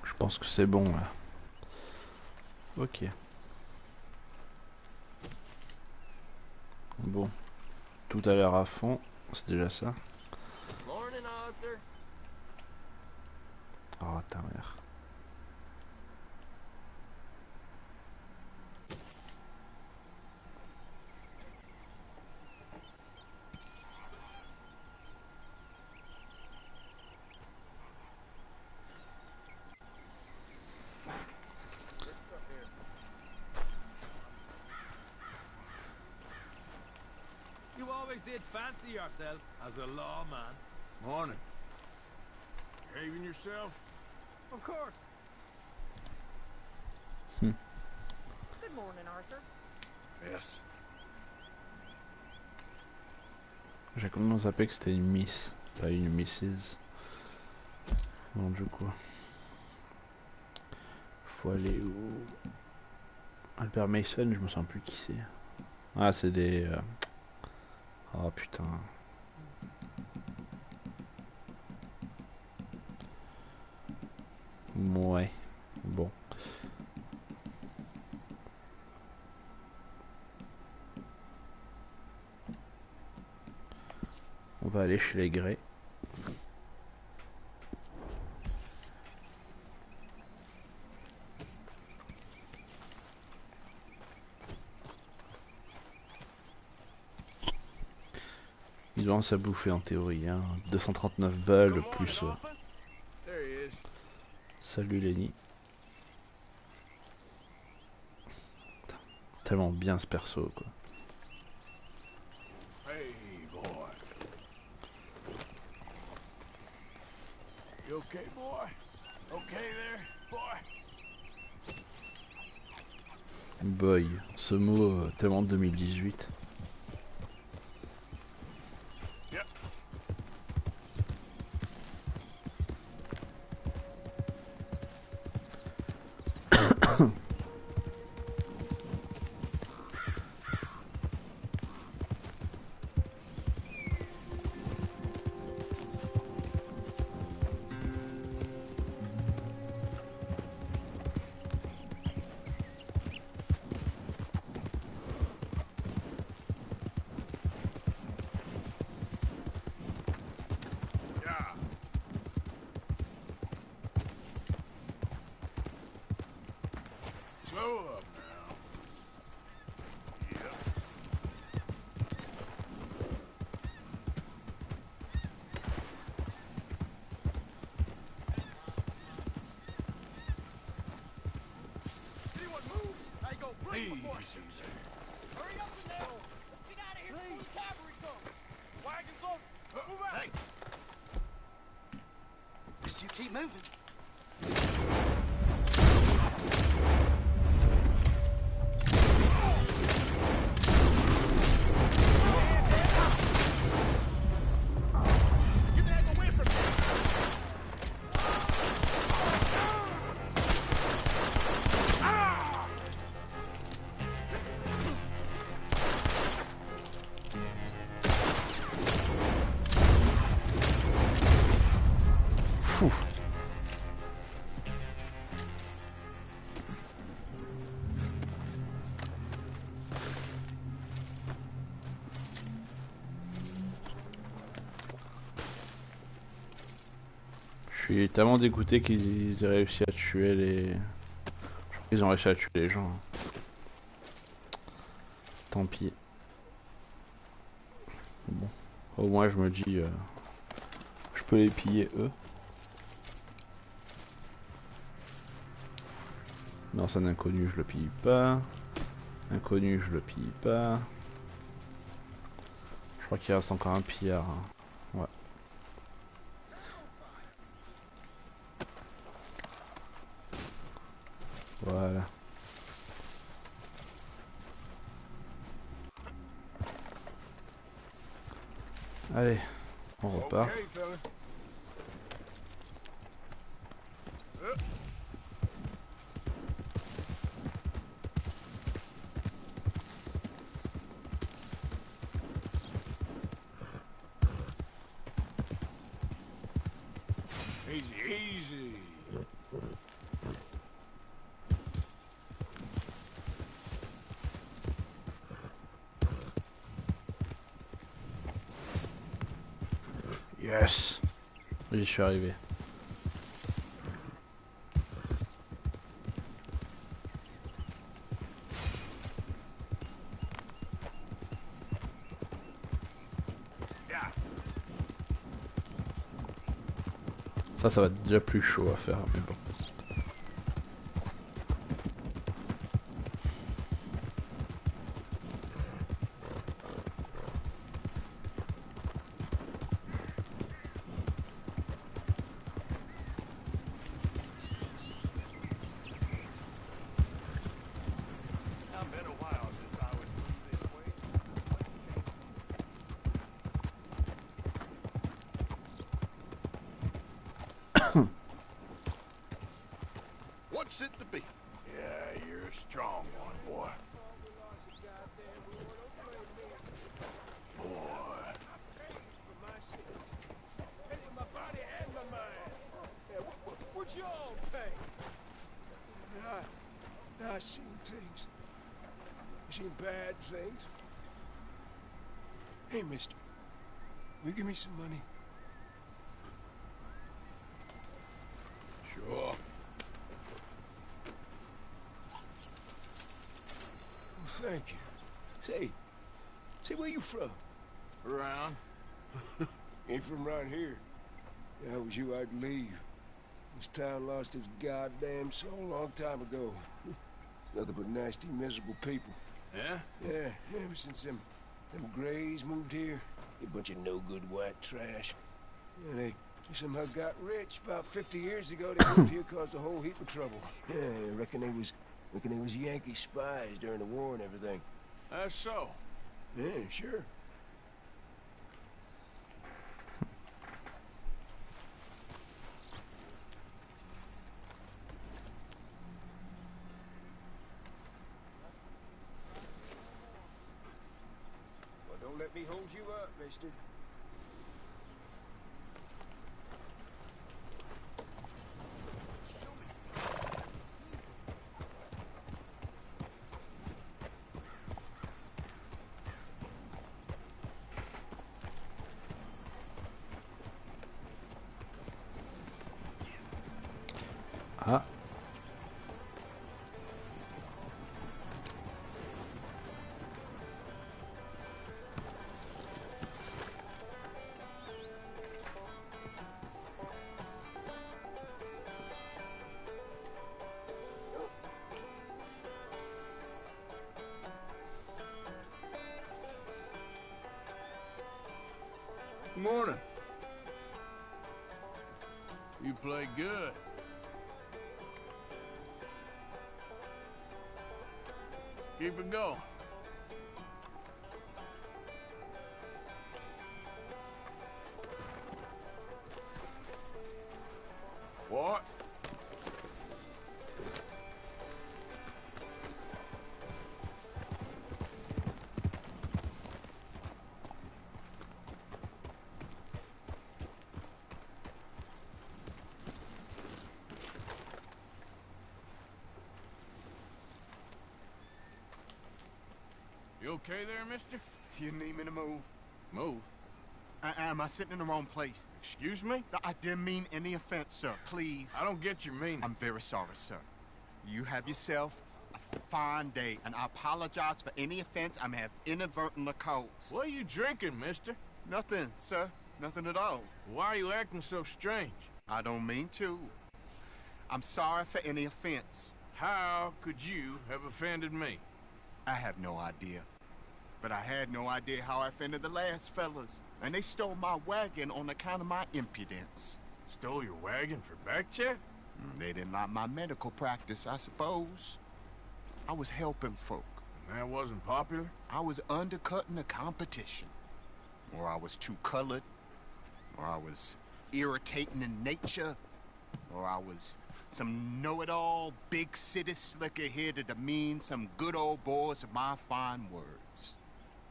Je pense que c'est bon là. Ok. Bon. Tout a l'air à fond. C'est déjà ça. Oh, ta mère. You always did fancy yourself as a lawman. Morning. Behaving yourself? Of course. Good morning, Arthur. Yes. J'ai complètement zappé que c'était une miss, pas une Mrs. Bon, du coup. Faut aller où? Albert Mason, je me sens plus qui c'est. Ah, c'est des. Oh putain. Ouais. Bon. On va aller chez les Grey. Ils ont à bouffer en théorie, hein. 239 balles plus. Salut Lenny. Tellement bien ce perso quoi. Hey, boy. You okay, boy? Okay there, boy? Boy, ce mot tellement 2018. Slow up now. Easy there. Hurry up in there! Let's get out of here before the cavalry comes! Wagons on! Move out! Hey! Just you keep moving. Get the heck away from me! Fou. Je suis tellement dégoûté qu'ils aient réussi à tuer les... Je crois qu'ils ont réussi à tuer les gens. Tant pis. Bon. Au moins je me dis... je peux les piller eux. Non, c'est un inconnu, je le pille pas. Inconnu, je le pille pas. Je crois qu'il reste encore un pillard. Hein. Ouais. Voilà. Allez, on repart. Okay, fella. Easy, easy. Yes. J'y suis arrivé. Yeah. Ça va être déjà plus chaud à faire, mais bon. It's been a while since I was this way. What's it to be? Yeah, you're a strong one, boy. Boy. What'd you all pay? I seen things. I seen bad things. Hey, mister. Will you give me some money? Sure. Well, thank you. Say, where you from? Around. Ain't from around here. If I was you, I'd leave. This town lost its goddamn soul a long time ago. Nothing but nasty, miserable people. Yeah? Yeah, ever since them Greys moved here, a bunch of no-good white trash. Yeah, they somehow got rich about 50 years ago. They moved here, caused a whole heap of trouble. Yeah, I reckon they was Yankee spies during the war and everything. That's so. Yeah, sure. Well, don't let me hold you up, mister. Ah. Good morning. You play good. Keep it going. What? You okay there, mister? You need me to move? Move. Am I sitting in the wrong place? Excuse me? I didn't mean any offense, sir. Please. I don't get your meaning. I'm very sorry, sir. You have yourself a fine day, and I apologize for any offense I may have inadvertently caused. What are you drinking, mister? Nothing, sir. Nothing at all. Why are you acting so strange? I don't mean to. I'm sorry for any offense. How could you have offended me? I have no idea. But I had no idea how I offended the last fellas. And they stole my wagon on account of my impudence. Stole your wagon for back check? They didn't like my medical practice, I suppose. I was helping folk. And that wasn't popular? I was undercutting the competition. Or I was too colored. Or I was irritating in nature. Or I was some know-it-all, big city slicker here to demean some good old boys of my fine words.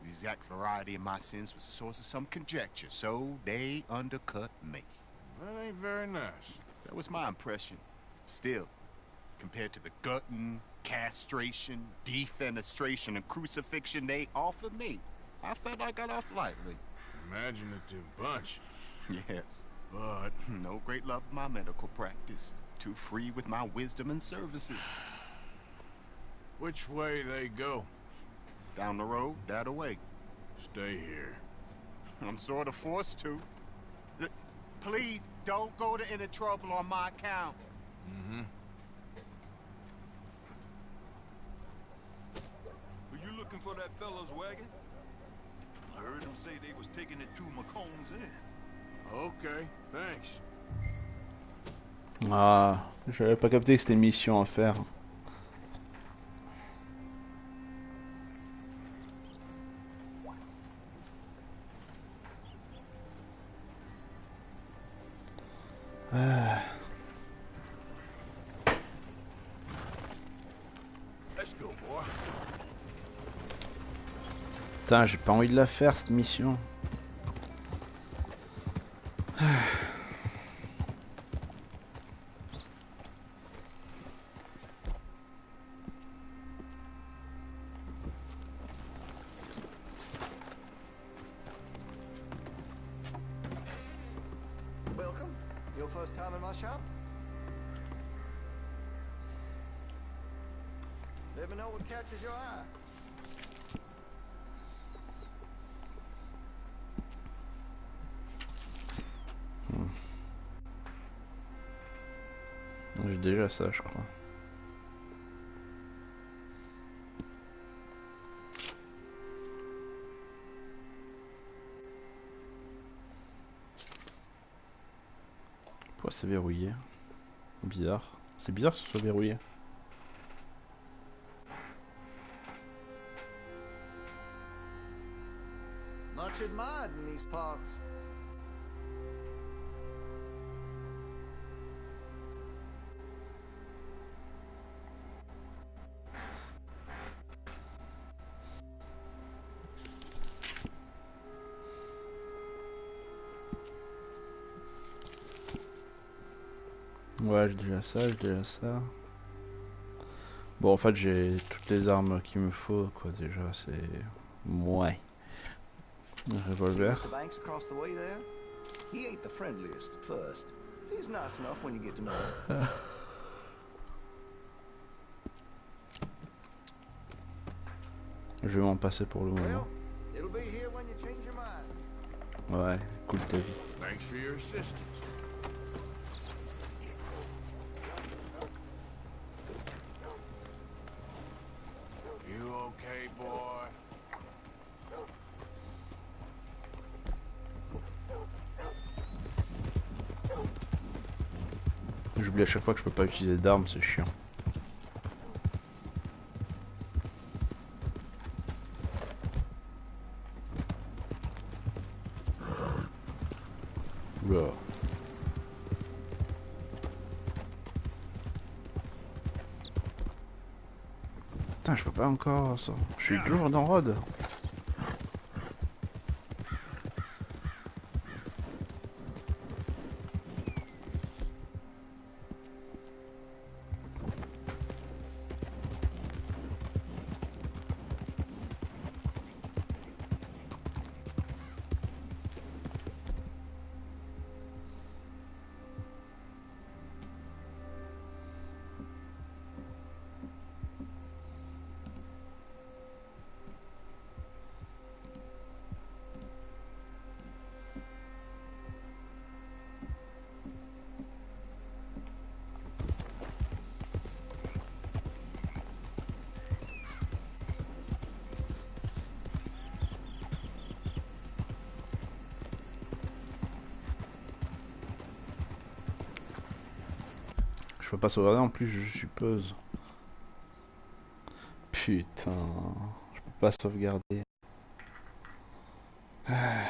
The exact variety of my sins was the source of some conjecture, so they undercut me. That ain't very nice. That was my impression. Still, compared to the gutting, castration, defenestration, and crucifixion they offered me, I felt I got off lightly. Imaginative bunch. Yes. But no great love of my medical practice. Too free with my wisdom and services. which way they go? Down the road, that away. Stay here. I'm sort of forced to. Please, don't go to any trouble on my account. Mm-hmm. Were you looking for that fella's wagon? I heard him say they was taking it to McComb's Inn. Okay, thanks. Ah, j'avais pas capté que c'était une mission à faire. Let's go, boy. Putain, j'ai pas envie de la faire cette mission. Welcome. Your first time in my shop? Let me know what catches your eye. J'ai déjà ça, je crois. Pourquoi c'est verrouillé? Bizarre. C'est bizarre que ce soit verrouillé. Much admired in these parts. Ouais, j'ai déjà ça, j'ai déjà ça. Bon, en fait, j'ai toutes les armes qu'il me faut, quoi, déjà, c'est... Ouais. Un revolver. Mr. Banks across the way there? He ain't the friendliest at first. He's nice enough when you get to know him. Je vais m'en passer pour le moment. Well, it'll be here when you change your mind. Ouais, cool ta vie. Thanks for your assistance. You okay, boy? J'oublie à chaque fois que je peux pas utiliser d'armes, c'est chiant. Oula. Putain, je peux pas encore ça. Je suis toujours dans Rod. Je peux pas sauvegarder en plus, je suppose. Putain, je peux pas sauvegarder. Ah.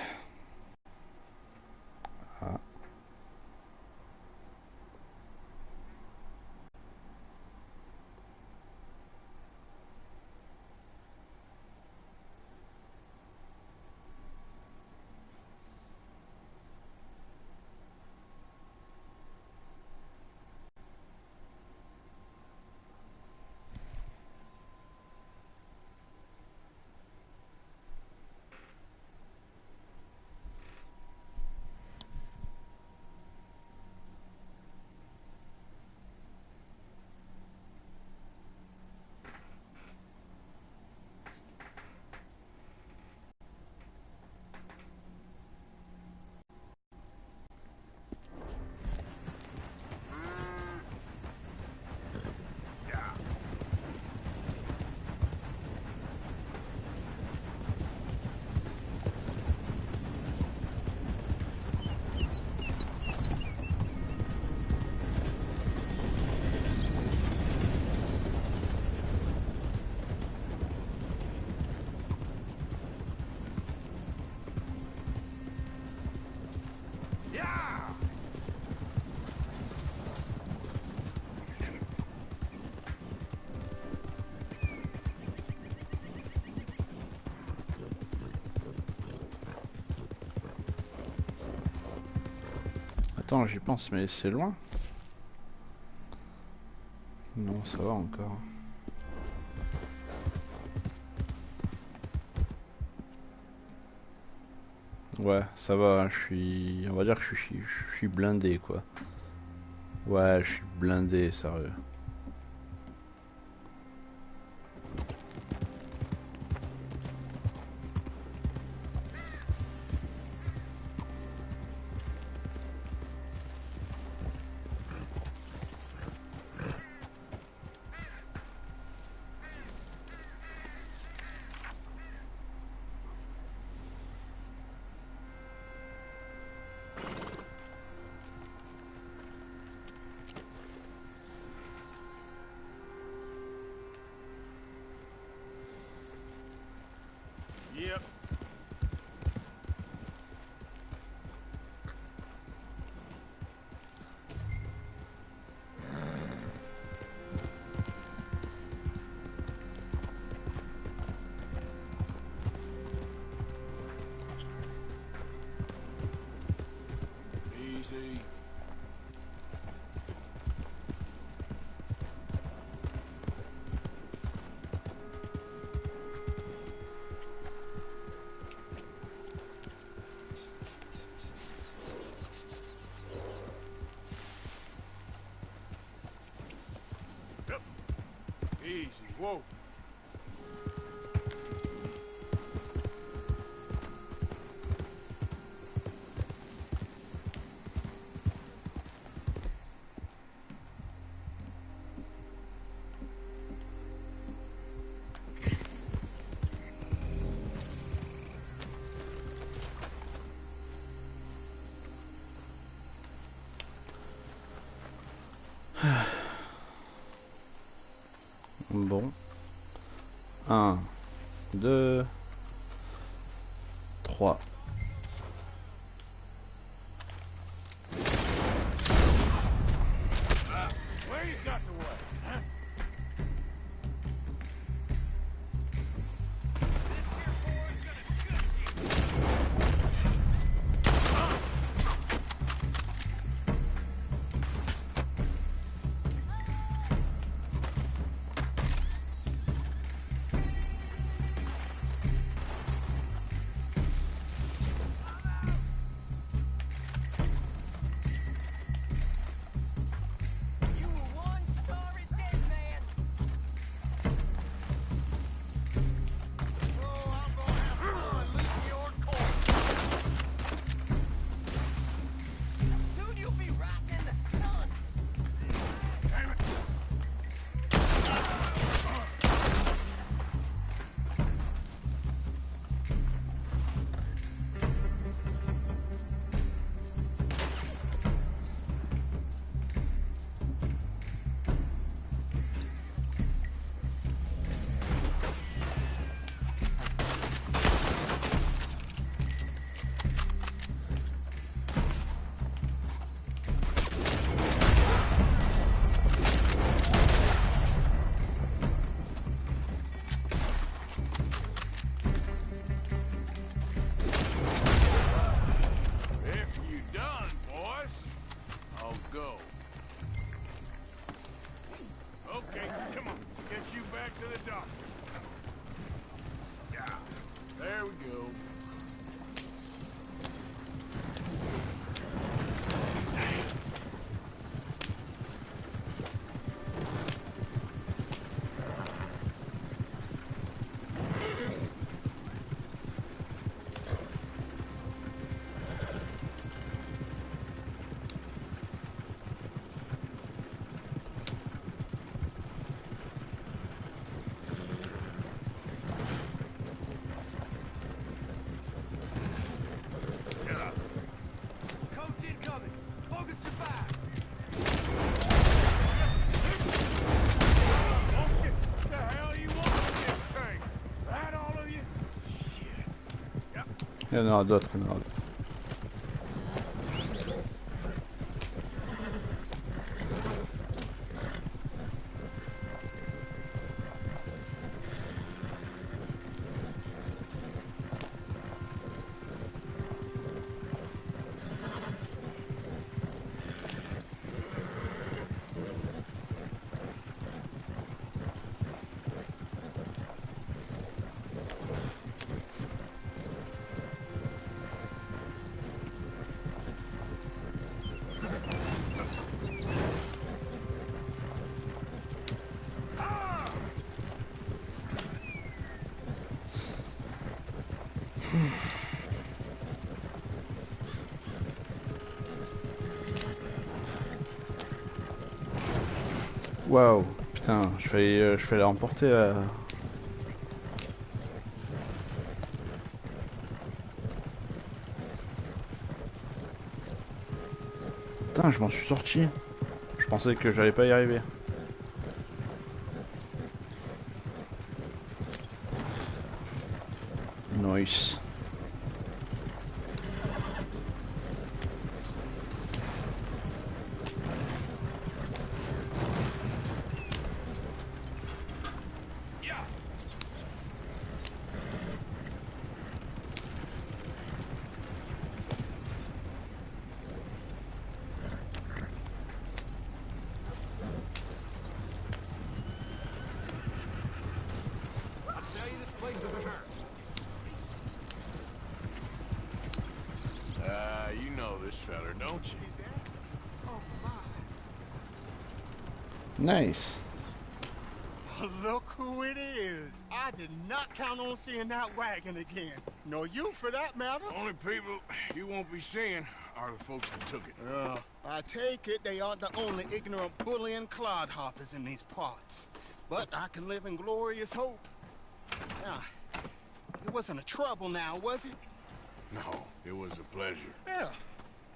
Attends, j'y pense, mais c'est loin. Non, ça va encore. Ouais, ça va, je suis... On va dire que je suis blindé, quoi. Ouais, je suis blindé, sérieux. Yep. Easy. Yep. Easy. Whoa. Bon. 1, 2, 3. Where you got the way, huh? You were one sorry dead man. Oh, I'm gonna have fun leaving your corpse. Soon you'll be rotting in the sun. If you done, boys, I'll go. Okay, come on. Get you back to the doctor. Yeah, there we go. Coach incoming. Focus your fire. Won't you? What the hell you want with this thing? That all of you? Shit. Yep. Il y en aura d'autres, il y en aura d'autres. Waouh, putain, je fais la remporter. Putain, je m'en suis sorti. Je pensais que j'allais pas y arriver. Nice. You know this feller, don't you? Nice. Look who it is. I did not count on seeing that wagon again. Nor you, for that matter. Only people you won't be seeing are the folks that took it. I take it they aren't the only ignorant bullying clodhoppers in these parts. But I can live in glorious hope. Now, it wasn't a trouble now, was it? No, it was a pleasure. Yeah.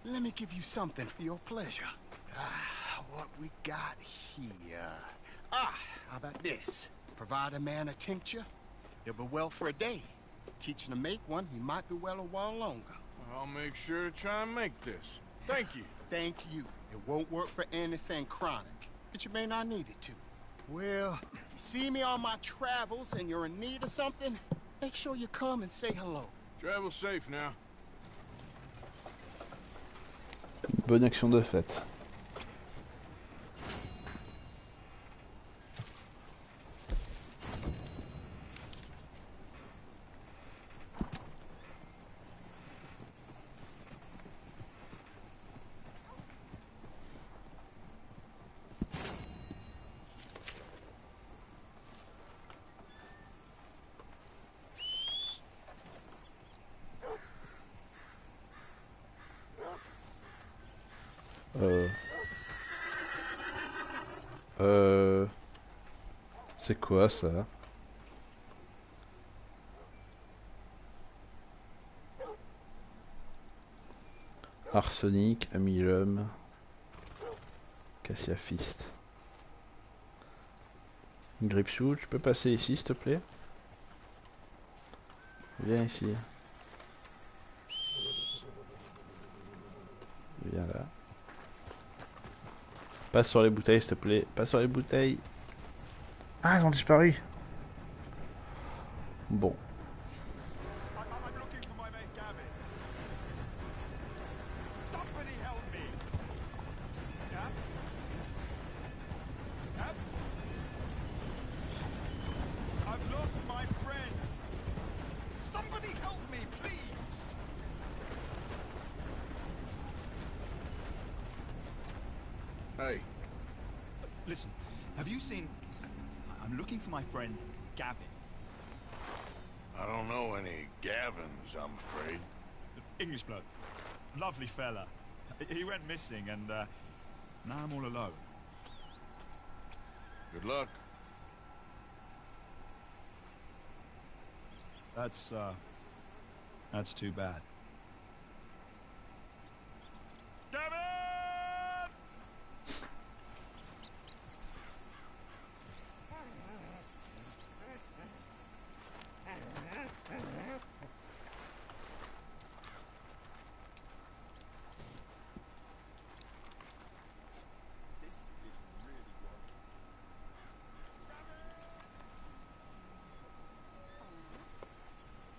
Let me give you something for your pleasure. What we got here. Ah, how about this? Provide a man a tincture, he'll be well for a day. Teach him to make one, he might be well a while longer. I'll make sure to try and make this. Thank you. Thank you. It won't work for anything chronic, but you may not need it to. Well, if you see me on my travels and you're in need of something, make sure you come and say hello. Travel safe now. Bonne action de fête. C'est quoi ça? Arsenic, amylum, cassia fist. Gripshoot, tu peux passer ici s'il te plaît? Viens ici. Viens là. Passe sur les bouteilles s'il te plaît. Passe sur les bouteilles. Ah, elles ont disparu. Bon. I'm looking for my mate Gavin. Somebody help me. Gav? Gav? I've lost my friend. Somebody help me, please. Hey, Listen, have you seen... I'm looking for my friend, Gavin. I don't know any Gavins, I'm afraid. English bloke. Lovely fella. He went missing and, now I'm all alone. Good luck. That's too bad. Gavin!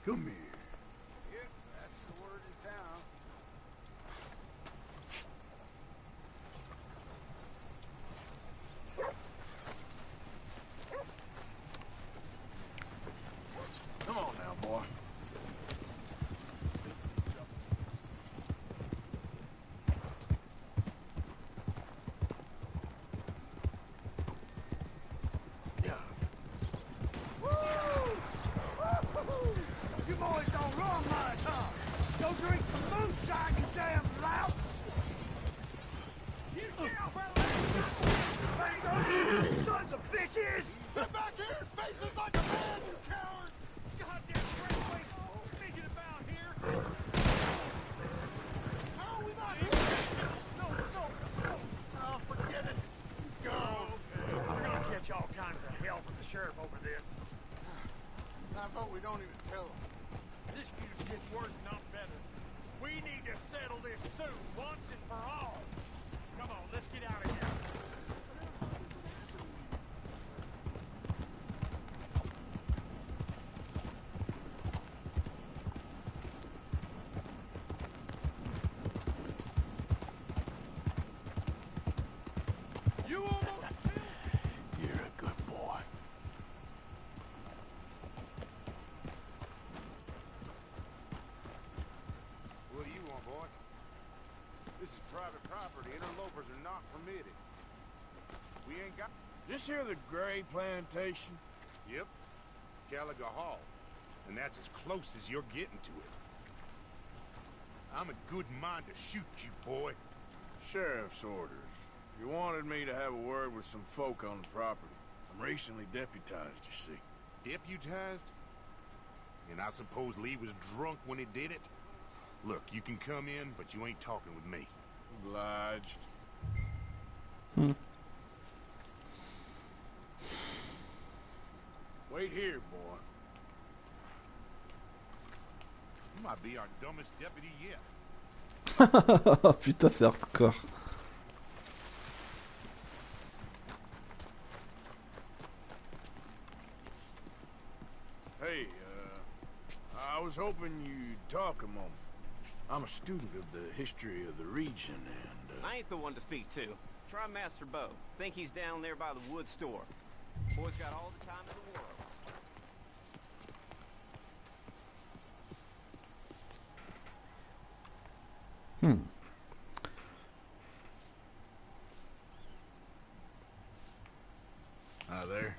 Come here. Yep, that's the word in town. Come on now, boy. Yeah. You boys don't run much, huh? Go drink some moonshine, you damn louts! You down, Back on you, sons of bitches! Sit back here and face us like a man, you coward! Goddamn railway sneaking about here! How are we not here? No. Oh, forget it. He's gone. Okay. We're gonna catch all kinds of hell from the sheriff over this. I vote we don't even tell them. This feud's getting worse, not better. We need to settle this soon, once and for all. Come on, let's get out of here. You almost You're a good boy. What do you want, boy? This is private property. Interlopers are not permitted. We ain't got... This here the Gray Plantation? Yep. Gallagher Hall. And that's as close as you're getting to it. I'm in good mind to shoot you, boy. Sheriff's orders. You wanted me to have a word with some folk on the property. I'm recently deputized, you see. Deputized? And I suppose Lee was drunk when he did it? Look, you can come in, but you ain't talking with me. Obliged. right here, boy. You might be our dumbest deputy yet. Putain, c'est hardcore. Hey, I was hoping you'd talk a moment. I'm a student of the history of the region, and, I ain't the one to speak to. Try Master Bo. Think he's down there by the wood store. Boy's got all the time in the world. Hi there.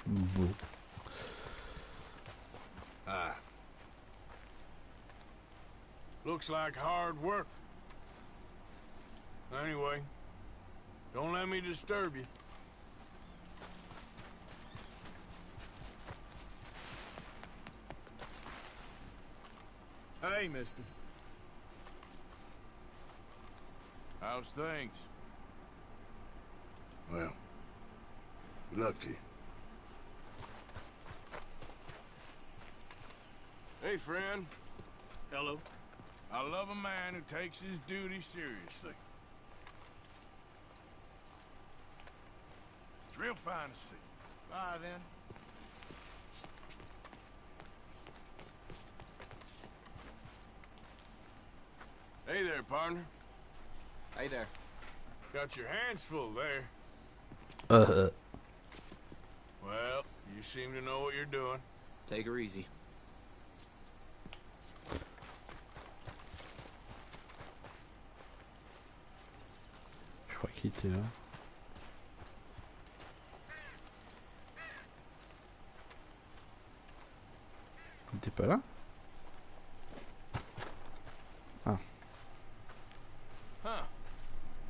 Bon. Looks like hard work. Anyway, don't let me disturb you. Hey, mister. How's things? Well, good luck to you. Hey, friend. Hello. I love a man who takes his duty seriously. It's real fine to see. Bye, then. Hey there, partner. Hey there. Got your hands full there. Uh. Well, you seem to know what you're doing. Take her easy. Je crois qu'il était là. Il était pas là? Ah. Huh.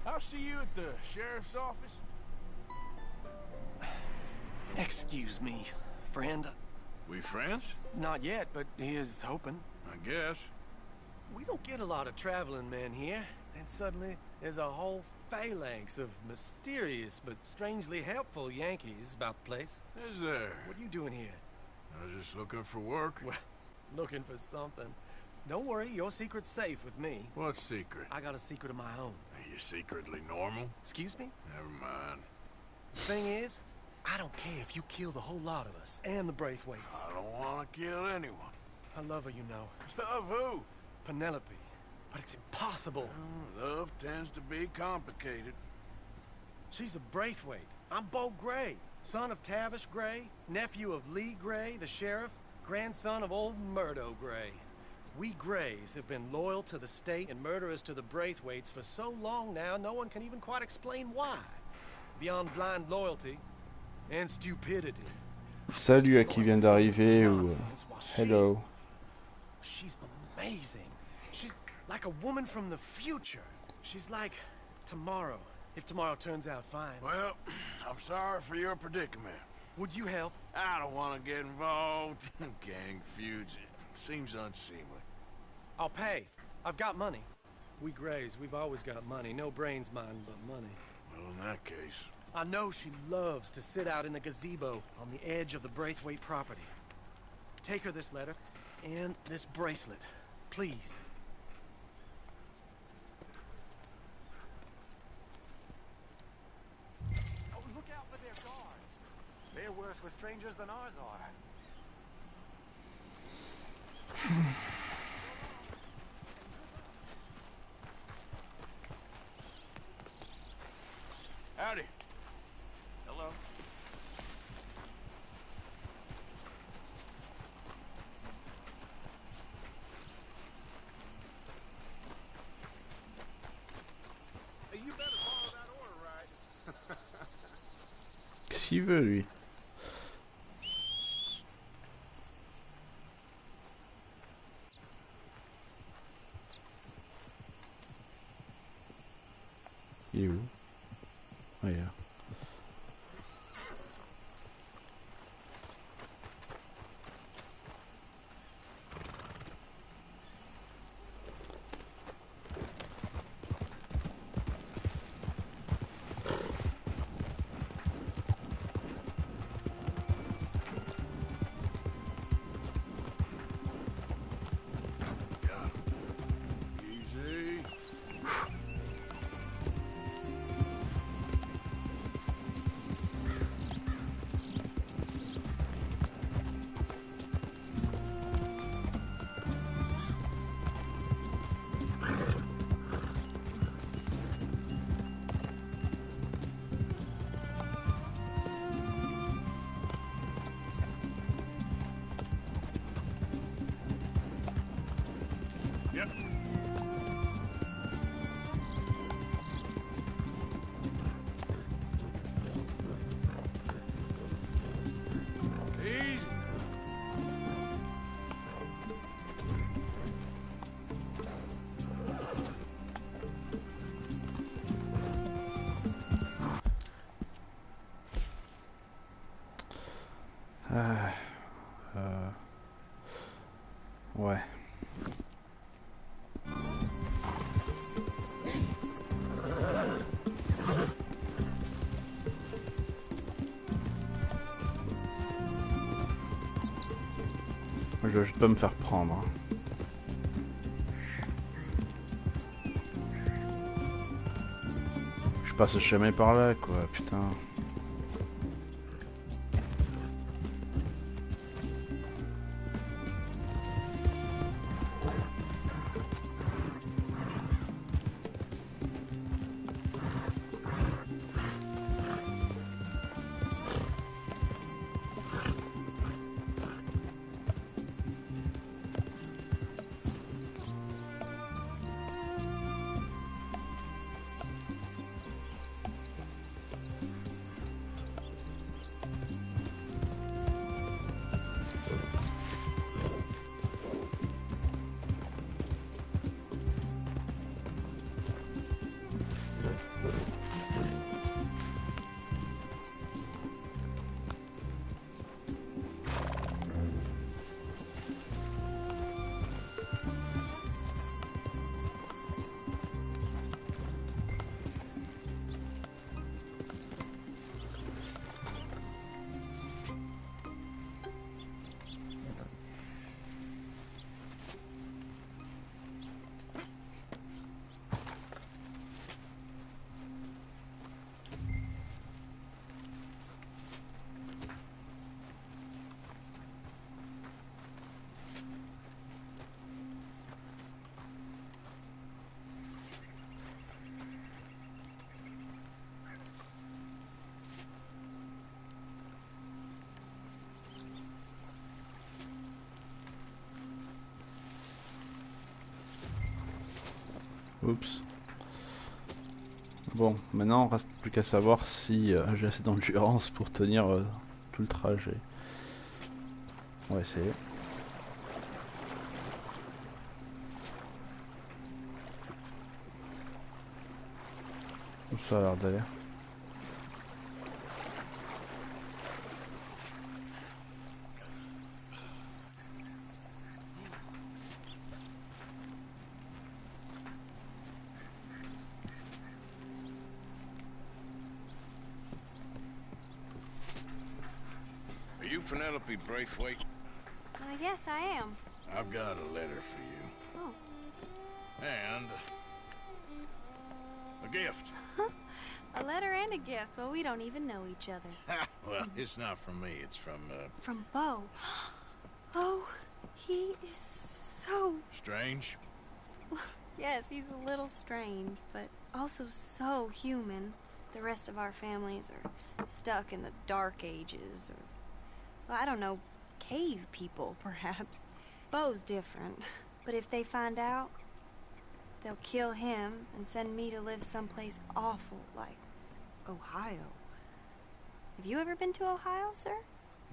I'll see you at the sheriff's office. Excuse me, friend. We friends? Not yet, but he is hoping. I guess. We don't get a lot of traveling men here, and suddenly there's a whole phalanx of mysterious but strangely helpful Yankees about the place. Is there? What are you doing here? I was just looking for work. Well, looking for something. Don't worry, your secret's safe with me. What secret? I got a secret of my own. Are you secretly normal? Excuse me? Never mind. The thing is, I don't care if you kill the whole lot of us, and the Braithwaites. I don't want to kill anyone. I love her, you know. Love who? Penelope. But it's impossible. Love tends to be complicated. She's a Braithwaite. I'm Bo Gray, son of Tavish Gray, nephew of Lee Gray, the sheriff, grandson of old Murdo Gray. We Grays have been loyal to the state and murderers to the Braithwaites for so long now, no one can even quite explain why. Beyond blind loyalty and stupidity. Salut à qui vient d'arriver ou hello. She's amazing. She's like a woman from the future. She's like tomorrow, if tomorrow turns out fine. Well, I'm sorry for your predicament. Would you help? I don't want to get involved in gang feuds. It seems unseemly. I'll pay. I've got money. We Grays, we've always got money. No brains, mind, but money. Well, in that case... I know she loves to sit out in the gazebo on the edge of the Braithwaite property. Take her this letter and this bracelet, please. Oh, look out for their guards. They're worse with strangers than ours are. Howdy. Hello. Hey, you better follow that order, right? Qu'est-ce qu'il veut lui? Il est où? Ah, il est là. Ouais. Je dois juste pas me faire prendre. Hein. Je passe jamais par là, quoi, putain. Oups. Bon, maintenant, il reste plus qu'à savoir si j'ai assez d'endurance pour tenir tout le trajet. On va essayer. Ça a l'air d'aller. Are you Penelope Braithwaite? Yes, I am. I've got a letter for you. Oh. And a gift. A letter and a gift. Well, we don't even know each other. Well, it's not from me. It's from, From Bo. Oh, he is so... Strange? Yes, he's a little strange, but also so human. The rest of our families are stuck in the Dark Ages, or... Well, I don't know, cave people, perhaps. Bo's different. But if they find out, they'll kill him and send me to live someplace awful, like Ohio. Have you ever been to Ohio, sir?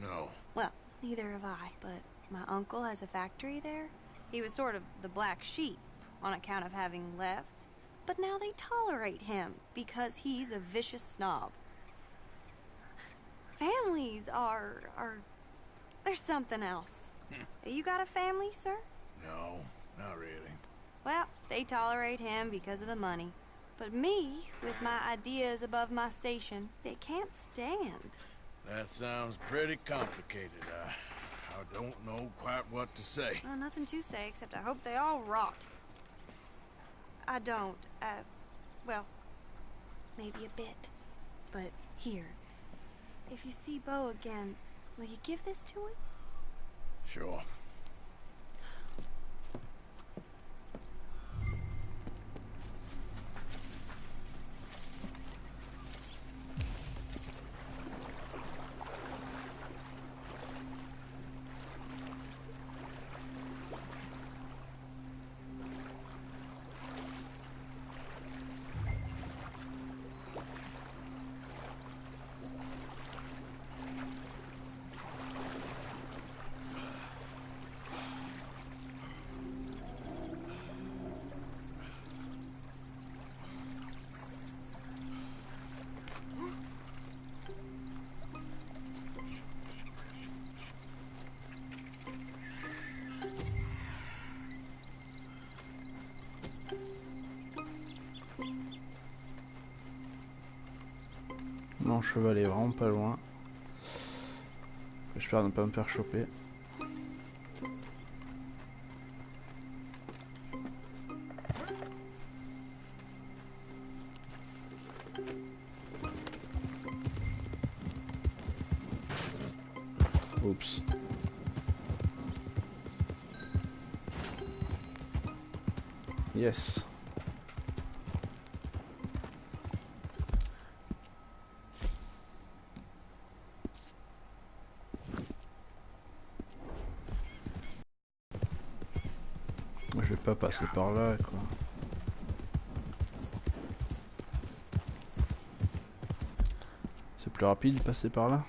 No. Well, neither have I, but my uncle has a factory there. He was sort of the black sheep on account of having left, but now they tolerate him because he's a vicious snob. Families are there's something else. You got a family, sir? No, not really. Well, they tolerate him because of the money. But me, with my ideas above my station, they can't stand. That sounds pretty complicated. I don't know quite what to say. Well, nothing to say, except I hope they all rot. I don't, well, maybe a bit. But here, if you see Bo again, will you give this to him? Sure. cheval est vraiment pas loin. J'espère ne pas me faire choper. Oups. Yes. Je vais pas passer par là, quoi. C'est plus rapide de passer par là?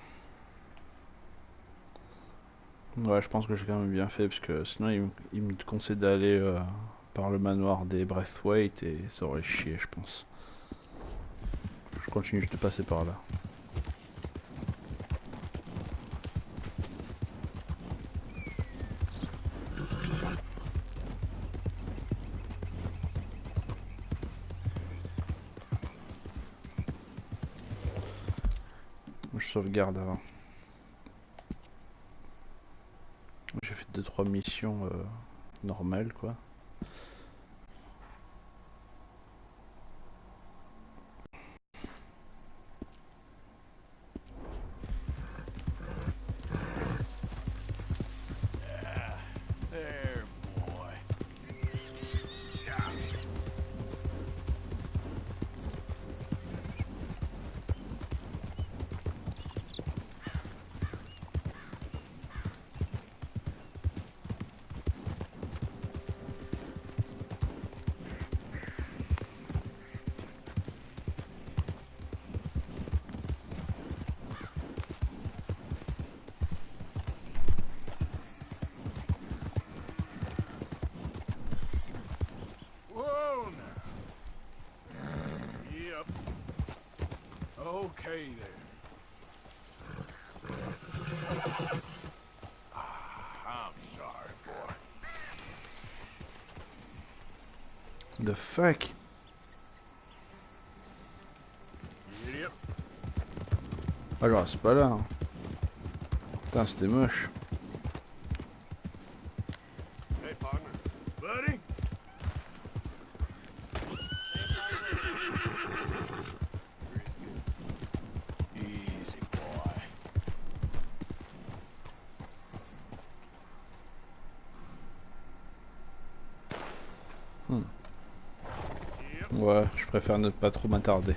Ouais, je pense que j'ai quand même bien fait, parce que sinon il me conseille d'aller par le manoir des Braithwaite et ça aurait chié, je pense. Je continue juste de passer par là. Je sauvegarde avant. J'ai fait 2-3 missions normales, quoi. There, boy. Whoa now. Yep. Okay there. I'm sorry, boy. The fuck? Yep. Ah genre c'est pas là. Hein. Putain c'était moche. Hey, partner. Buddy? Easy, boy. Ouais, je préfère ne pas trop m'attarder.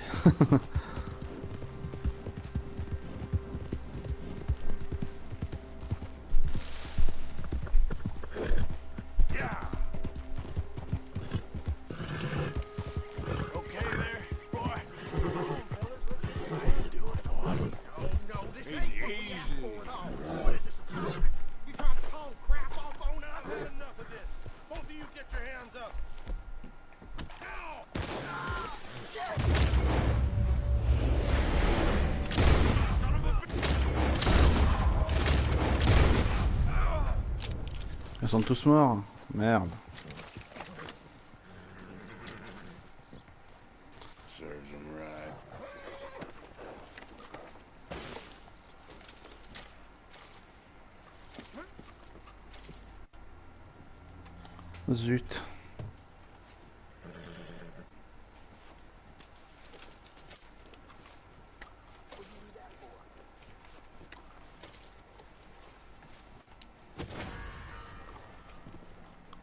Ils sont tous morts. Merde. Serves him right. Zut.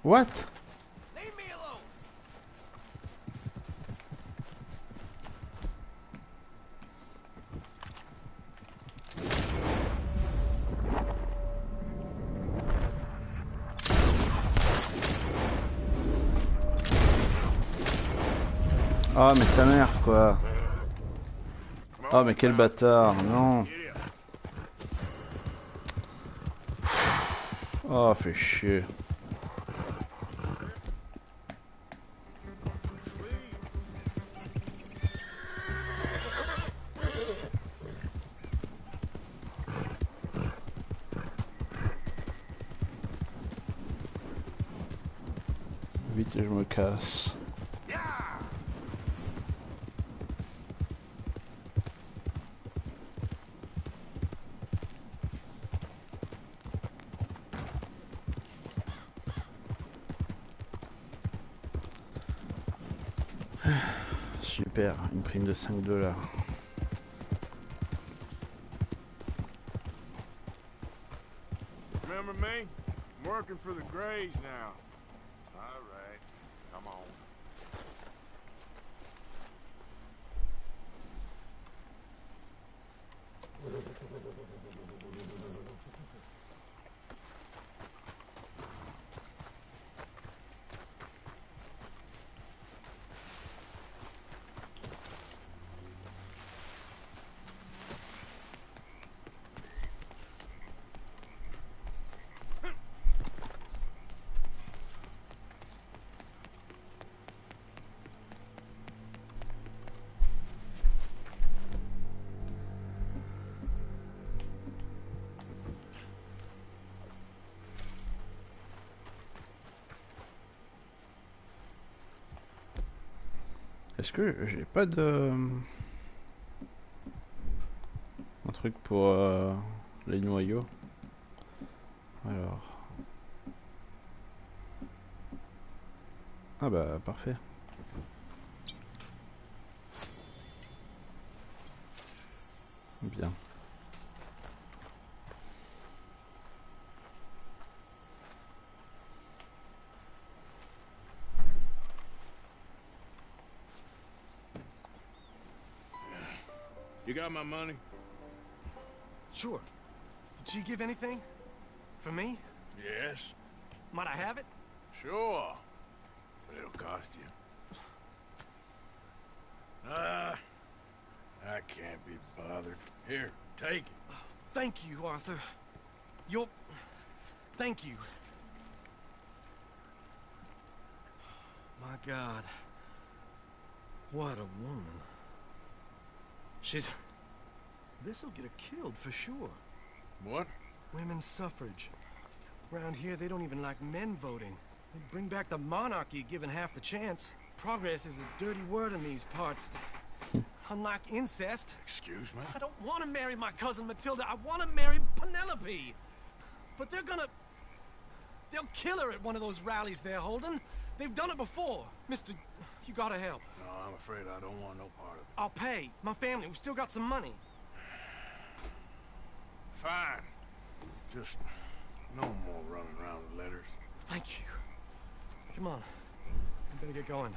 What? Leave me alone. Ah mais ta mère quoi. Ah mais quel bâtard, non. Oh fait chier. Vite je me casse. Super, une prime de $5. Remember me? I'm working for the Grays now. All right, come on. Est-ce que j'ai pas de... un truc pour les noyaux? Alors... Ah bah parfait. Bien. You got my money? Sure. Did she give anything? For me? Yes. Might I have it? Sure. But it'll cost you. I can't be bothered. Here, take it. Thank you, Arthur. You'll... Thank you. My God. What a woman. She's... This'll get her killed for sure. What? Women's suffrage. Around here, they don't even like men voting. They'd bring back the monarchy given half the chance. Progress is a dirty word in these parts. Unlike incest. Excuse me? I don't want to marry my cousin Matilda. I want to marry Penelope. But they're gonna... They'll kill her at one of those rallies they're holding. They've done it before. Mister, you gotta help. No, I'm afraid I don't want no part of it. I'll pay. My family, we've still got some money. Fine. Just no more running around with letters. Thank you. Come on. I better get going.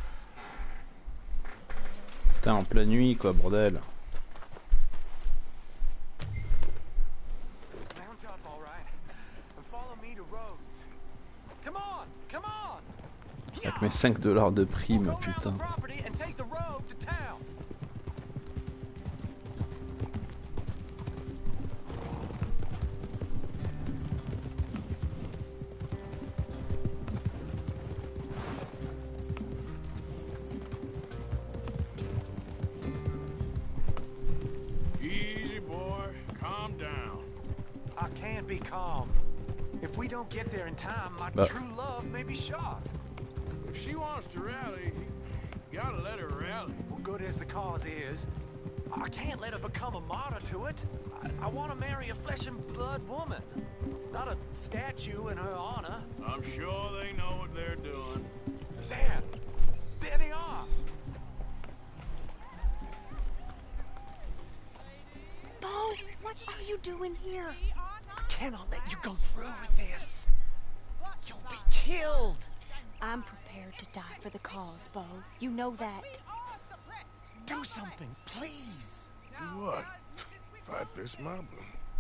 Putain, en pleine nuit quoi, bordel. Mount up, all right, and follow me to Rhodes. Come on, come on. Avec mes $5 de prime, putain. And take the road to town. Easy, boy. Calm down. I can't be calm. If we don't get there in time, my true love may be shot. If she wants to rally, you gotta let her rally. Well, good as the cause is, I can't let her become a martyr to it. I want to marry a flesh and blood woman, not a statue in her honor. I'm sure they know what they're doing. There they are. Bo, what are you doing here? I cannot let you go through with this. You'll be killed. I'm prepared to die for the cause, Bo. You know that. Do something, please. Do what? Fight this mob?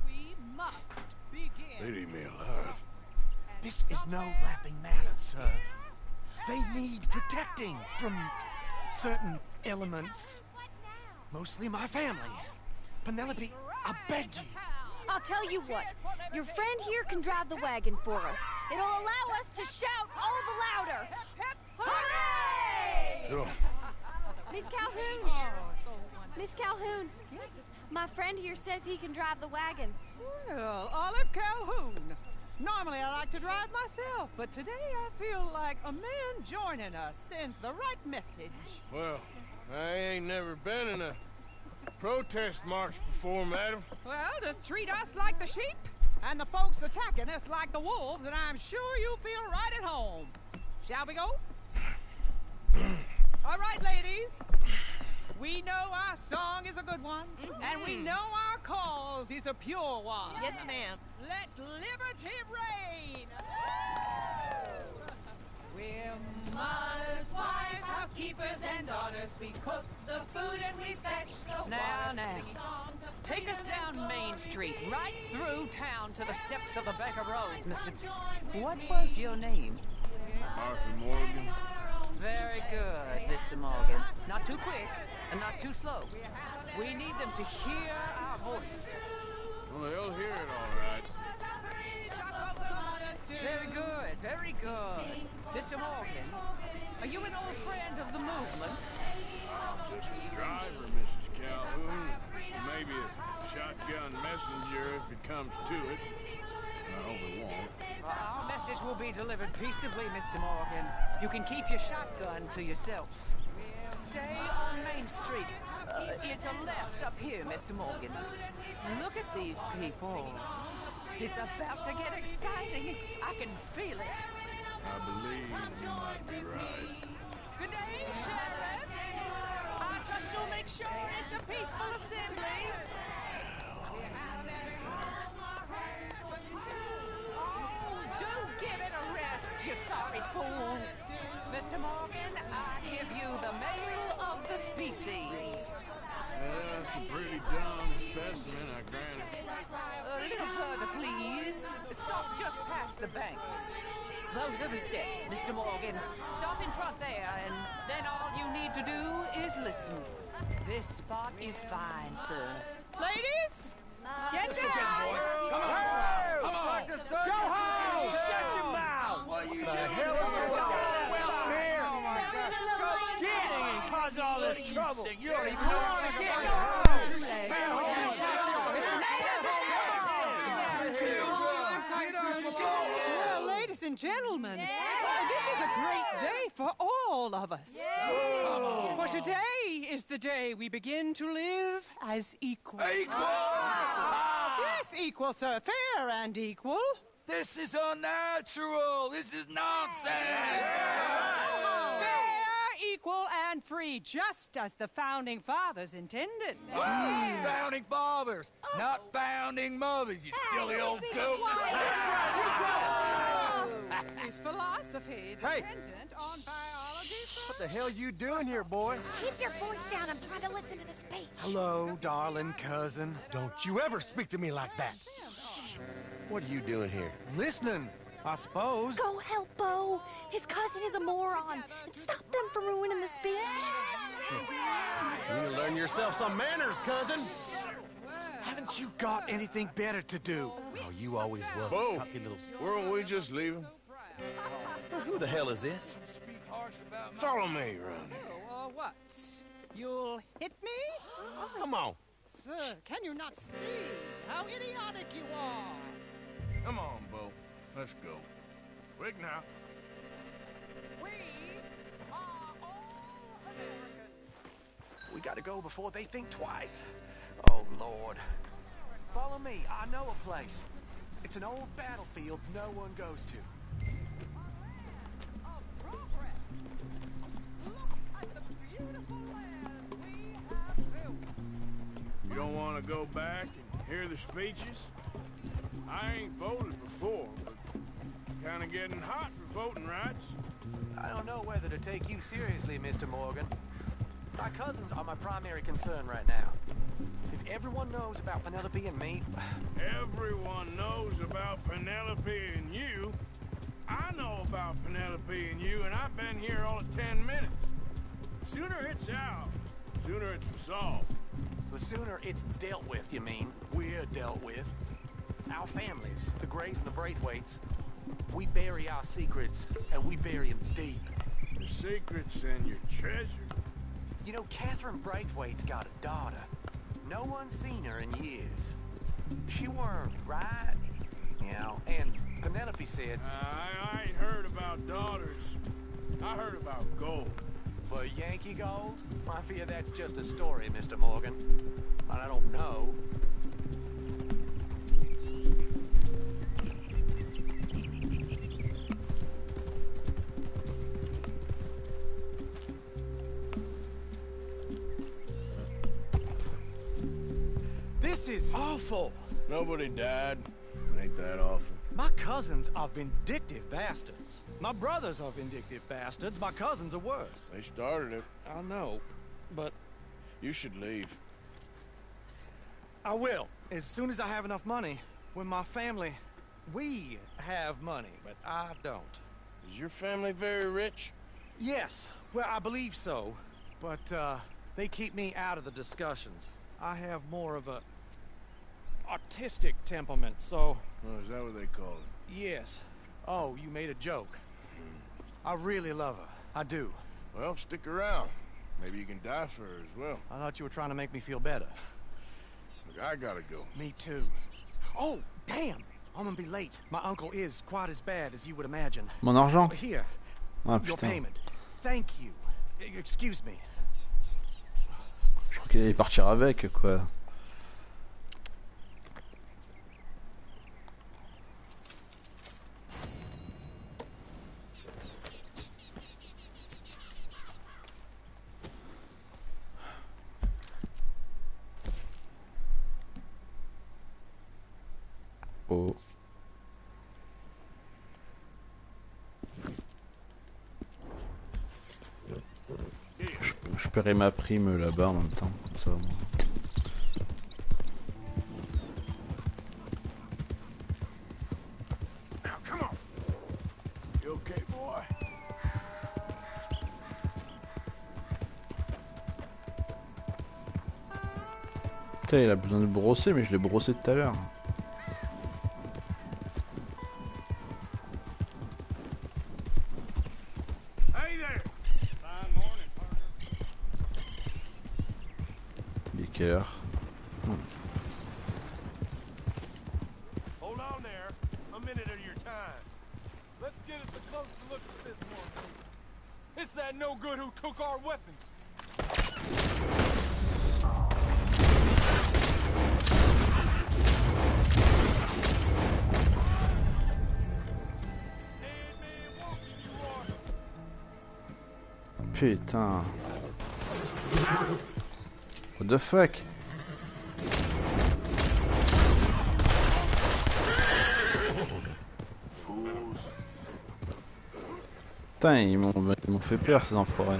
We must begin. They'd eat me alive. This is no laughing matter, sir. They need protecting from certain elements. Mostly my family. Penelope, I beg you. I'll tell you what. Your friend here can drive the wagon for us. It'll allow us to shout all the louder. Hooray! Sure. Miss Calhoun! Miss Calhoun! My friend here says he can drive the wagon. Well, Olive Calhoun. Normally I like to drive myself, but today I feel like a man joining us sends the right message. Well, I ain't never been in a protest march before, madam. Well, just treat us like the sheep, and the folks attacking us like the wolves, and I'm sure you'll feel right at home. Shall we go? All right, ladies. We know our song is a good one, and we know our cause is a pure one. Yes, ma'am. Let liberty reign. We're mothers, wives, housekeepers, and daughters. We cook the food and we fetch the water. Now. Take us down Main Street, right through town to the steps of the Becker Roads, Mr. What was your name? Arthur Morgan. Very good, Mr. Morgan. Not too quick and not too slow. We need them to hear our voice. Well, they'll hear it all right. Very good, very good. Mr. Morgan, are you an old friend of the movement? I'm just a driver, Mrs. Calhoun. Maybe a shotgun messenger if it comes to it. I hope it won't. Well, our message will be delivered peaceably, Mr. Morgan. You can keep your shotgun to yourself. Stay on Main Street. It's a left up here, Mr. Morgan. Look at these people. It's about to get exciting. I can feel it. I believe you might be right. Good day, Sheriff. I trust you'll make sure it's a peaceful assembly. Oh, do give it a rest, you sorry fool. Mr. Morgan, I give you the male of the species. That's a pretty dumb specimen, I grant it. A little further, please. Stop just past the bank. Those are the steps, Mr. Morgan. Stop in front there, and then all you need to do is listen. This spot is fine, sir. Ladies, get down! Come on! Go home! Shut your mouth! What are you doing? Hell is going on? Well, man! Oh, my God. Go shit and cause all this trouble. You don't even know what's going on. Well, ladies and gentlemen, this is a great day for all of us. For today is the day we begin to live as equals. Yes, equal, sir. Fair and equal. This is unnatural. This is nonsense. Fair, equal, and free, just as the Founding Fathers intended. Founding fathers, not founding mothers, you silly old goat. Is philosophy dependent on biology? What the hell you doing here, boy? Keep your voice down. I'm trying to listen to the speech. Hello, darling cousin. Don't you ever speak to me like that. What are you doing here? Listening, I suppose. Go help Bo. His cousin is a moron. And stop them from ruining the speech. You need to learn yourself some manners, cousin. Haven't you got anything better to do? Oh, you always was Bo, a cocky little... weren't we just leaving? Who the hell is this? Follow me around here. What? You'll hit me? Come on. Sir, can you not see how idiotic you are? Come on, Bo. Let's go. Quick now. We are all Americans. We gotta go before they think twice. Oh, Lord. Follow me. I know a place. It's an old battlefield no one goes to. You don't want to go back and hear the speeches? I ain't voted before, but kind of getting hot for voting rights. I don't know whether to take you seriously, Mr. Morgan. My cousins are my primary concern right now. If everyone knows about Penelope and me... Everyone knows about Penelope and you. I know about Penelope and you, and I've been here all of 10 minutes. The sooner it's out, the sooner it's resolved. The sooner it's dealt with, you mean? We're dealt with. Our families, the Grays and the Braithwaites, we bury our secrets, and we bury them deep. Your secrets and your treasure. You know, Catherine Braithwaite's got a daughter. No one's seen her in years. She weren't right, you know, and Penelope said... I ain't heard about daughters. I heard about gold. But Yankee gold? I fear that's just a story, Mr. Morgan. But I don't know. is awful. Nobody died. Ain't that awful. My cousins are vindictive bastards. My brothers are vindictive bastards. My cousins are worse. They started it. I know, but You should leave. I will. As soon as I have enough money. When my family... We have money, but I don't. Is your family very rich? Yes. Well, I believe so. But, they keep me out of the discussions. I have more of a... artistic temperament, so... Oh, is that what they call it? Yes. Oh, you made a joke. I really love her. I do. Well, stick around. Maybe you can die for her as well. I thought you were trying to make me feel better. Look, I gotta go. Me too. Oh, damn! I'm gonna be late. My uncle is quite as bad as you would imagine. Mon argent? Here. Ah, Your putain. payment. Thank you. Excuse me. Je crois qu'il allait partir avec, quoi. Oh. Je paierai ma prime là-bas en même temps, comme ça. Moi. Now, come on. You okay, boy? Putain, il a besoin de brosser, mais je l'ai brossé tout à l'heure. Hey there. Il est quelle heure? Hold on there. A minute of your time. Let's get us a closer look at this one. It's that no good who took our weapons. Putain. What the fuck? Putain, ils m'ont fait peur ces enfoirés.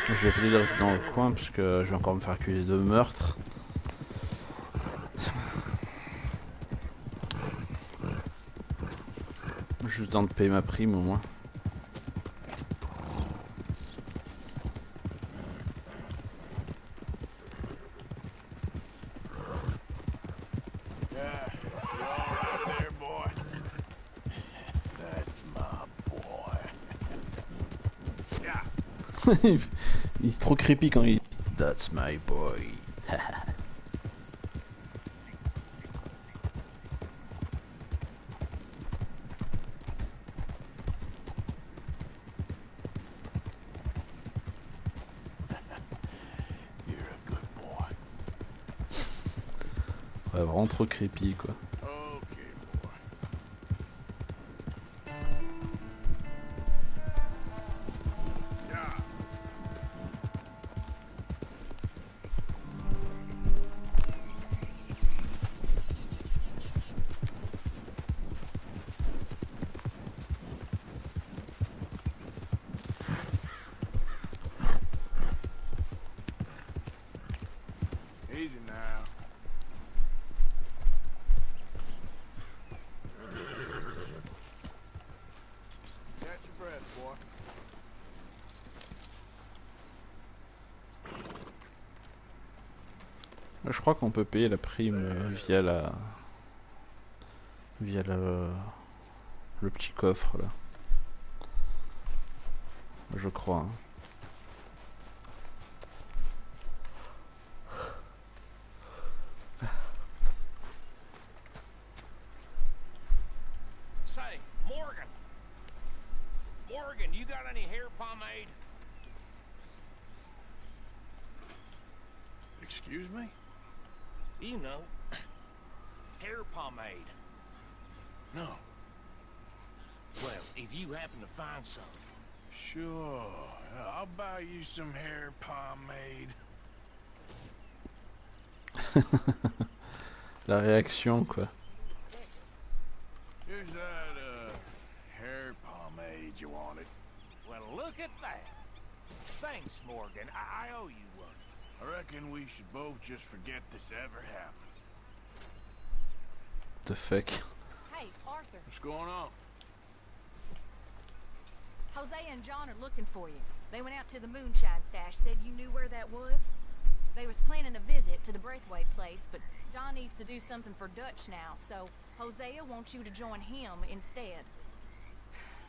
Je vais essayer de rester dans le coin parce que je vais encore me faire accuser de meurtre. Juste le temps de payer ma prime au moins. Yeah, you all right there, boy? That's my boy. Yeah. Il est trop creepy quand il... That's my boy. Ouais, vraiment trop creepy quoi. Okay, boy. Yeah. Easy now. Catch your breath, boy. Je crois qu'on peut payer la prime via le petit coffre là. Je crois. Hein. Say, Morgan. Morgan, you got any hair pomade? Excuse me? You know, hair pomade. No. Well, if you happen to find some, Sure. I'll buy you some hair pomade. La réaction, quoi. Here's that, hair pomade you wanted. Well, look at that. Thanks, Morgan. I owe you one. I reckon we should both just forget this ever happened. The fuck. Hey, Arthur. What's going on? Jose and John are looking for you. They went out to the moonshine stash, said you knew where that was. They was planning a visit to the Braithwaite place, but John needs to do something for Dutch now, so Hosea wants you to join him instead.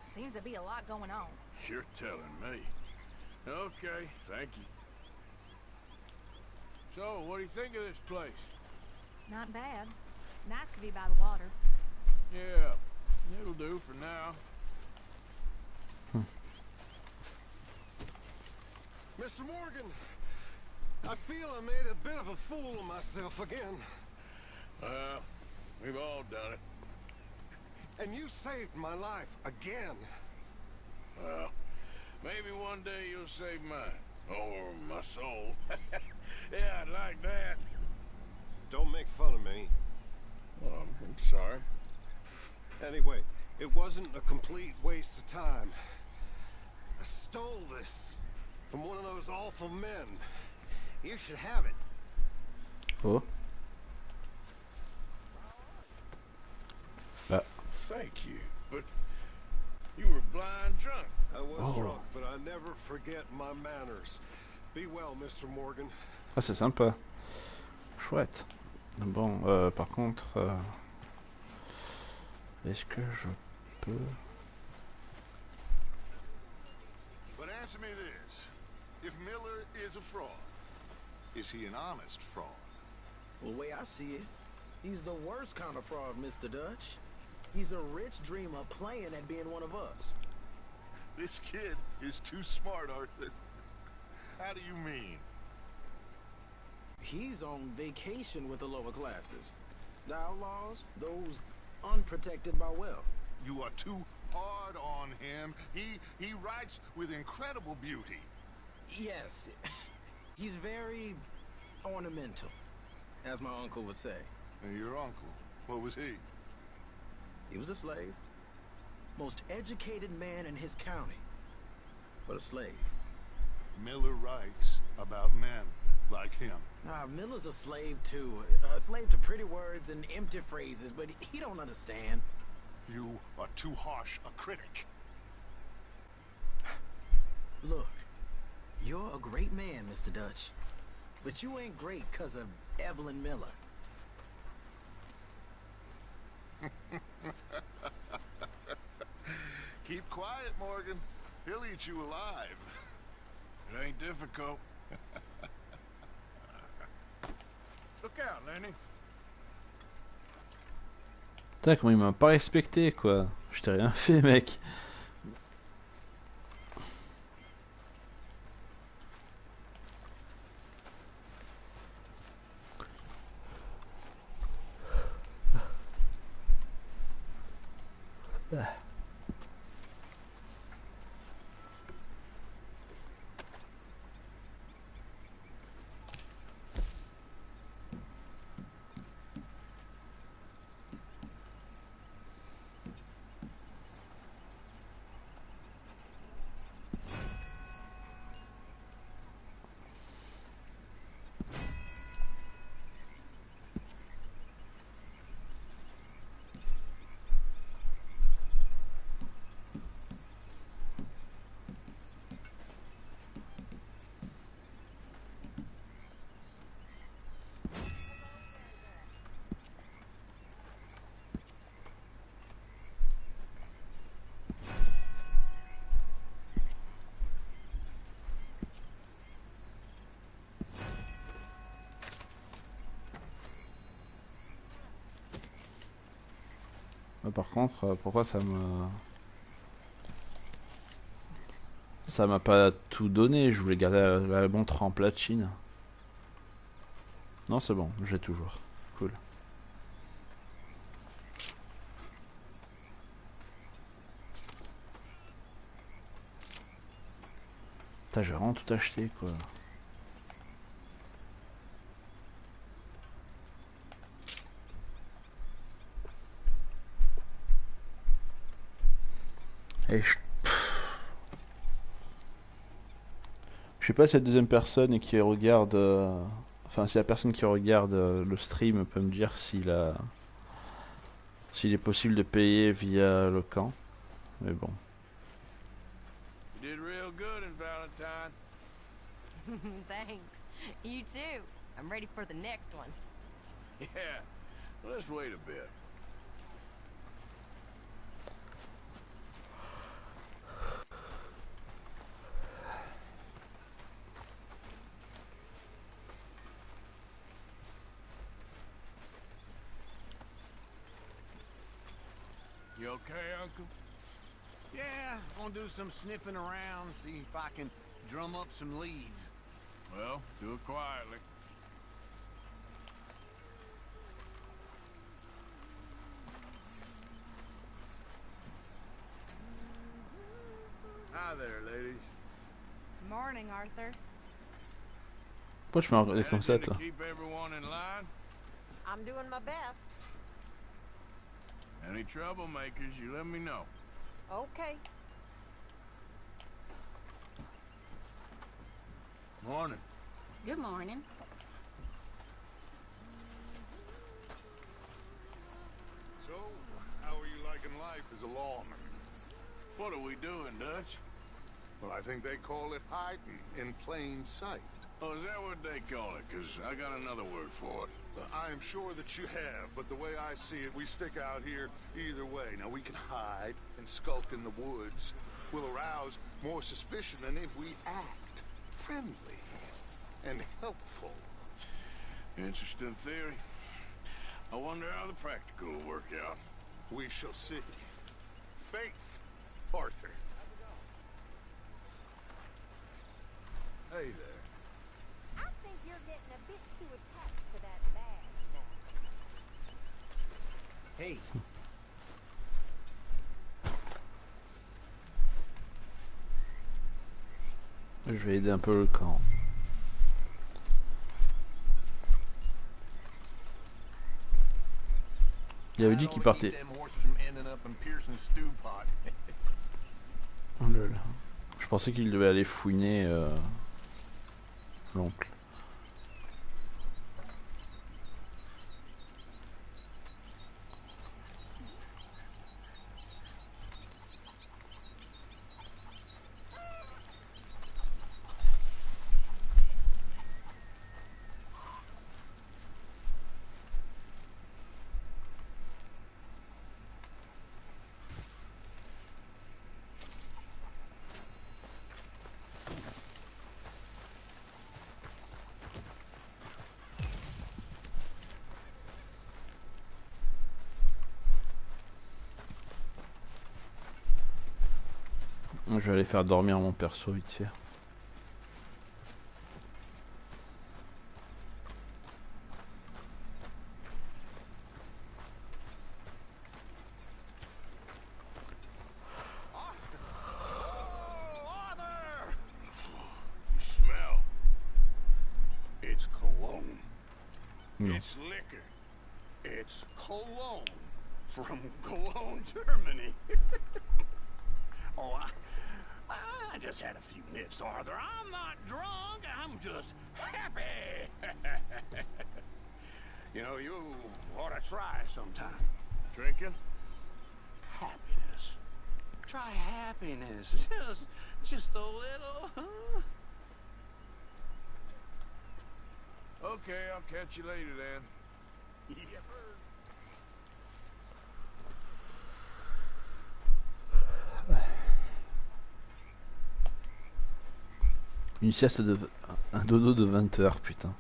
Seems to be a lot going on. You're telling me. Okay, thank you. So, what do you think of this place? Not bad. Nice to be by the water. Yeah, it'll do for now. Mr. Morgan, I feel I made a bit of a fool of myself again. Well, we've all done it. And you saved my life again. Well, maybe one day you'll save mine. Or my soul. Yeah, I'd like that. Don't make fun of me. Well, I'm sorry. Anyway, it wasn't a complete waste of time. I stole this from one of those awful men. You should have it. Oh. Thank you, but you were blind drunk. I was drunk, but I never forget my manners. Be well, Mr. Morgan. Ah, c'est sympa. Chouette. Bon, par contre... est-ce que je peux... But answer me this. If Miller is a fraud, is he an honest fraud? Well, the way I see it, he's the worst kind of fraud, Mr. Dutch. He's a rich dreamer playing at being one of us. This kid is too smart, Arthur. How do you mean? He's on vacation with the lower classes. The outlaws, those unprotected by wealth. You are too hard on him. He writes with incredible beauty. Yes, he's very ornamental, as my uncle would say. And your uncle, what was he? He was a slave. Most educated man in his county, but a slave. Miller writes about men like him. Nah, Miller's a slave too. A slave to pretty words and empty phrases, but he don't understand. You are too harsh a critic. Look, you're a great man, Mr. Dutch, but you ain't great 'cause of Evelyn Miller. Keep quiet, Morgan. He'll eat you alive. It ain't difficult. Look out, Lenny. Putain, comment il m'a pas respecté, quoi. Je t'ai rien fait, mec. Par contre, pourquoi ça me... Ça m'a pas tout donné, je voulais garder la montre en platine. Non, c'est bon, j'ai toujours. Cool. Putain, j'ai vraiment tout acheté quoi. Et je sais pas si la deuxième personne qui regarde, enfin si la personne qui regarde le stream peut me dire s'il est possible de payer via le camp, mais bon. You did real good in Valentine. Thanks. You too. I'm ready for the next one. Yeah. Let's wait a bit. You okay, Uncle? Yeah, gonna do some sniffing around, see if I can drum up some leads. Well, do it quietly. Hi there, ladies. Morning, Arthur. Pourquoi je me regardais comme ça, Managing toi? to keep everyone in line? I'm doing my best. Any troublemakers, you let me know. Okay. Morning. Good morning. So, how are you liking life as a lawman? What are we doing, Dutch? Well, I think they call it hiding in plain sight. Oh, is that what they call it? Because I got another word for it. I am sure that you have, but the way I see it, we stick out here either way. Now, we can hide and skulk in the woods. We'll arouse more suspicion than if we act friendly and helpful. Interesting theory. I wonder how the practical will work out. We shall see. Faith, Arthur. Hey there. I think you're getting a bit too attached to that badge now. Hey. Je vais aider un peu le camp. Il avait dit qu'il partait. Oh là là. Je pensais qu'il devait aller fouiner l'oncle. Je vais aller faire dormir mon perso vite fait. You smell. It's cologne. No. It's liquor. It's cologne. From Cologne, Germany. Oh, I just had a few nips, Arthur. I'm not drunk. I'm just happy. You know, you ought to try sometime. Drinking? Happiness. Try happiness. Just a little, huh? Okay, I'll catch you later then. Yep. Une sieste de... un dodo de 20 heures, putain.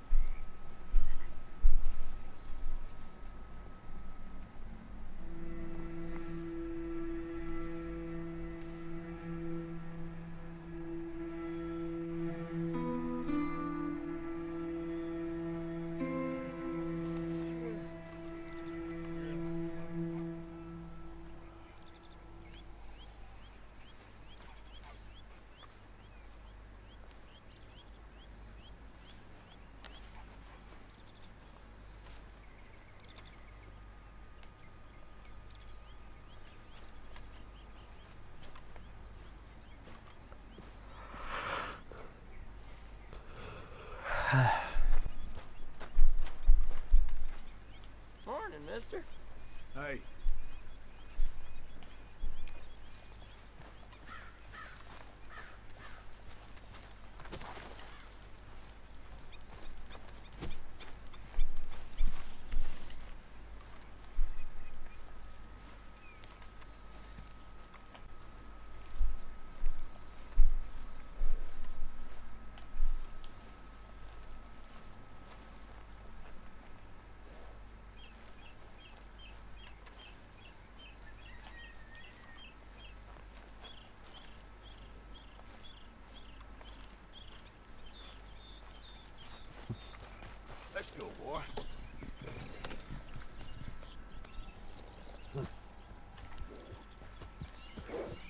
boy.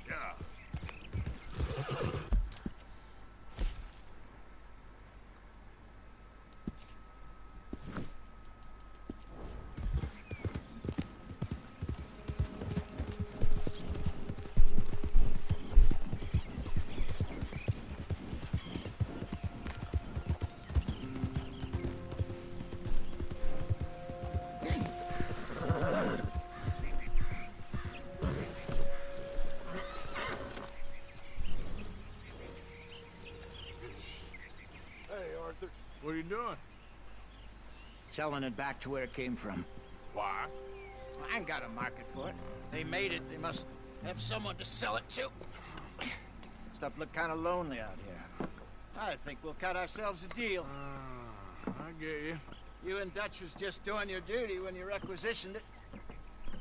Yeah. Hey, Arthur. What are you doing? Selling it back to where it came from. Why? I ain't got a market for it. They made it, they must have someone to sell it to. Stuff look kind of lonely out here. I think we'll cut ourselves a deal. I get you. You and Dutch was just doing your duty when you requisitioned it.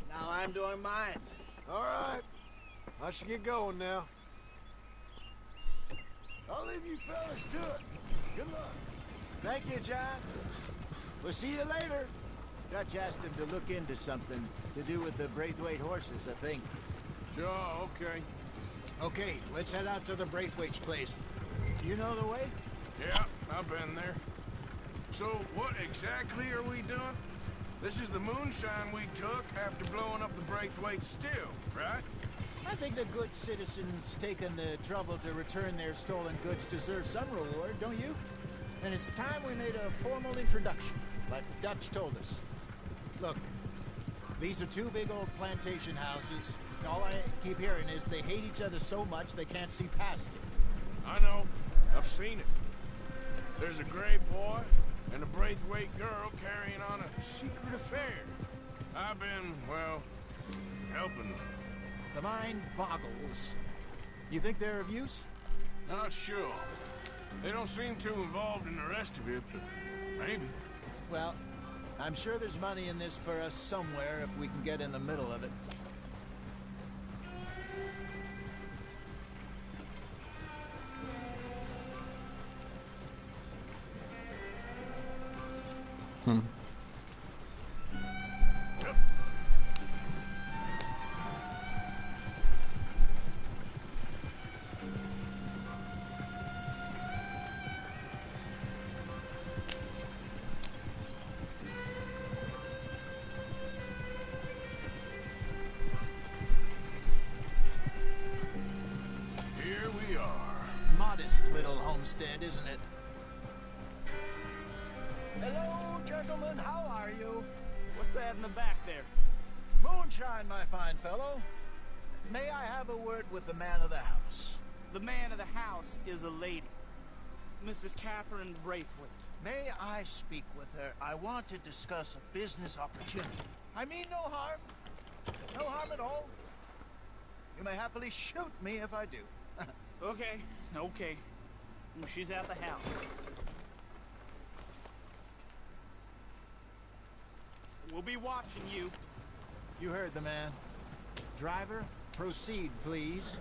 Now I'm doing mine. All right. I should get going now. I'll leave you fellas to it. Good luck. Thank you, John. We'll see you later. Dutch asked him to look into something to do with the Braithwaite horses, I think. Sure, okay. Okay, let's head out to the Braithwaite's place. You know the way? Yeah, I've been there. So, what exactly are we doing? This is the moonshine we took after blowing up the Braithwaite still, right? I think the good citizens taking the trouble to return their stolen goods deserve some reward, don't you? And it's time we made a formal introduction, like Dutch told us. Look, these are two big old plantation houses. All I keep hearing is they hate each other so much they can't see past it. I know. I've seen it. There's a gray boy and a Braithwaite girl carrying on a secret affair. I've been, well, helping them. The mind boggles. You think they're of use? Not sure. They don't seem too involved in the rest of it, but maybe. Well, I'm sure there's money in this for us somewhere if we can get in the middle of it. Here we are. Modest little homestead, isn't it? Hello, gentlemen. How are you? What's that in the back there? Moonshine, my fine fellow. May I have a word with the man of the house? The man of the house is a lady, Mrs. Catherine Braithwaite. May I speak with her? I want to discuss a business opportunity. I mean no harm. No harm at all. You may happily shoot me if I do. Okay. Well, she's at the house. We'll be watching you. You heard the man. Driver, proceed, please.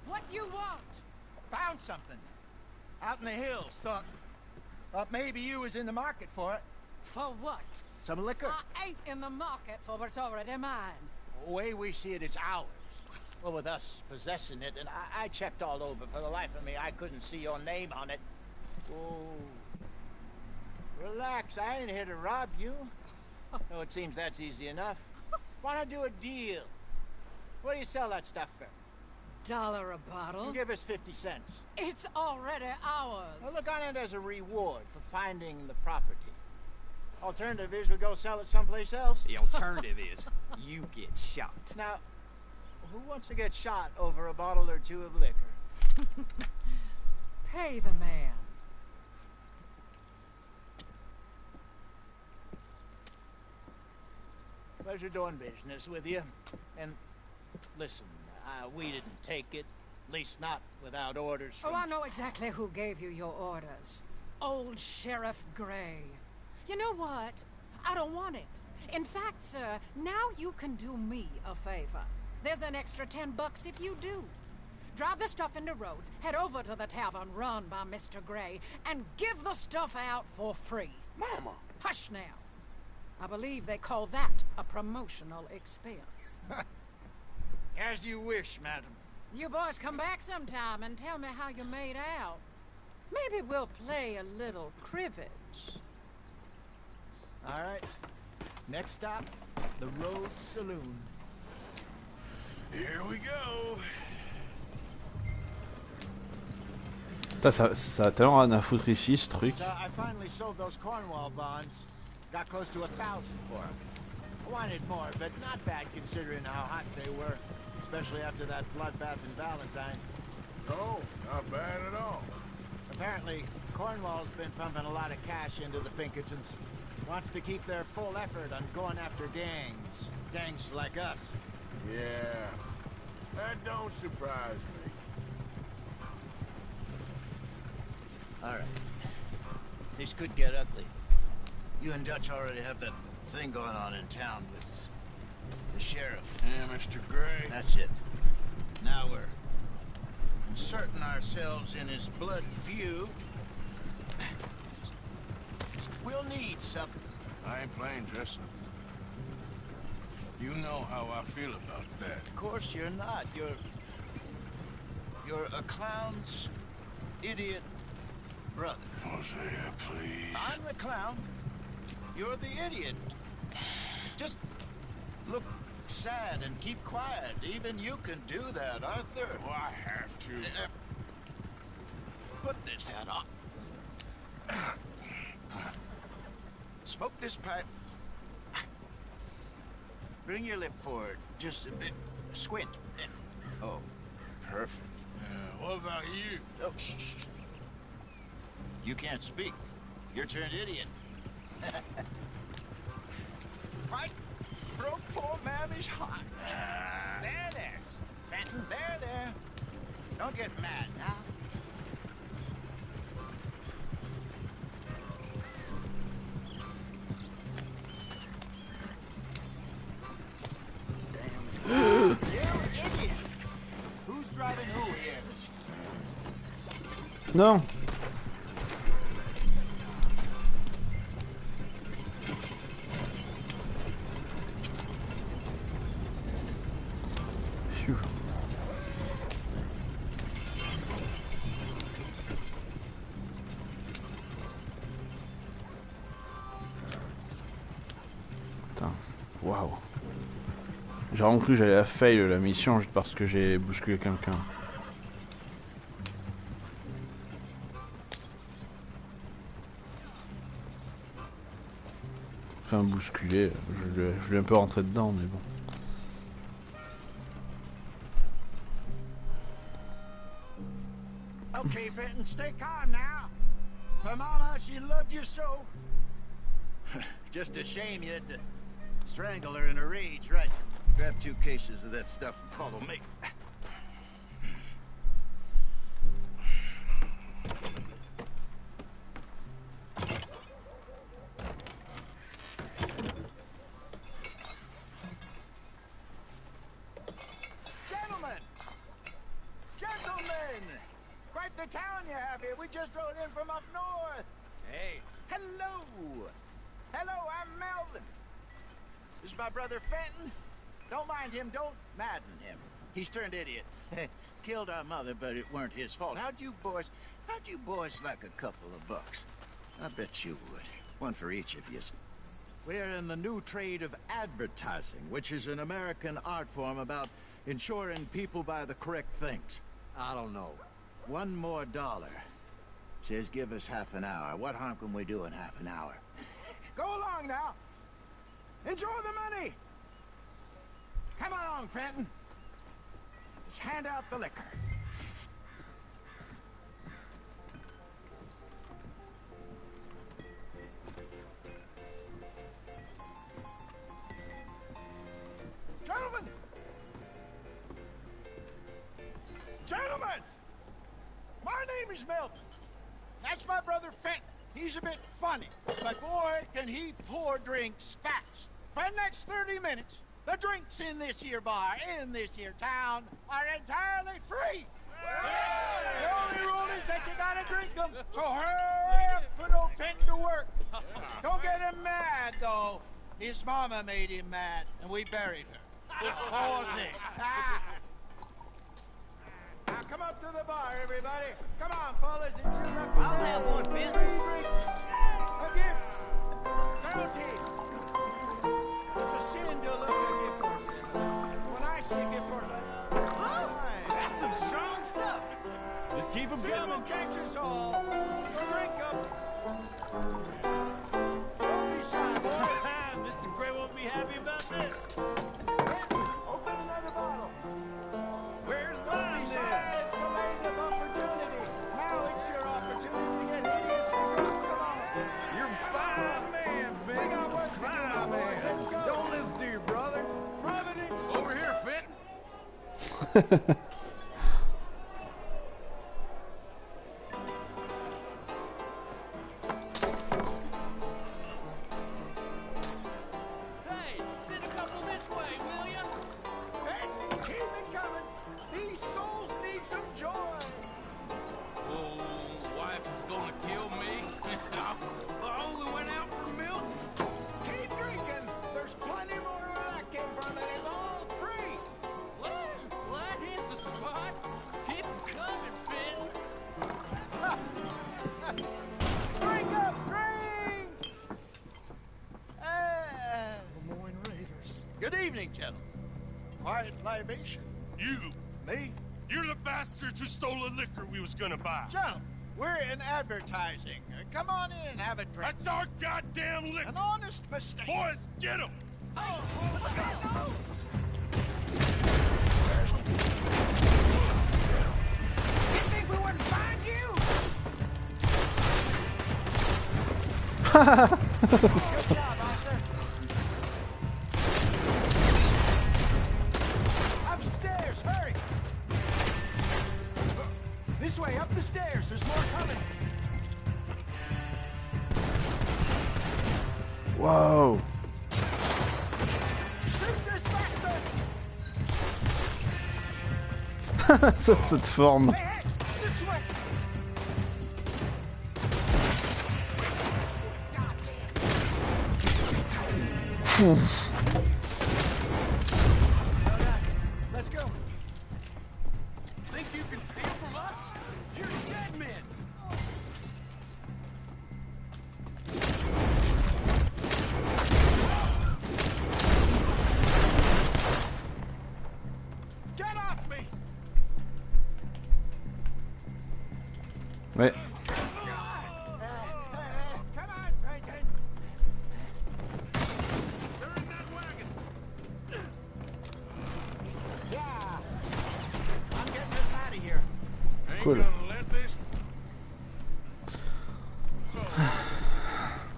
What you want? Found something. Out in the hills. Thought maybe you was in the market for it. For what? Some liquor. I ain't in the market for what's already mine. The way we see it, it's ours. Well, with us possessing it, and I checked all over. For the life of me, I couldn't see your name on it. Oh. Relax, I ain't here to rob you. Oh, it seems that's easy enough. Wanna do a deal? What do you sell that stuff for? $1 a bottle? You give us 50 cents. It's already ours. Well, look on it as a reward for finding the property. Alternative is we go sell it someplace else. The alternative is you get shot. Now, who wants to get shot over a bottle or two of liquor? Pay the man. Pleasure doing business with you. And listen, we didn't take it. At least not without orders Oh, from... I know exactly who gave you your orders. Old Sheriff Gray. You know what? I don't want it. In fact, sir, now you can do me a favor. There's an extra $10 if you do. Drive the stuff into Rhodes, head over to the tavern run by Mr. Gray, and give the stuff out for free. Mama! Hush now. I believe they call that a promotional expense. As you wish, madam. You boys come back sometime and tell me how you made out. Maybe we'll play a little cribbage. All right. Next stop, the Rhodes Saloon. Here we go. Putain, ça a tellement rien à foutre ici, ce truc. So I finally sold those Cornwall bonds. Got close to 1,000 for them. I wanted more, but not bad considering how hot they were, especially after that bloodbath in Valentine. Oh, not bad at all. Apparently, Cornwall's been pumping a lot of cash into the Pinkertons. Wants to keep their full effort on going after gangs. Gangs like us. Yeah, that don't surprise me. All right. This could get ugly. You and Dutch already have that thing going on in town with the sheriff. Yeah, Mr. Gray. That's it. Now we're inserting ourselves in his blood feud. We'll need something. I ain't playing dress up. You know how I feel about that. Of course you're not. You're a clown's idiot brother. Hosea, please. I'm the clown. You're the idiot. Just look sad and keep quiet. Even you can do that, Arthur. Oh, I have to. Put this hat on. Smoke this pipe. Bring your lip forward just a bit. Squint. Oh, perfect. Yeah, what about you? Oh, shh. You can't speak. You're turned idiot. Right? Broke poor mammy's heart. There. Fenton, there. Don't get mad now. You idiot! Who's driving who here? Non. Phew. Putain, waouh. J'ai vraiment cru que j'allais la fail la mission juste parce que j'ai bousculé quelqu'un. Enfin bousculer, je lui ai un peu rentré dedans mais bon. Okay, Fenton, stay calm now. For Mama, she loved you so. Just a shame you had to strangle her in a rage, right? Grab 2 cases of that stuff and follow me. Gentlemen! Quite the town you have here. We just rode in from up north. Hey, hello! Hello, I'm Melvin. This is my brother Fenton. Don't mind him, don't madden him. He's turned idiot. Killed our mother, but it weren't his fault. How'd you boys like a couple of bucks? I bet you would. One for each of you. We're in the new trade of advertising, which is an American art form about ensuring people buy the correct things. I don't know. $1 more. Says give us half an hour. What harm can we do in half an hour? Go along now. Enjoy the money. Come along, Fenton. Let's hand out the liquor. Gentlemen! Gentlemen! is Melvin. That's my brother Fenton. He's a bit funny, but boy, can he pour drinks fast. For the next 30 minutes, the drinks in this here bar, in this here town, are entirely free. The only rule is that you gotta drink them, so hurry up, put old Fenton to work. Don't get him mad, though. His mama made him mad, and we buried her. Poor thing. Now come up to the bar, everybody. Come on, fellas, it's your lucky I'll day. have one, Ben. A gift. Bounty. It's a sin to look at a gift horse. When I see a gift horse, That's some strong stuff. Just keep them see coming. will catch us all. So drink up. Don't be shy, boys. Mr. Gray won't be happy about this. Open another bottle. Where's Don't mine be then? shy. It's the land of opportunity. Now it's your opportunity to get hideously drunk. Come on. You're a fine man, We Fenton. got work to do, Fine my boys. man. Let's go. Don't listen to your brother. Providence. Over here, Fenton. Hey, send a couple this way, will ya? Hey, keep it coming. These souls need some joy. Oh, wife is gonna kill me. I only went out for milk. Keep drinking. There's plenty more where that came from, and it's all free. Well, that hit the spot. Keep 'em coming, Fenton. Drink up, drink! Lemoyne Raiders. Good evening, gentlemen. Quiet libation. You, Me? you're the bastards who stole the liquor we was gonna buy. Gentlemen, we're in advertising. Come on in and have a drink. That's our goddamn liquor. An honest mistake. Boys, get him! You think we wouldn't find you? Good job, Arthur. Upstairs, hurry! This way, up the stairs. There's more coming. Whoa. Shoot this bastard! Cette forme. Hey, hey, this way! Let's go. Think you can steal from us? You're dead men. Get off me! Ouais. Come on, Franklin. They're in that wagon. Yeah. I'm getting us out of here. Ain't Cool. gonna let this.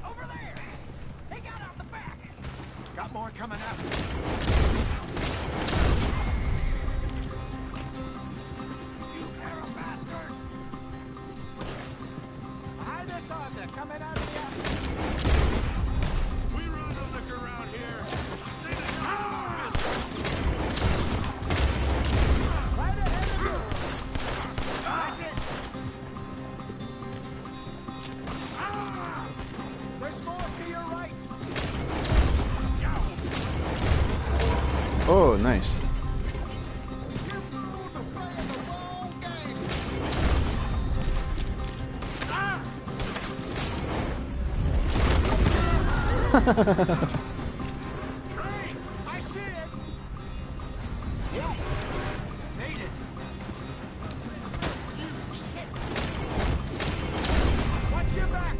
Over there! They got out the back! Got more coming up. You pair of bastards! Behind us, Arthur, coming out of the alley. We run the liquor around here. Stay the hell out of this. Right ahead of you. That's it. There's more to your right. Oh, nice. You fools are playing the wrong game. Train! I see it! Yes! Made it! You shit! Watch your back!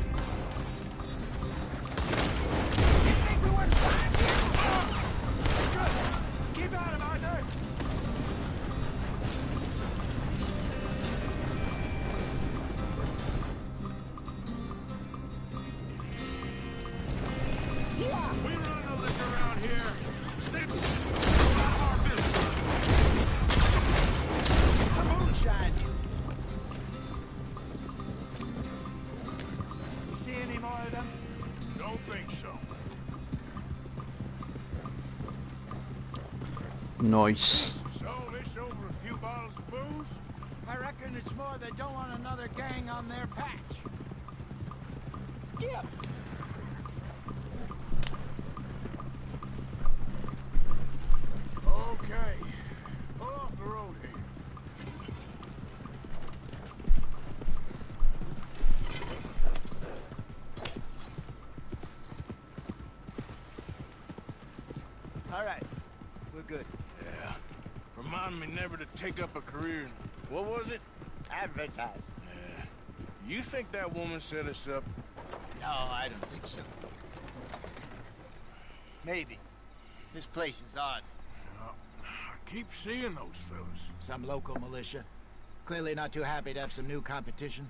You think we wouldn't find you? Good! Keep at him, Arthur! Yeah! We run Nice. So this over a few bottles of booze? I reckon it's more they don't want another gang on their patch. Yeah. Okay. Pull off the road here. All right. We're good. Yeah. Remind me never to take up a career in, what was it? Advertise. Yeah. You think that woman set us up? No, I don't think so. Maybe. This place is odd. I keep seeing those fellas. Some local militia. Clearly not too happy to have some new competition.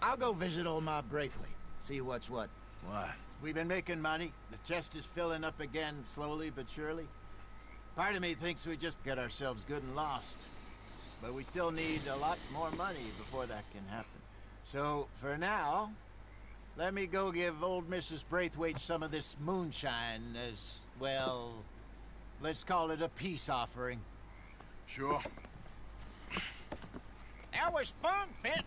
I'll go visit old Mob Braithwaite. See what's what. Why? We've been making money. The chest is filling up again, slowly but surely. Part of me thinks we just get ourselves good and lost. But we still need a lot more money before that can happen. So, for now, let me go give old Mrs. Braithwaite some of this moonshine as, well, let's call it a peace offering. Sure. That was fun, Fenton.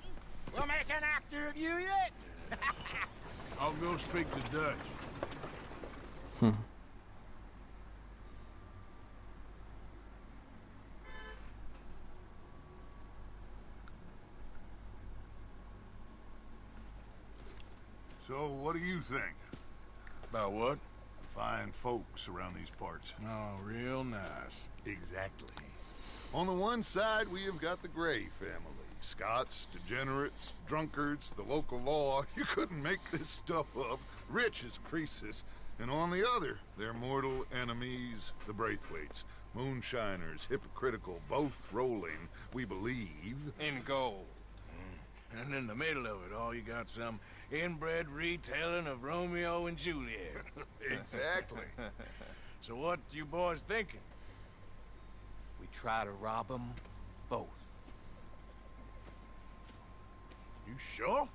We'll make an actor of you yet. I'll go speak to Dutch. So, what do you think? About what? Fine folks around these parts. Oh, real nice. Exactly. On the one side, we have got the Gray family. Scots, degenerates, drunkards, the local law. You couldn't make this stuff up. Rich as Croesus. And on the other, their mortal enemies, the Braithwaites. Moonshiners, hypocritical, both rolling, we believe. In gold. And in the middle of it all, you got some inbred retelling of Romeo and Juliet. Exactly. So what you boys thinking? We try to rob them both. You sure?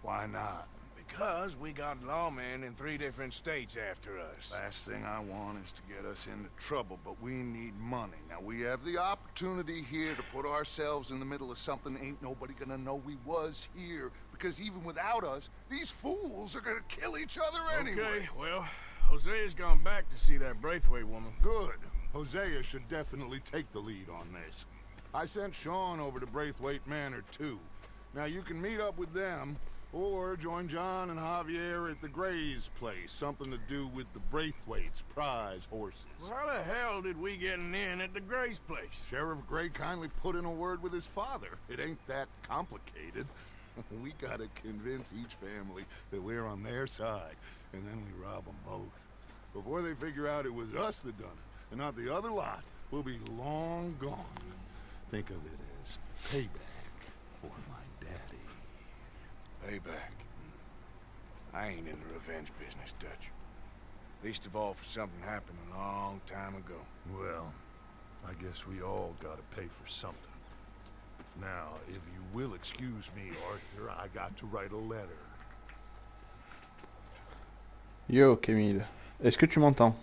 Why not? Because we got lawmen in 3 different states after us. Last thing I want is to get us into trouble, but we need money. Now, we have the opportunity here to put ourselves in the middle of something ain't nobody gonna know we was here. Because even without us, these fools are gonna kill each other anyway. Okay, well, Hosea's gone back to see that Braithwaite woman. Good. Hosea should definitely take the lead on this. I sent Sean over to Braithwaite Manor, too. Now, you can meet up with them, or join John and Javier at the Gray's place. Something to do with the Braithwaite's prize horses. Well, how the hell did we get in at the Gray's place? Sheriff Gray kindly put in a word with his father. It ain't that complicated. We gotta convince each family that we're on their side, and then we rob them both. Before they figure out it was us that done it, and not the other lot, we'll be long gone. Think of it as payback for my daddy. Payback. I ain't in the revenge business, Dutch. Least of all for something happened a long time ago. Well, I guess we all gotta pay for something. Now, if you will excuse me, Arthur, I got to write a letter. Yo, Camille. Est-ce que tu m'entends?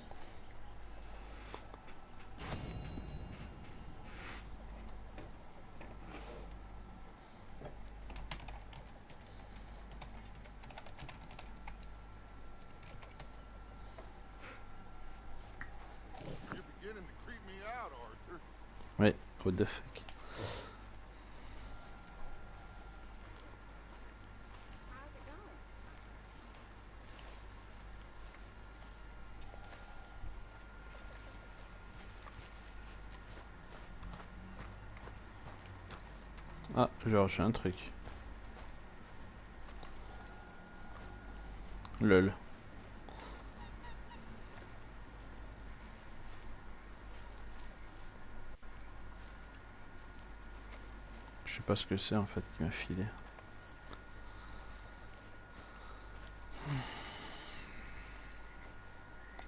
You're beginning to creep me out, Arthur. Ouais, what the fuck. Ah, j'ai reçu un truc. Lol. Je sais pas ce que c'est en fait qui m'a filé.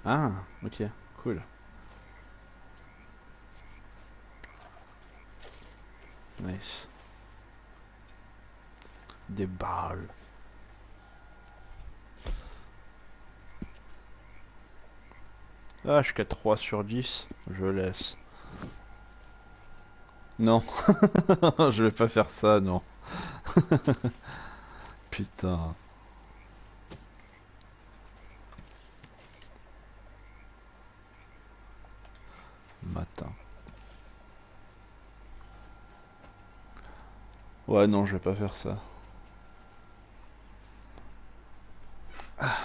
Ah, ok, cool. Nice. Des balles. Ah, je suis qu'à 3 sur 10. Je laisse. Non. Je vais pas faire ça, non. Putain. Matin. Ouais, non, je vais pas faire ça. Ah.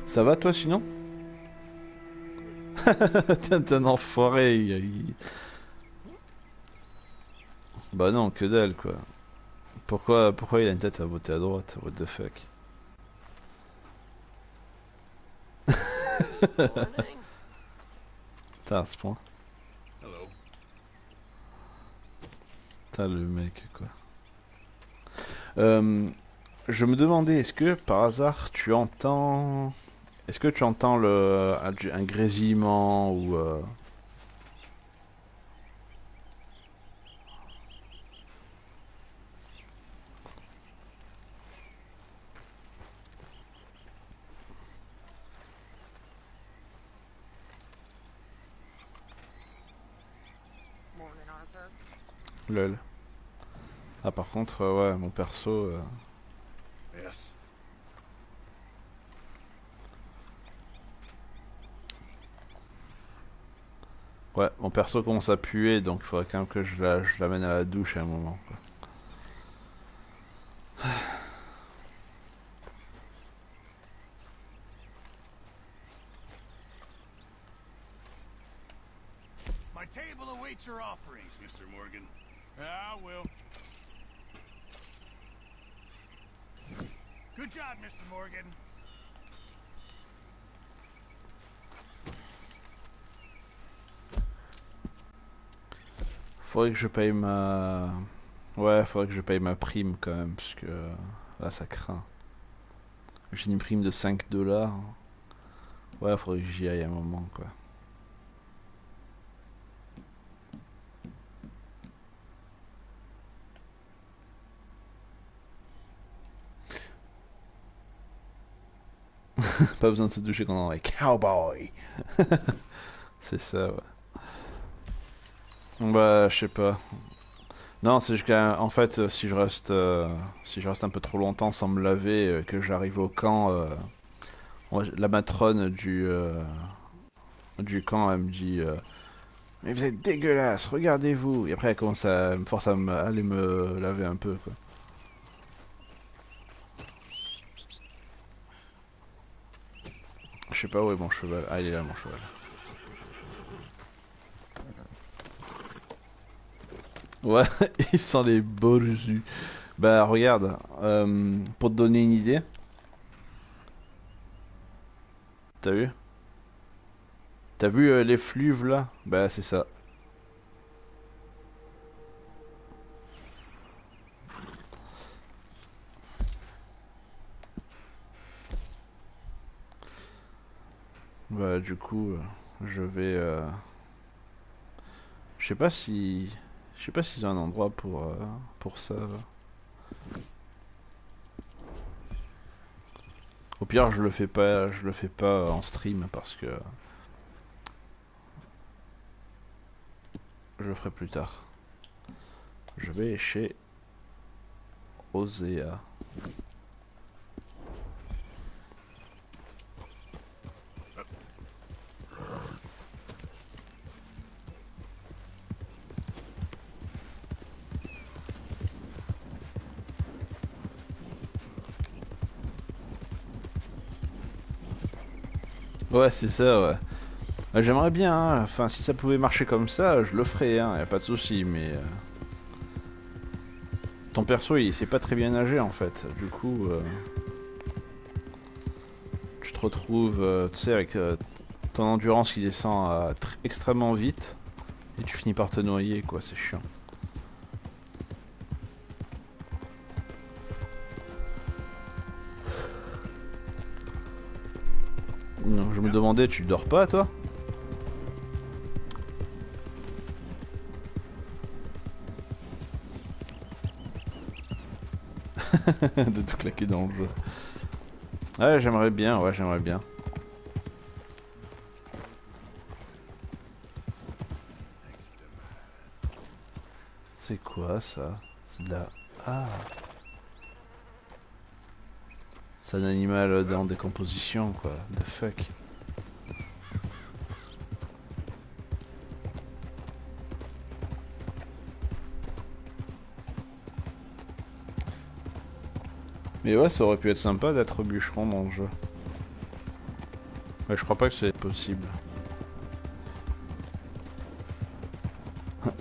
Ça va toi sinon? T'es un enfoiré. Bah non, que dalle quoi. Pourquoi il a une tête à voter à droite? What the fuck? T'as à ce point. T'as le mec quoi. Je me demandais, est-ce que par hasard tu entends... Est-ce que tu entends un grésillement ou... Lol. Ah par contre, ouais, mon perso... Yes. Ouais, mon perso commence à puer, donc il faudrait quand même que je l'amène à la douche à un moment, quoi. My table awaits your offerings, Mr. Morgan. I will. Good job, Mr. Morgan. Faudrait que je paye ma... Ouais, faudrait que je paye ma prime quand même, parce que là ça craint. J'ai une prime de 5 $. Ouais, faudrait que j'y aille un moment, quoi. Pas besoin de se doucher quand on est cowboy. C'est ça, ouais. Bah, je sais pas. Non, c'est juste qu'en fait, si je reste un peu trop longtemps sans me laver, que j'arrive au camp, la matrone du camp, elle me dit mais vous êtes dégueulasse, regardez-vous. Et après, elle commence à me force à aller me laver un peu, quoi. Je sais pas où est mon cheval. Ah, il est là, mon cheval. Ouais, il sent les beaux jus. Bah, regarde, pour te donner une idée. T'as vu? T'as vu les fluves là? Bah, c'est ça. Bah, du coup, je vais. Je sais pas si. Je sais pas s'ils ont un endroit pour ça. Au pire, je le fais pas en stream parce que je le ferai plus tard. Je vais chez Osea. Ouais, c'est ça, ouais. J'aimerais bien, hein. Enfin, si ça pouvait marcher comme ça, je le ferais, hein. Y a pas de souci, mais ton perso, il sait pas très bien nager en fait. Du coup, tu te retrouves, tu sais, avec ton endurance qui descend extrêmement vite, et tu finis par te noyer, quoi. C'est chiant. Non, je me demandais, tu dors pas, toi? De tout claquer dans le jeu. Ouais, j'aimerais bien, ouais, j'aimerais bien. C'est quoi ça? C'est de la... Ah! C'est un animal en décomposition, quoi. The fuck? Mais ouais, ça aurait pu être sympa d'être bûcheron dans le jeu. Ouais, je crois pas que c'est possible.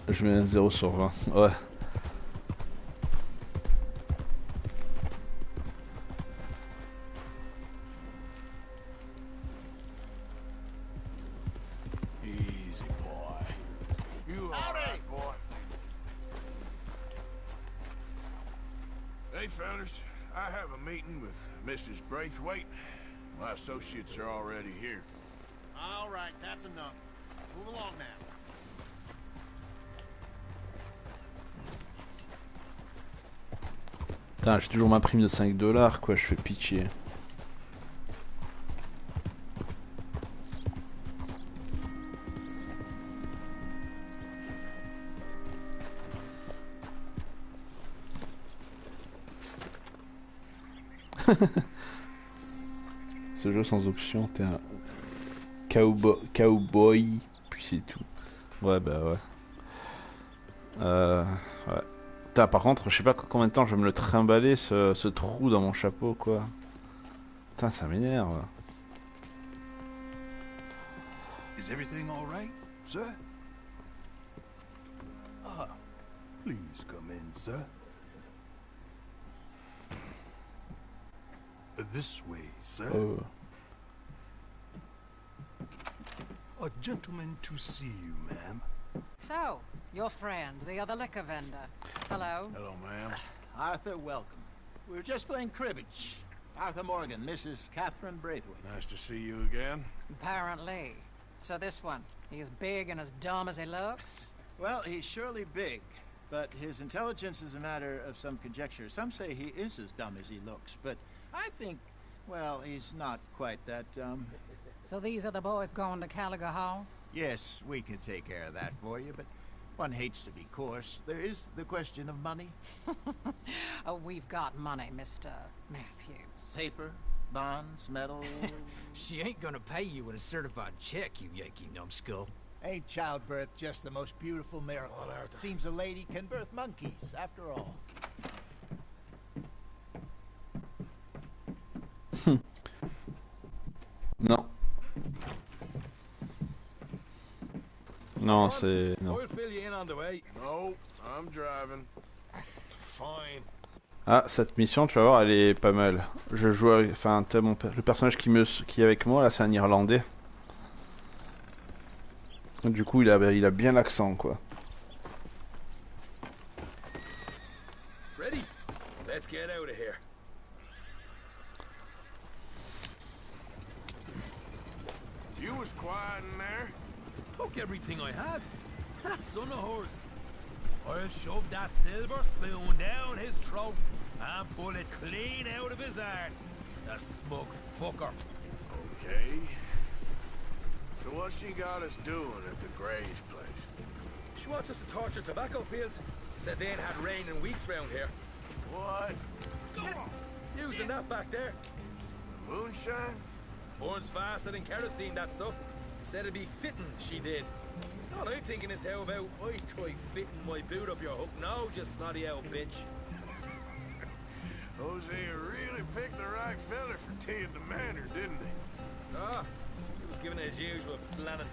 Je mets un 0 sur 20. Ouais. Easy, boy. You all right, boy? Hey, fellas. I have a meeting with Mrs. Braithwaite. My associates are already here. All right, that's enough. Move along now. Putain, j'ai toujours ma prime de 5 $, quoi, je fais pitié. Ce jeu sans option, t'es un cowboy, puis c'est tout. Ouais, bah ouais. Ouais. Putain, par contre, je sais pas combien de temps je vais me le trimballer, ce trou dans mon chapeau, quoi. Putain, ça m'énerve. Is everything all right, sir? Ah, please come in, sir. This way, sir. Oh. A gentleman to see you, ma'am. So, your friend, the other liquor vendor. Hello. Hello, ma'am. Arthur, welcome. We were just playing cribbage. Arthur Morgan, Mrs. Catherine Braithwaite. Nice to see you again. Apparently. So this one, he is big and as dumb as he looks? Well, he's surely big, but his intelligence is a matter of some conjecture. Some say he is as dumb as he looks, but I think, well, he's not quite that dumb. So these are the boys going to Caliga Hall? Yes, we can take care of that for you, but one hates to be coarse. There is the question of money. Oh, we've got money, Mr. Matthews. Paper, bonds, metal... She ain't gonna pay you with a certified check, you Yankee numbskull. Ain't childbirth just the most beautiful miracle? Seems a lady can birth monkeys, after all. Non. Non, c'est... Non. I'll fill you in on the way. No, I'm driving. Fine. Ah, cette mission, tu vas voir, elle est pas mal. Je joue avec... Enfin, le personnage qui est avec moi, là, c'est un Irlandais. Du coup, il a bien l'accent, quoi. Ready? Let's get out of here. You was quiet in there. Took everything I had. That son of hers. I'll shove that silver spoon down his throat and pull it clean out of his arse. The smug fucker. Okay. So what she got us doing at the Gray's place? She wants us to torture tobacco fields. Said they ain't had rain in weeks round here. What? Using that back there. The moonshine? Burns faster than kerosene, that stuff. Said it'd be fitting, she did. All I'm thinking is how about I try fitting my boot up your hook now, just snotty old bitch. Hosea really picked the right fella for teeing the manor, didn't he? Ah, he was giving it his usual flannin'.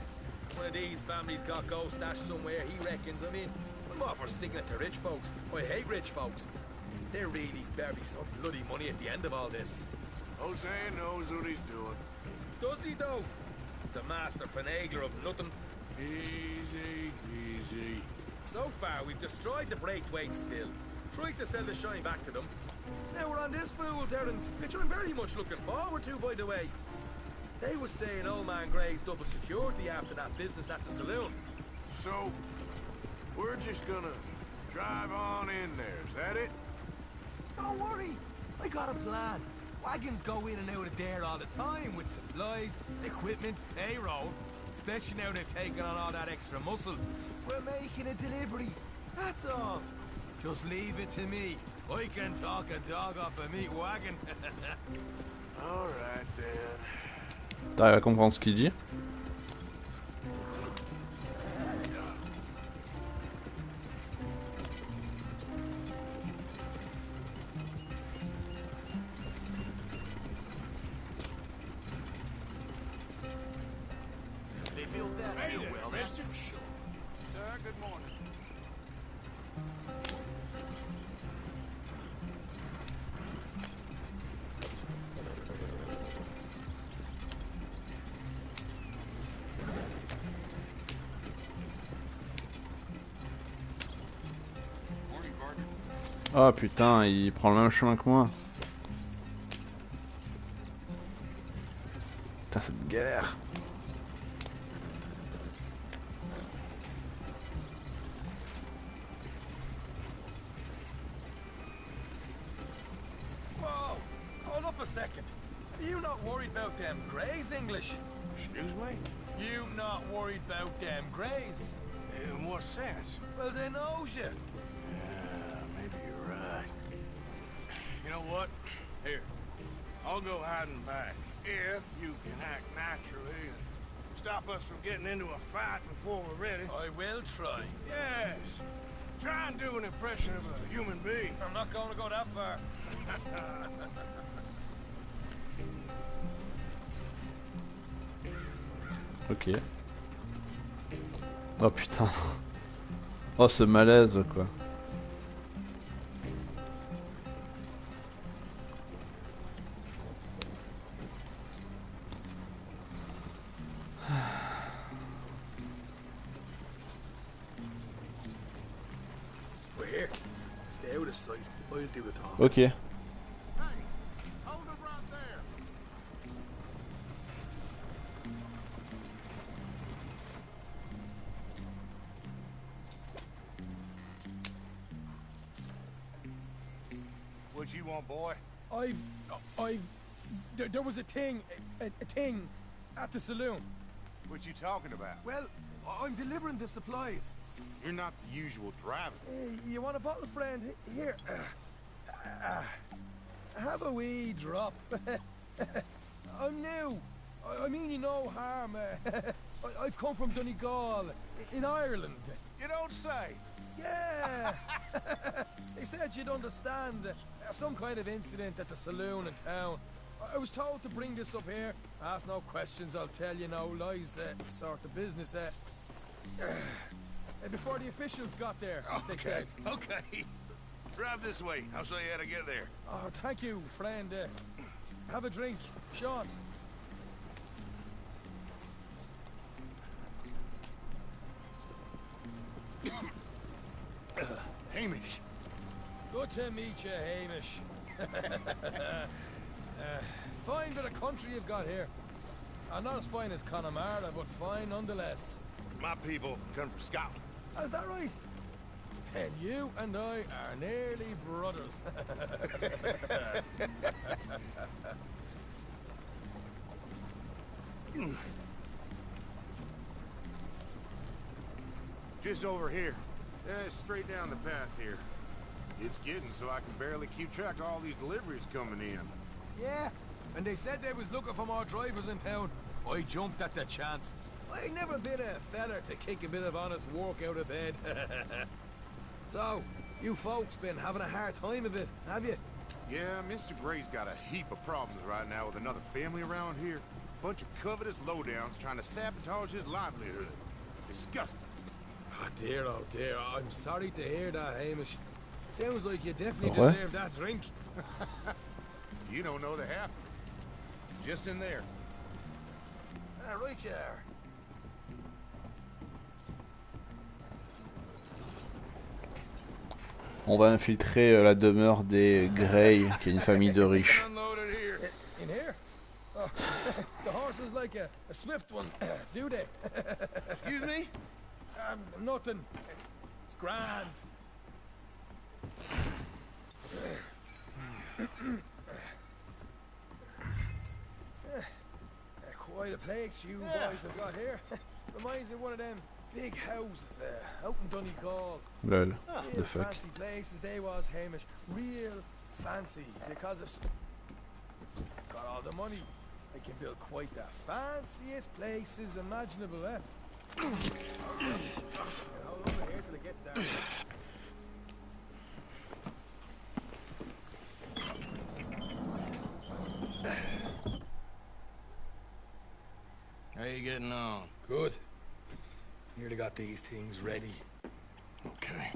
One of these families got gold stashed somewhere, he reckons. I mean, I'm all for sticking it to rich folks. I hate rich folks. They're really barely some bloody money at the end of all this. Hosea knows what he's doing. Does he, though? The master finagler of nothing. Easy, easy. So far, we've destroyed the Braithwaite still. Tried to sell the shine back to them. Now we're on this fool's errand, which I'm very much looking forward to, by the way. They was saying old man Gray's double security after that business at the saloon. So, we're just gonna drive on in there, is that it? Don't worry, I got a plan. Wagons go in and out of there all the time with supplies, equipment, payroll. Especially now they're taking on all that extra muscle. We're making a delivery, that's all. Just leave it to me. I can talk a dog off a meat wagon. All right, then. T'arrives à comprendre ce qu'il dit? They built that Hey real there, well, that's mister. for sure. Sir, good morning. Oh putain, il prend le même chemin que moi. Putain, cette galère. Whoa! Hold up a second. Are you not worried about them Greys, English? Excuse me? You not worried about them Greys? In what sense? Well, they knows you. Yeah, maybe you're right. You know what? Here, I'll go hiding back. If you can act naturally and stop us from getting into a fight before we're ready. I will try. Yes. Try and do an impression of a human being. I'm not going to go that far. Ok. Oh putain. Oh ce malaise quoi. We're here. Stay out of sight. I'll do the talk. Ok. Hold it right there. What you want, boy? There was a thing at the saloon. What you talking about? Well, I'm delivering the supplies. You're not the usual driver. You want a bottle, friend? Here. Have a wee drop. I'm new. I mean you no harm. I've come from Donegal, in Ireland. You don't say. Yeah. They said you'd understand. Some kind of incident at the saloon in town. I was told to bring this up here. Ask no questions, I'll tell you no lies. Sort of business. Before the officials got there, they said. Okay. Drive this way. I'll show you how to get there. Oh, thank you, friend. Have a drink, Sean. Hamish. Good to meet you, Hamish. Fine bit of country you've got here. Not as fine as Connemara, but fine nonetheless. My people come from Scotland. Is that right? Then you and I are nearly brothers. Just over here. Straight down the path here. It's getting so I can barely keep track of all these deliveries coming in. Yeah, and they said they was looking for more drivers in town. I jumped at the chance. I never been a feller to kick a bit of honest work out of bed. So, you folks been having a hard time of it, have you? Yeah, Mr. Gray's got a heap of problems right now with another family around here. Bunch of covetous lowdowns trying to sabotage his livelihood. Disgusting. Oh dear, I'm sorry to hear that, Hamish. Sounds like you definitely Ouais. deserve that drink. You don't know the half of it. Just in there. Right you are. On va infiltrer la demeure des Grey, qui est une famille de riches. Unloaded here. In here? Oh, the horse is like a swift one, do they? Excuse me? Nothing. It's grand. Quite a place you boys have got here. Reminds me of one of them big houses out in Donegal. Lol, the Real fuck. fancy places they was, Hamish. Real fancy because of got all the money. They can build quite the fanciest places imaginable, eh? Hold over here till it gets dark. How you getting on? Good. Nearly got these things ready. Okay.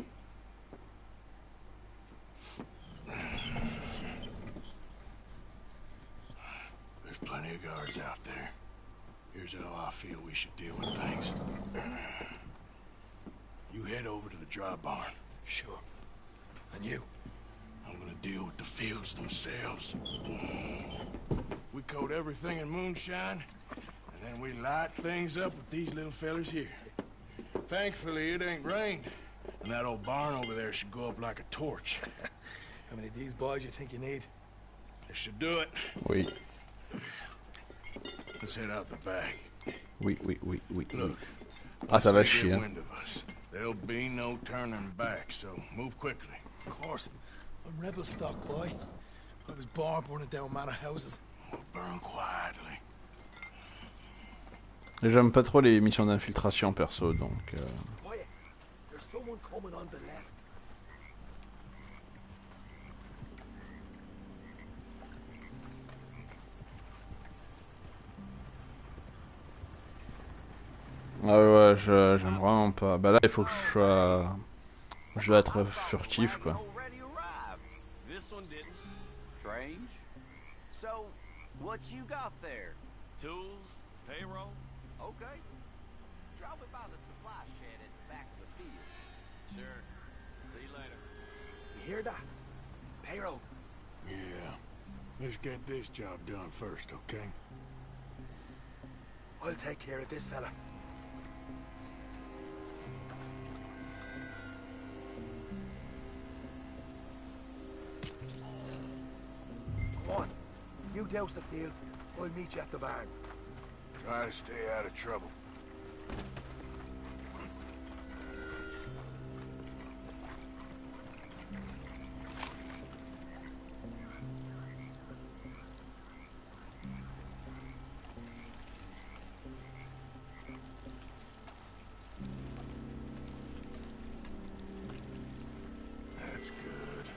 There's plenty of guards out there. Here's how I feel we should deal with things. You head over to the dry barn. Sure. And you? I'm gonna deal with the fields themselves. We coat everything in moonshine, and then we light things up with these little fellers here. Thankfully, it ain't rained, and that old barn over there should go up like a torch. How many of these boys you think you need? This should do it. Oui. Let's head out the back. Oui. Look, Ah, ça va once they chier. get Hein. wind of us, there'll be no turning back, so move quickly. Of course. I'm rebel stock, boy. I was born burning down manor houses. We'll burn quietly. J'aime pas trop les missions d'infiltration perso, donc... Quiet. There's someone coming on the left. Ah ouais, j'aime vraiment pas. Bah là, il faut que je sois... Je dois être furtif, quoi. This one didn't. Strange. So, what you got there? Tools, payroll? Okay. Drop it by the supply shed at the back of the fields. Sure. See you later. You hear that? Payroll. Yeah. Let's get this job done first, okay? I'll take care of this fella. Come on. You douse the fields. I'll meet you at the barn. Try to stay out of trouble. That's good.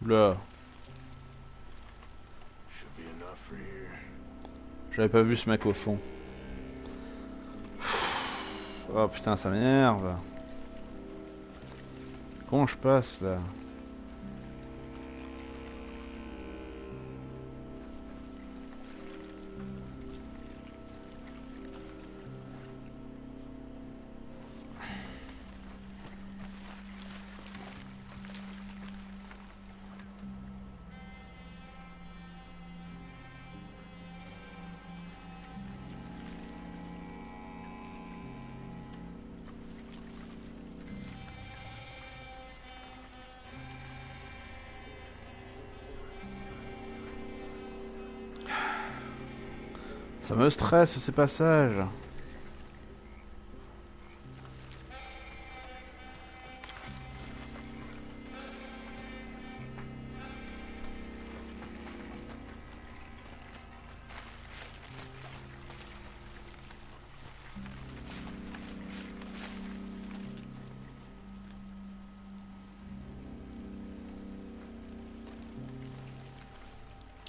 Là, Should be enough for here. j'avais pas vu ce mec au fond. Oh putain, ça m'énerve. Comment je passe là? Ça me stresse ces passages.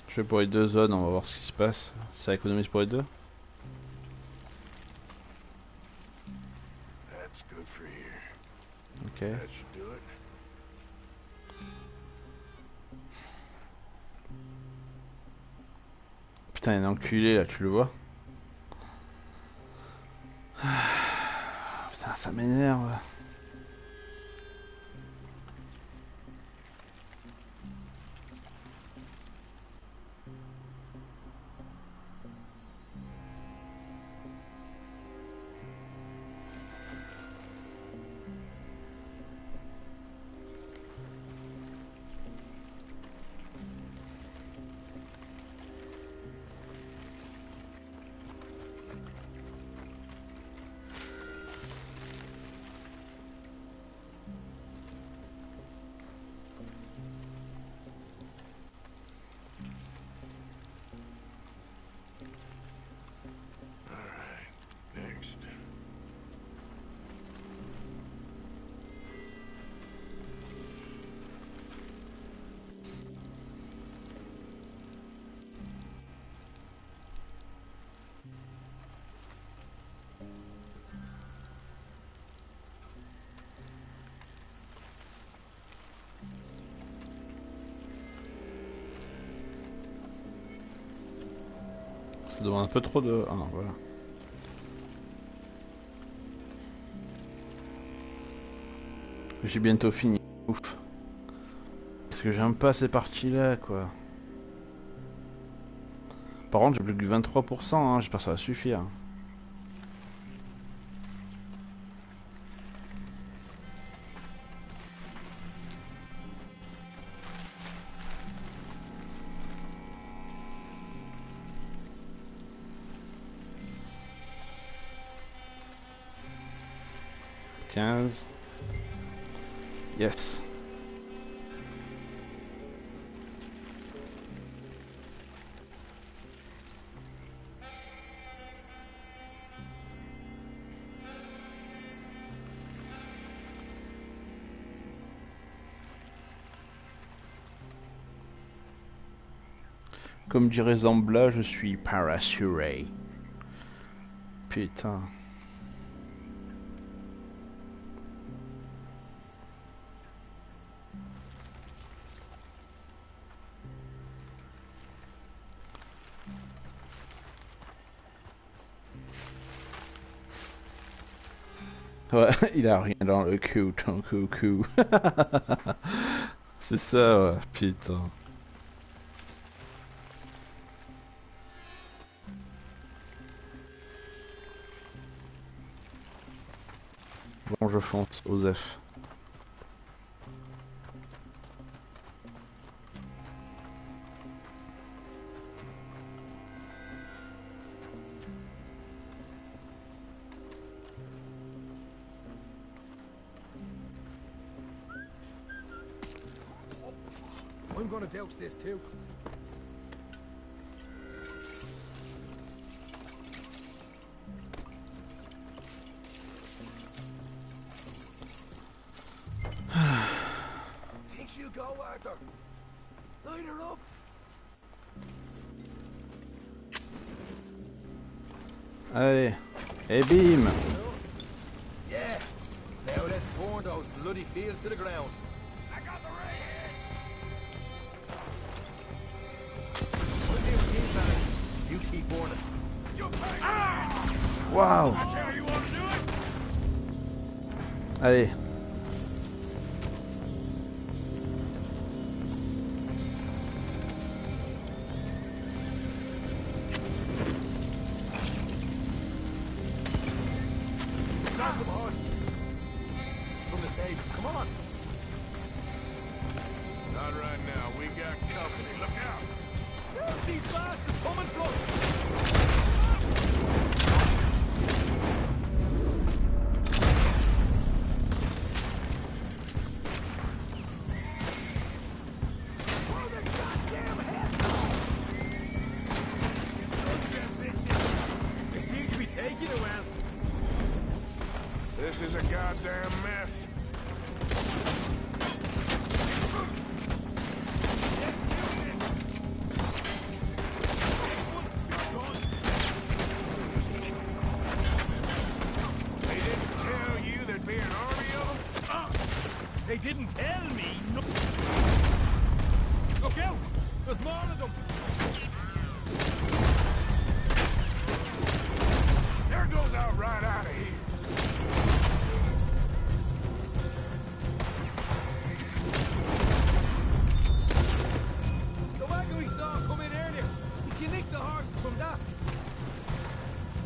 Je fais pour les deux zones, on va voir ce qui se passe. Ça économise pour les deux. That's good for here. Ok. That should do it. Putain, il est enculé là, tu le vois? Putain, ça m'énerve. Ça demande un peu trop de... Ah, voilà. J'ai bientôt fini. Ouf. Parce que j'aime pas ces parties-là, quoi. Par contre, j'ai plus que 23%, hein. J'espère que ça va suffire. Yes. Comme dirait Zambla, je suis parassuré. Putain. Ouais, il a rien dans le cul, ton coucou. C'est ça, ouais, putain. Bon, je fonce, Osef. I'm gonna douse this too. Think she'll go, Arthur? Light her up. Allez, et bim! Yeah. Now let's burn those bloody fields to the ground. I got the right hand. You keep burning. You pay. Ah! Wow! That's how you want to do it? Allez. From the stables. Come on. Not right now. We got company. Look out. Where's these bastards coming from? They seem to be taking it well. This is a goddamn mess. They didn't tell you there'd be an army of them? They didn't tell me. No. Look out! There's more of them. There goes out right out of here. The wagon we saw come in earlier. You can nick the horses from that.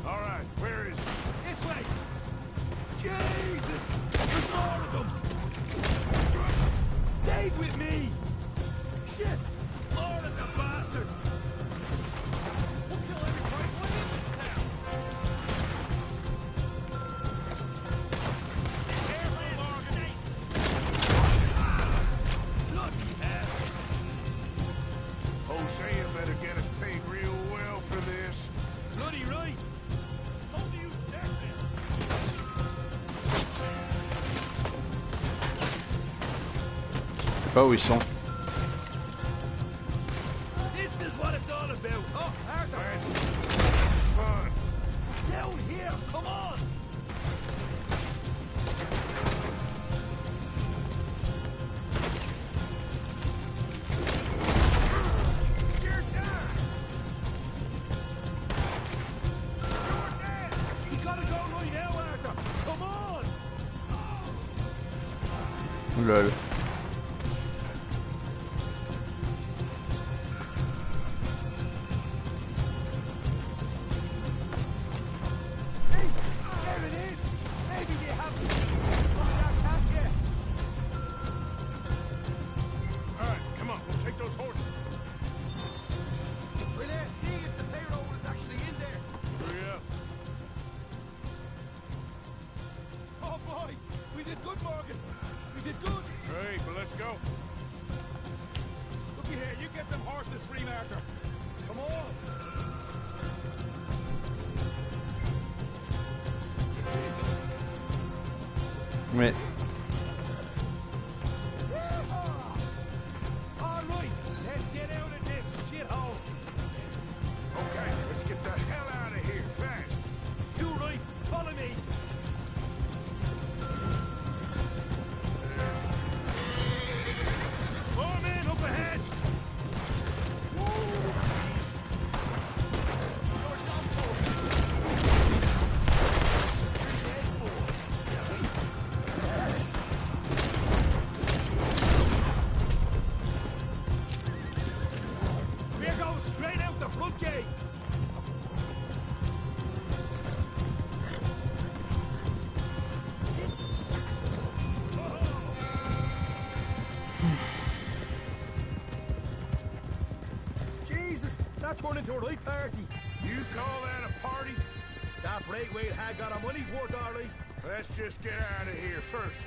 All right, where is it? This way. Jesus! There's more of them. Stay with me. Shit! More of the bastards. We'll kill everybody. What is this town? Careful, Morgan. Bloody hell. Hosea better get us paid real well for this. Bloody right. How do you dare this? Je sais pas où ils sont. This is what it's all about. Oh, Arthur. Fun. Down here. Come on. You're done. Lol. There it is! Maybe they haven't got that cash yet. Alright, come on, we'll take those horses. Well, let's see if the payroll was actually in there. Hurry up. Oh boy, we did good, Morgan. We did good. Great, but let's go. Looky here, you get them horses free, Martha. Come on. Mais All right, let's get out of this shithole. Okay, let's get the hell out of here, fast. You right, follow me. More men up ahead! We're going straight out the front gate. Jesus, that turned into a right party. You call that a party? That Braithwaite had got our money's worth, all right. Let's just get out of here first.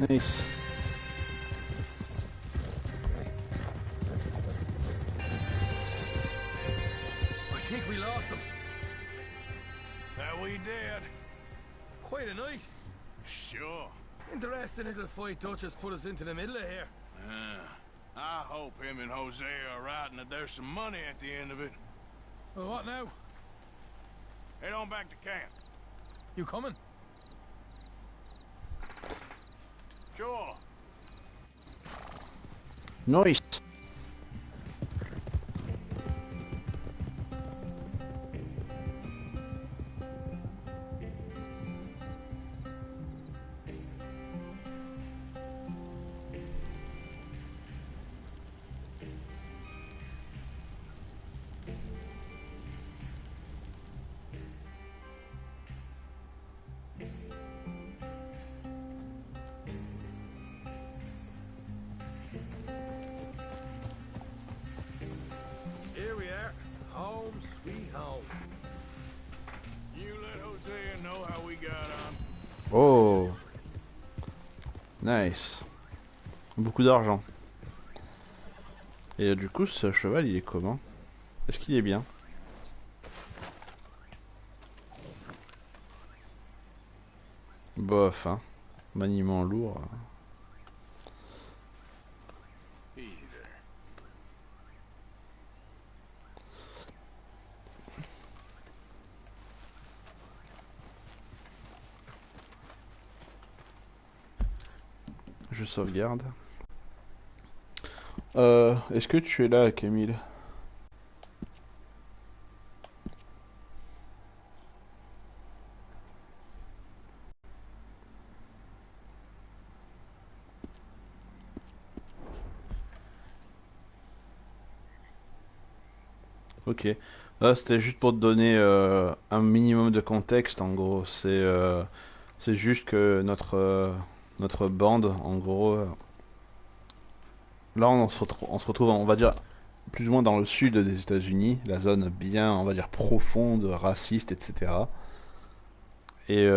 nice. I think we lost them. That we did. Quite a night. Sure. Interesting little fight Dutch has put us into the middle of here. I hope him and Jose are right and that there's some money at the end of it. Well, what now? Head on back to camp. You coming? Sure. Nice. Here we are. Home sweet home. You let Hosea know how we got on. Oh. Nice. Beaucoup d'argent. Et du coup, ce cheval, il est comment? Est-ce qu'il est bien? Bof, hein. Maniement lourd. Easy there. Je sauvegarde. Est-ce que tu es là, Camille? Ok. Là, c'était juste pour te donner un minimum de contexte, en gros. C'est juste que notre bande, en gros... là, on se retrouve, on va dire, plus ou moins dans le sud des États-Unis, la zone bien, on va dire, profonde, raciste, etc. Et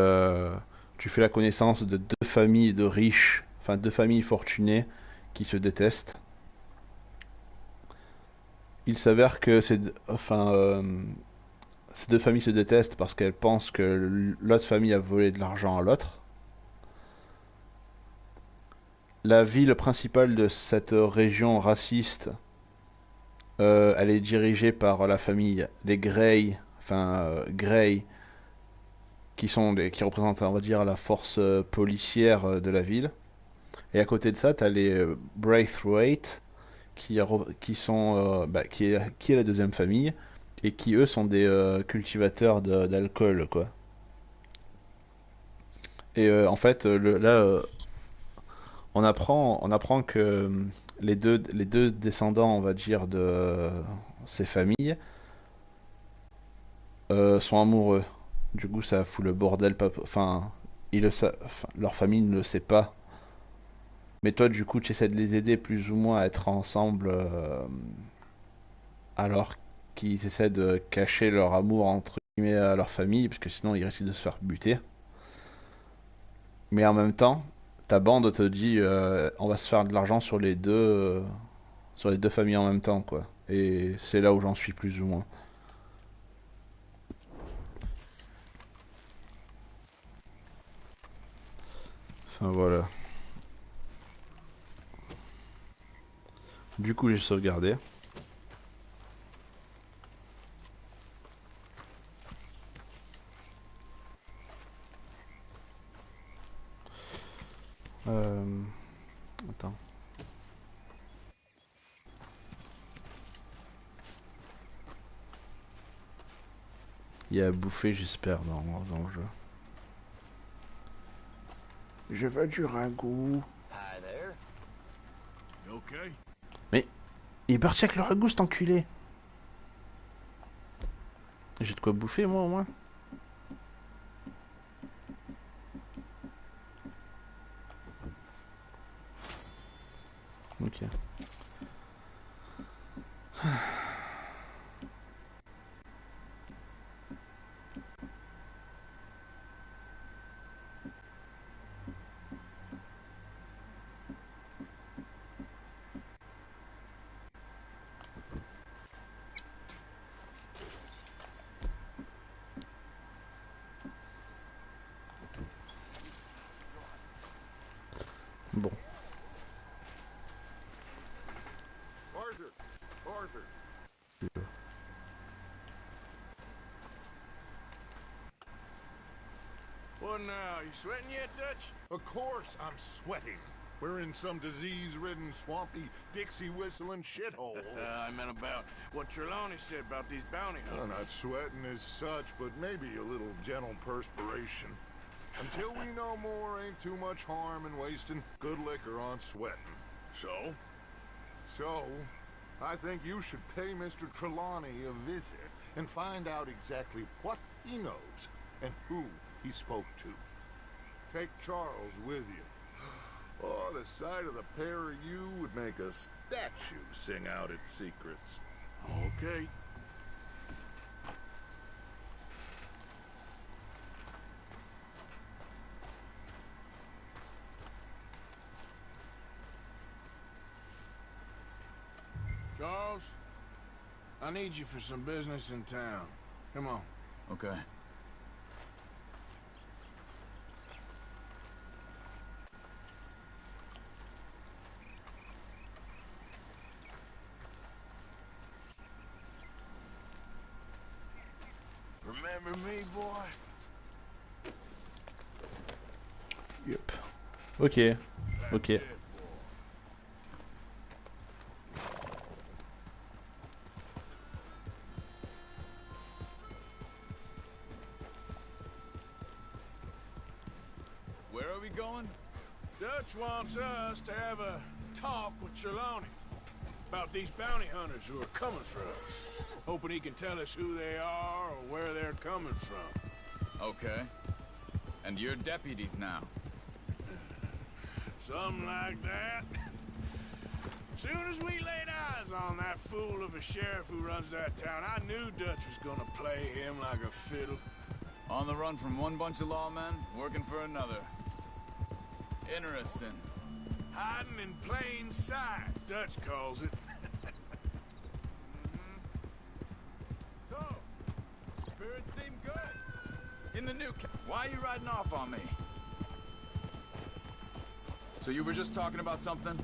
tu fais la connaissance de deux familles de riches, enfin deux familles fortunées qui se détestent. Il s'avère que ces deux familles se détestent parce qu'elles pensent que l'autre famille a volé de l'argent à l'autre. La ville principale de cette région raciste, elle est dirigée par la famille des Grey, Grey, qui représentent, on va dire, la force policière de la ville. Et à côté de ça, tu as les Braithwaite, qui est la deuxième famille, et qui eux sont des cultivateurs d'alcool, quoi. Et en fait, là, on apprend que les deux descendants, on va dire, de ces familles sont amoureux. Du coup, ça fout le bordel. Enfin, leur famille ne le sait pas. Mais toi, du coup, tu essaies de les aider plus ou moins à être ensemble, alors qu'ils essaient de cacher leur amour entre guillemets à leur famille, parce que sinon ils risquent de se faire buter. Mais en même temps, ta bande te dit, on va se faire de l'argent sur les deux familles en même temps, quoi. Et c'est là où j'en suis plus ou moins. Enfin voilà. Du coup, j'ai sauvegardé. Attends. Il y a à bouffer, j'espère, dans le jeu. Je veux du ragoût. Hi there. You okay? Mais il est parti avec le ragoût, cet enculé. J'ai de quoi bouffer, moi, au moins. Ok. Bon. Arthur! Arthur! What now? You sweating yet, Dutch? Of course I'm sweating. We're in some disease-ridden, swampy, Dixie-whistling shithole. I meant about what Trelawney said about these bounty Well, hunters. not sweating as such, but maybe a little gentle perspiration. Until we know more, ain't too much harm in wasting good liquor on sweating. So? So, I think you should pay Mr. Trelawney a visit and find out exactly what he knows and who he spoke to. Take Charles with you. Oh, the sight of the pair of you would make a statue sing out its secrets. Okay. Charles, I need you for some business in town. Come on. Okay. Remember me, boy? Yep. Ok. Ok. Where are we going? Dutch wants us to have a talk with Trelawney about these bounty hunters who are coming for us. Hoping he can tell us who they are or where they're coming from. Okay. And you're deputies now. Something like that. Soon as we laid eyes on that fool of a sheriff who runs that town, I knew Dutch was gonna play him like a fiddle. On the run from one bunch of lawmen, working for another. Interesting. Hiding in plain sight, Dutch calls it. So, spirits seem good. In the new why are you riding off on me? So you were just talking about something?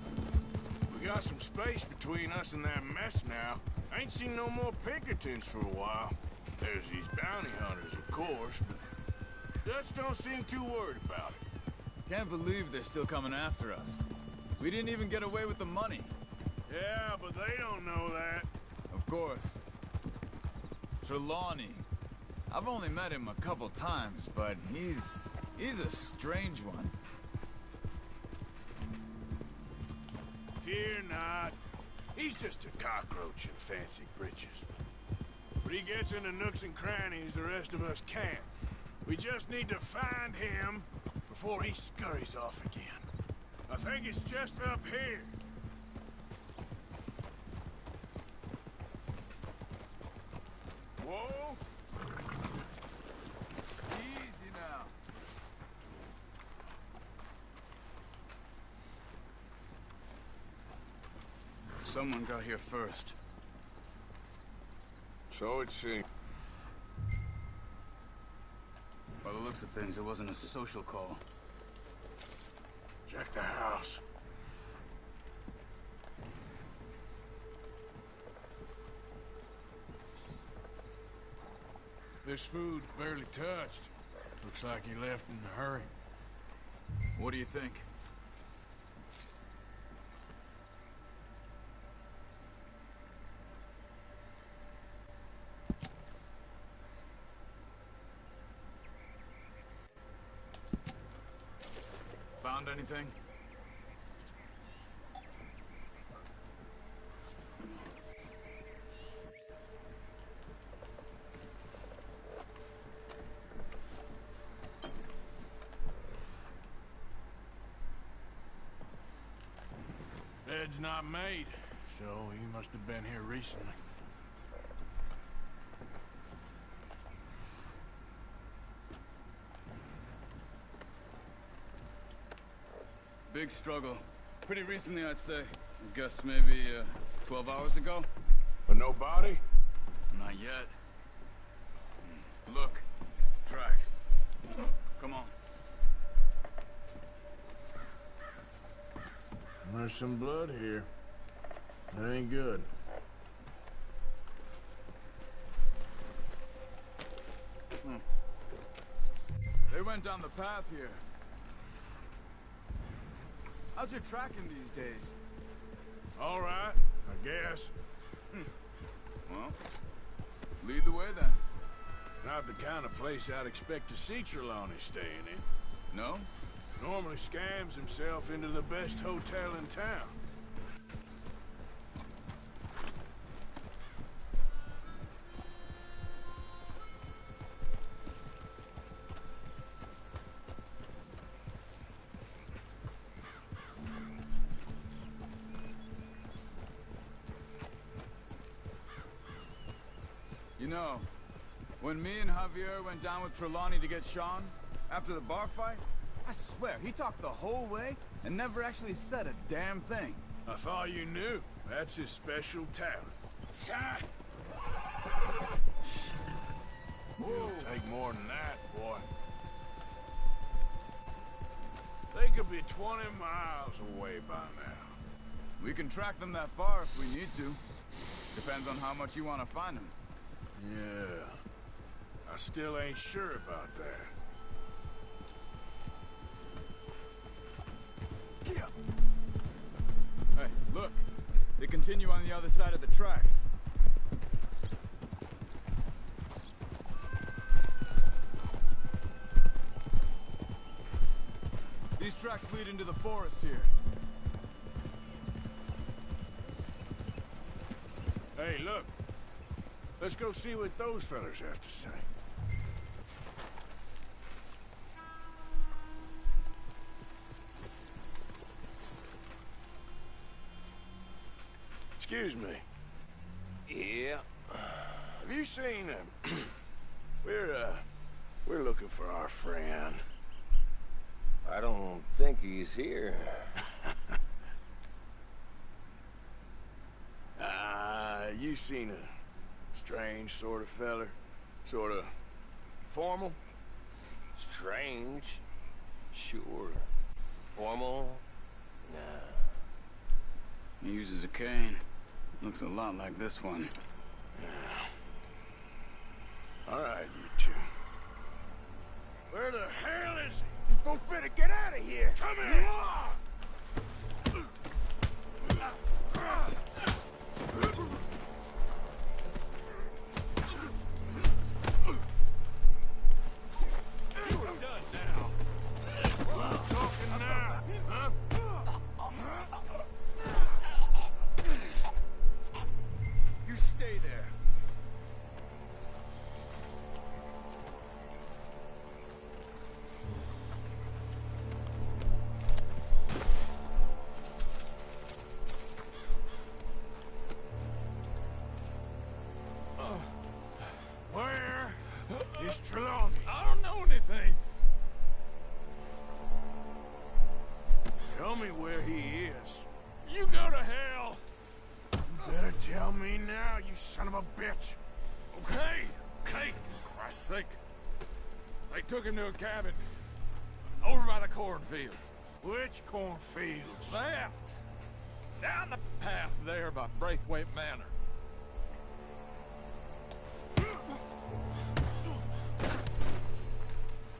We got some space between us and that mess now. I ain't seen no more Pinkertons for a while. There's these bounty hunters, of course, but Dutch don't seem too worried about it. Can't believe they're still coming after us. We didn't even get away with the money. Yeah, but they don't know that. Of course. Trelawney. I've only met him a couple times, but he's a strange one. Fear not. He's just a cockroach in fancy breeches. But he gets into nooks and crannies the rest of us can't. We just need to find him before he scurries off again. I think it's just up here. Whoa! Easy now. Someone got here first. So it seems. By the looks of things, it wasn't a social call. Check the house. This food's barely touched. Looks like he left in a hurry. What do you think? Found anything? Bed's not made, so he must have been here recently. Big struggle. Pretty recently, I'd say. I guess maybe 12 hours ago. But no body? Not yet. Look. Tracks. Come on. There's some blood here. That ain't good. They went down the path here. How's your tracking these days? All right, I guess. Well, lead the way then. Not the kind of place I'd expect to see Trelawney staying in. No? Normally scams himself into the best hotel in town. You know, when me and Javier went down with Trelawney to get Sean, after the bar fight, I swear, he talked the whole way and never actually said a damn thing. I thought you knew. That's his special talent. It'll take more than that, boy. They could be 20 miles away by now. We can track them that far if we need to. Depends on how much you want to find them. Yeah. I still ain't sure about that. Hey, look. They continue on the other side of the tracks. These tracks lead into the forest here. Hey, look. Let's go see what those fellas have to say. Excuse me. Yeah. Have you seen him? We're looking for our friend. I don't think he's here. You seen a strange sort of feller? Sort of formal? Strange? Sure. Formal? Nah. He uses a cane. Looks a lot like this one. Yeah. All right, you two. Where the hell is he? You both better get out of here. Come here. Where's Trelawney? I don't know anything. Tell me where he is. You go to hell. You better tell me now, you son of a bitch. Okay, okay, for Christ's sake. They took him to a cabin. Over by the cornfields. Which cornfields? Left. Down the path there by Braithwaite Manor.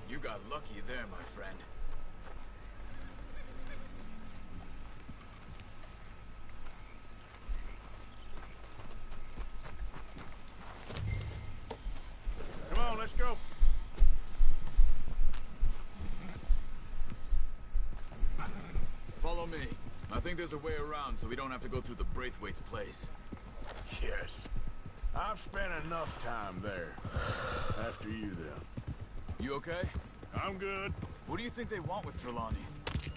You got lucky there, my friend. Come on, let's go. Follow me. I think there's a way around so we don't have to go through the Braithwaite's place. Yes. I've spent enough time there. After you, then. You okay? I'm good. What do you think they want with Trelawney?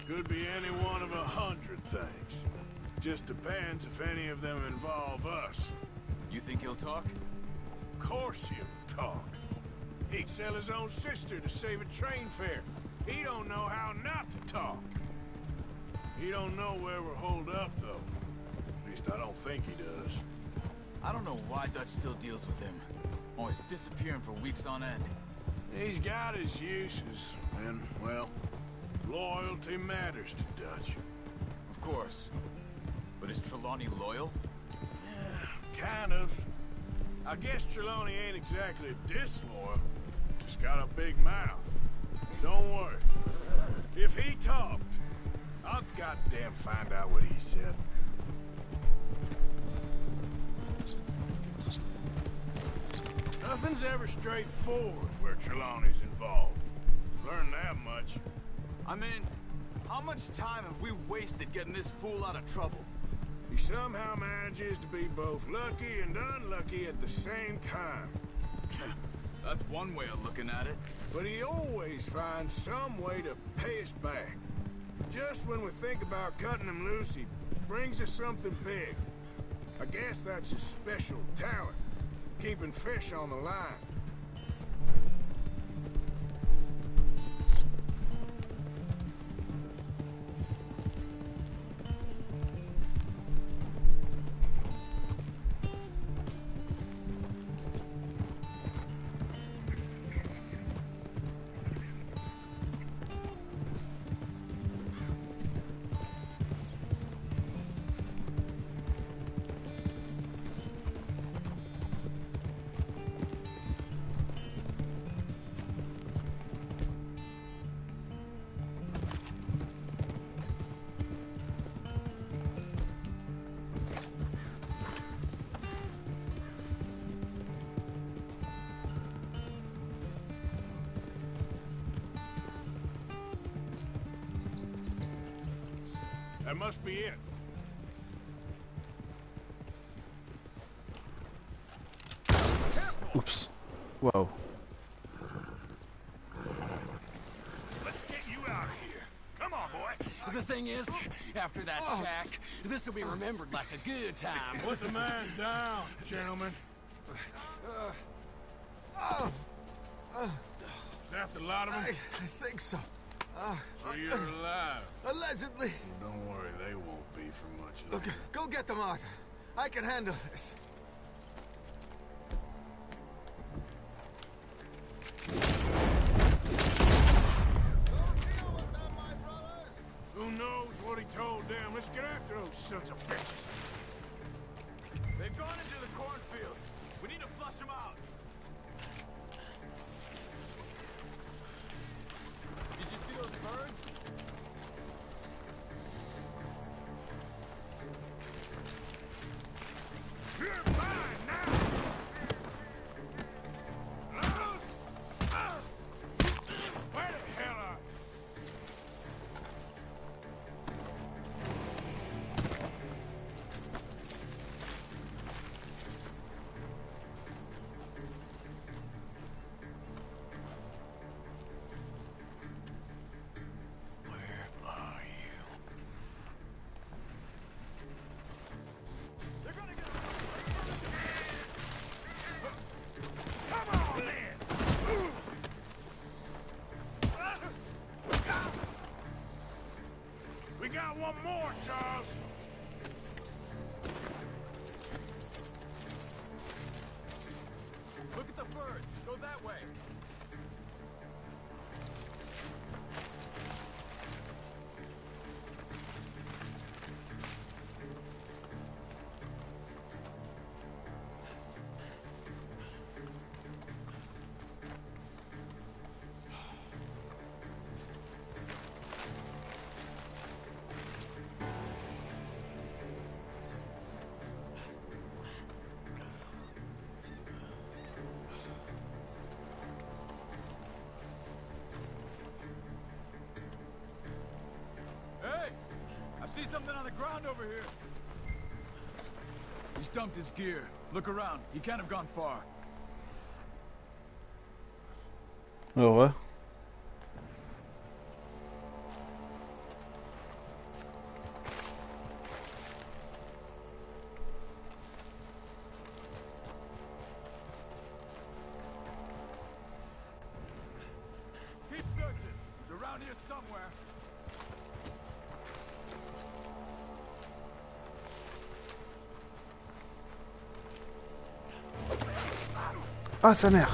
Could be any one of 100 things. Just depends if any of them involve us. You think he'll talk? Of course he'll talk. He'd sell his own sister to save a train fare. He don't know how not to talk. He don't know where we're holed up, though. At least I don't think he does. I don't know why Dutch still deals with him. Always disappearing for weeks on end. He's got his uses, and, well, loyalty matters to Dutch. Of course. But is Trelawney loyal? Yeah, kind of. I guess Trelawney ain't exactly disloyal. Just got a big mouth. Don't worry. If he talked, I'll goddamn find out what he said. Nothing's ever straightforward where Trelawney's involved. Learned that much. I mean, how much time have we wasted getting this fool out of trouble? He somehow manages to be both lucky and unlucky at the same time. That's one way of looking at it. But he always finds some way to pay us back. Just when we think about cutting him loose, he brings us something big. I guess that's his special talent, keeping fish on the line. That must be it. Oops. Whoa. Let's get you out of here. Come on, boy. The thing is, after that shack, this will be remembered like a good time. Put the man down, gentlemen. Is that the lot of them? I think so. So you're alive? Allegedly. Well, don't worry, they won't be for much longer. Okay, go get them, Arthur. I can handle this. Who knows what he told them? Let's get after those sons of bitches. They've gone into the cornfields. We need to flush them out. Did you see those birds? You're mine now! Where the hell are you? Charles. Look at the birds. Go that way. See something on the ground over here. He's dumped his gear. Look around. He can't have gone far. Au revoir. Keep searching. He's around here somewhere. Ah, sa mère.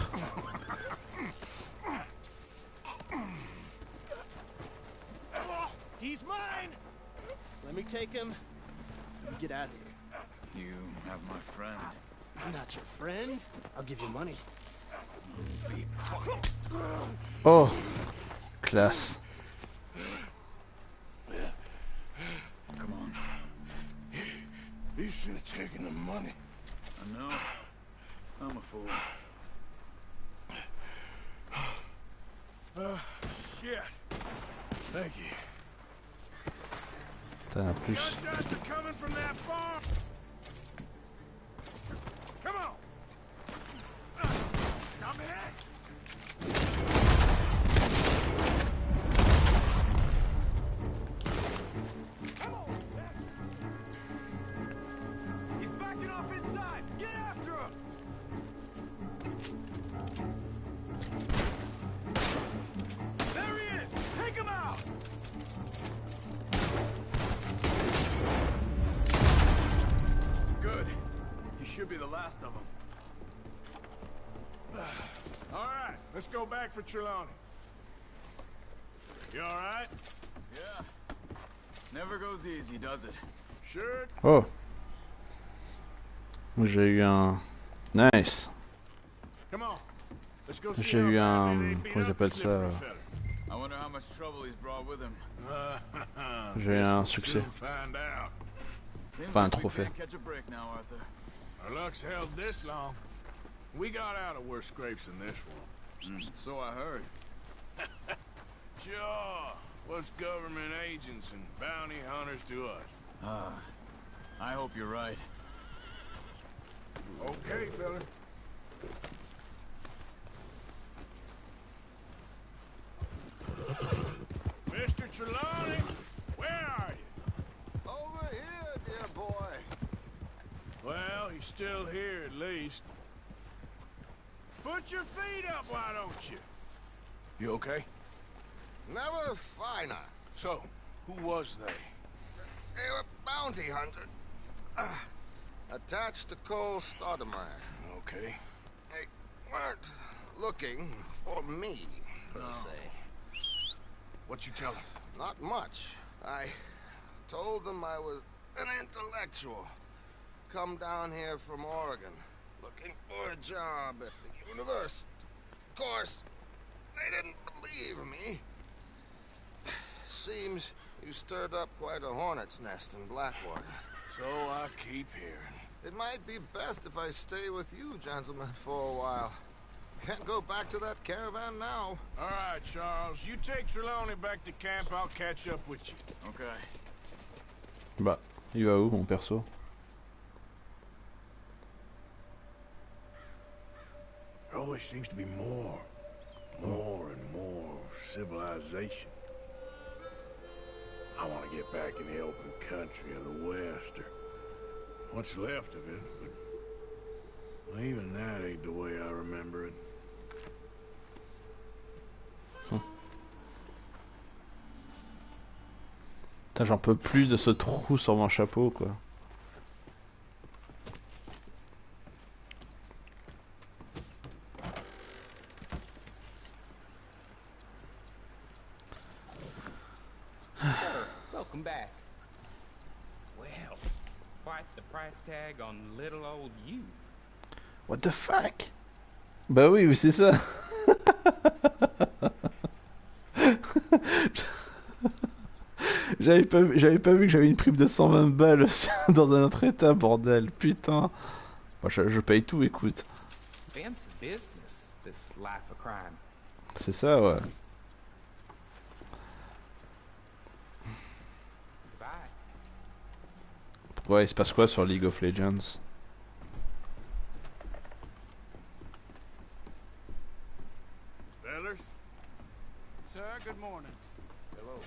He's mine! Let me take him. You get out of here. You have my friend. He's not your friend. I'll give you money. Be quiet. Oh, classe. Come on. You should have taken the money. I know. I'm a fool. Shit. Thank you. Putain, en plus. Gunshots are coming from that farm. Come on. I'm hit. Come on. He's backing off inside. Get after him. There he is. Take him out. Good. You should be the last of them. All right, let's go back for Trelawney. You all right? Yeah. Never goes easy, does it? Sure. Oh. J'ai eu un... Nice. Come on. Let's go see J'ai how eu badly they un... beat Comment ils up the appellent ça? slippery fella. I wonder how much trouble he's brought with him. J'ai eu un succès. Find out. Seems Enfin, un like we trophée. can't catch a break now, Arthur. Our luck's held this long. We got out of worse scrapes than this one. So I heard. Sure. What's government agents and bounty hunters to us? I hope you're right. Okay, fella. Mr. Trelawney, where are you? Over here, dear boy. Well, he's still here at least. Put your feet up, why don't you? You okay? Never finer. So, who was they? They were bounty hunter. Attached to Cole Stoudemire. Okay. They weren't looking for me, per se. What you tell them? Not much. I told them I was an intellectual. Come down here from Oregon, looking for a job at the university. Of course, they didn't believe me. Seems you stirred up quite a hornet's nest in Blackwater. So I keep hearing. It might be best if I stay with you, gentlemen, for a while. Can't go back to that caravan now. All right, Charles. You take Trelawney back to camp. I'll catch up with you. Okay. Bah, il va où, mon perso? There always seems to be more and more civilization. I want to get back in the open country of the West, or what's left of it, but even that ain't the way I remember it. Putain, j'en peux plus de ce trou sur mon chapeau, quoi. Welcome back. Well, quite the price tag on little old you. What the fuck? Bah oui, c'est ça. J'avais pas vu que j'avais une prime de 120 balles dans un autre état, bordel. Putain. Moi, je paye tout, écoute. Expensive business, this life of crime. C'est ça, ouais. Pourquoi il se passe quoi sur League of Legends? Fellas? Sir, good morning. Hello.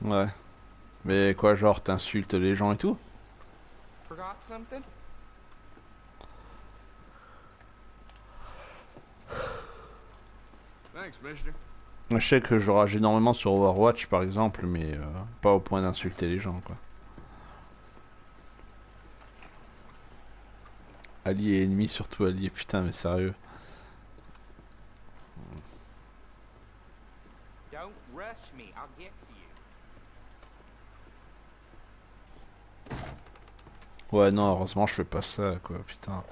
Ouais. Mais quoi, genre, t'insultes les gens et tout? Forgot something? Thanks, mister. Je sais que je rage énormément sur Overwatch, par exemple, mais pas au point d'insulter les gens, quoi. Allié et ennemi, surtout allié, putain, mais sérieux. Don't rush me, I'll get to you. Ouais, non, heureusement, je fais pas ça, quoi, putain.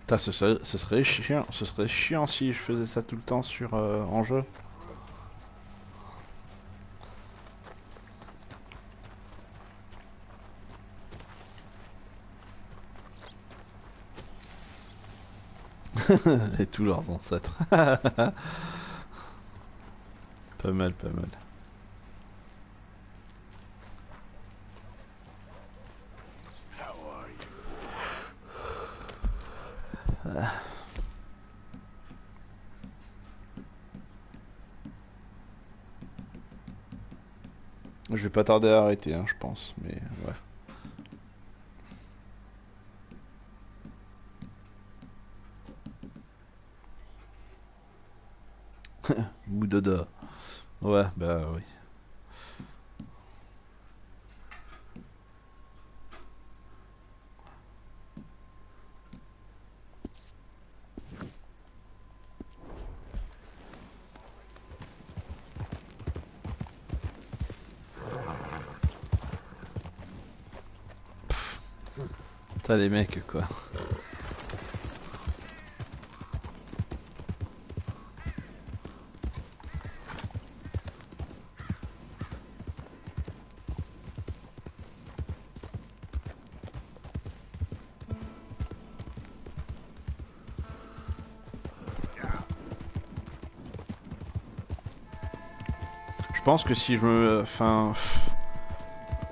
Putain, ce serait chiant si je faisais ça tout le temps sur en jeu. Et tous leurs ancêtres. Pas mal, pas mal. Je vais pas tarder à arrêter, hein, je pense, mais ouais. Moudoda. Ouais, bah oui. Putain, les mecs, quoi. Je pense que si je me... Enfin...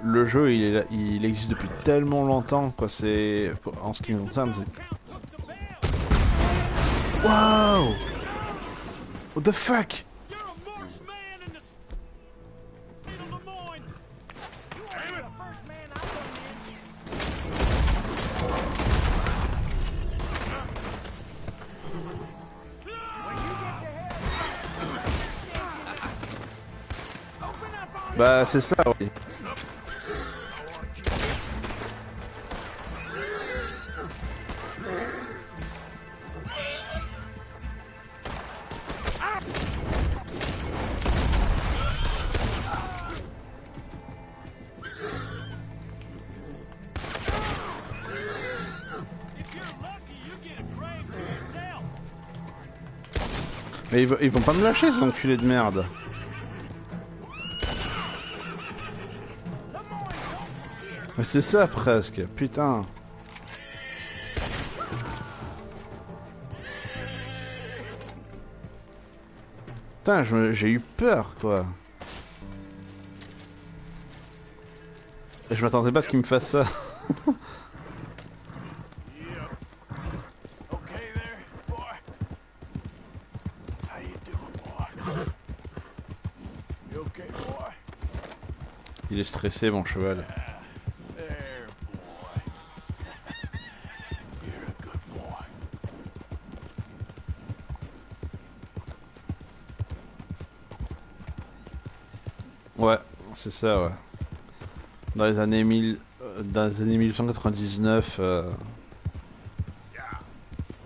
Le jeu, il existe depuis tellement longtemps, quoi, c'est... En ce qui me concerne, c'est... Wow! What the fuck? Bah, c'est ça, oui. Mais ils vont pas me lâcher, ces enculés de merde. Mais c'est ça presque, putain. Putain, j'ai eu peur, quoi. Je m'attendais pas à ce qu'il me fasse ça. Okay there, boy? How you doing, boy? You okay, boy? Il est stressé, mon cheval. There, boy. You're a good boy. Ouais, c'est ça, ouais. Dans les années 1899,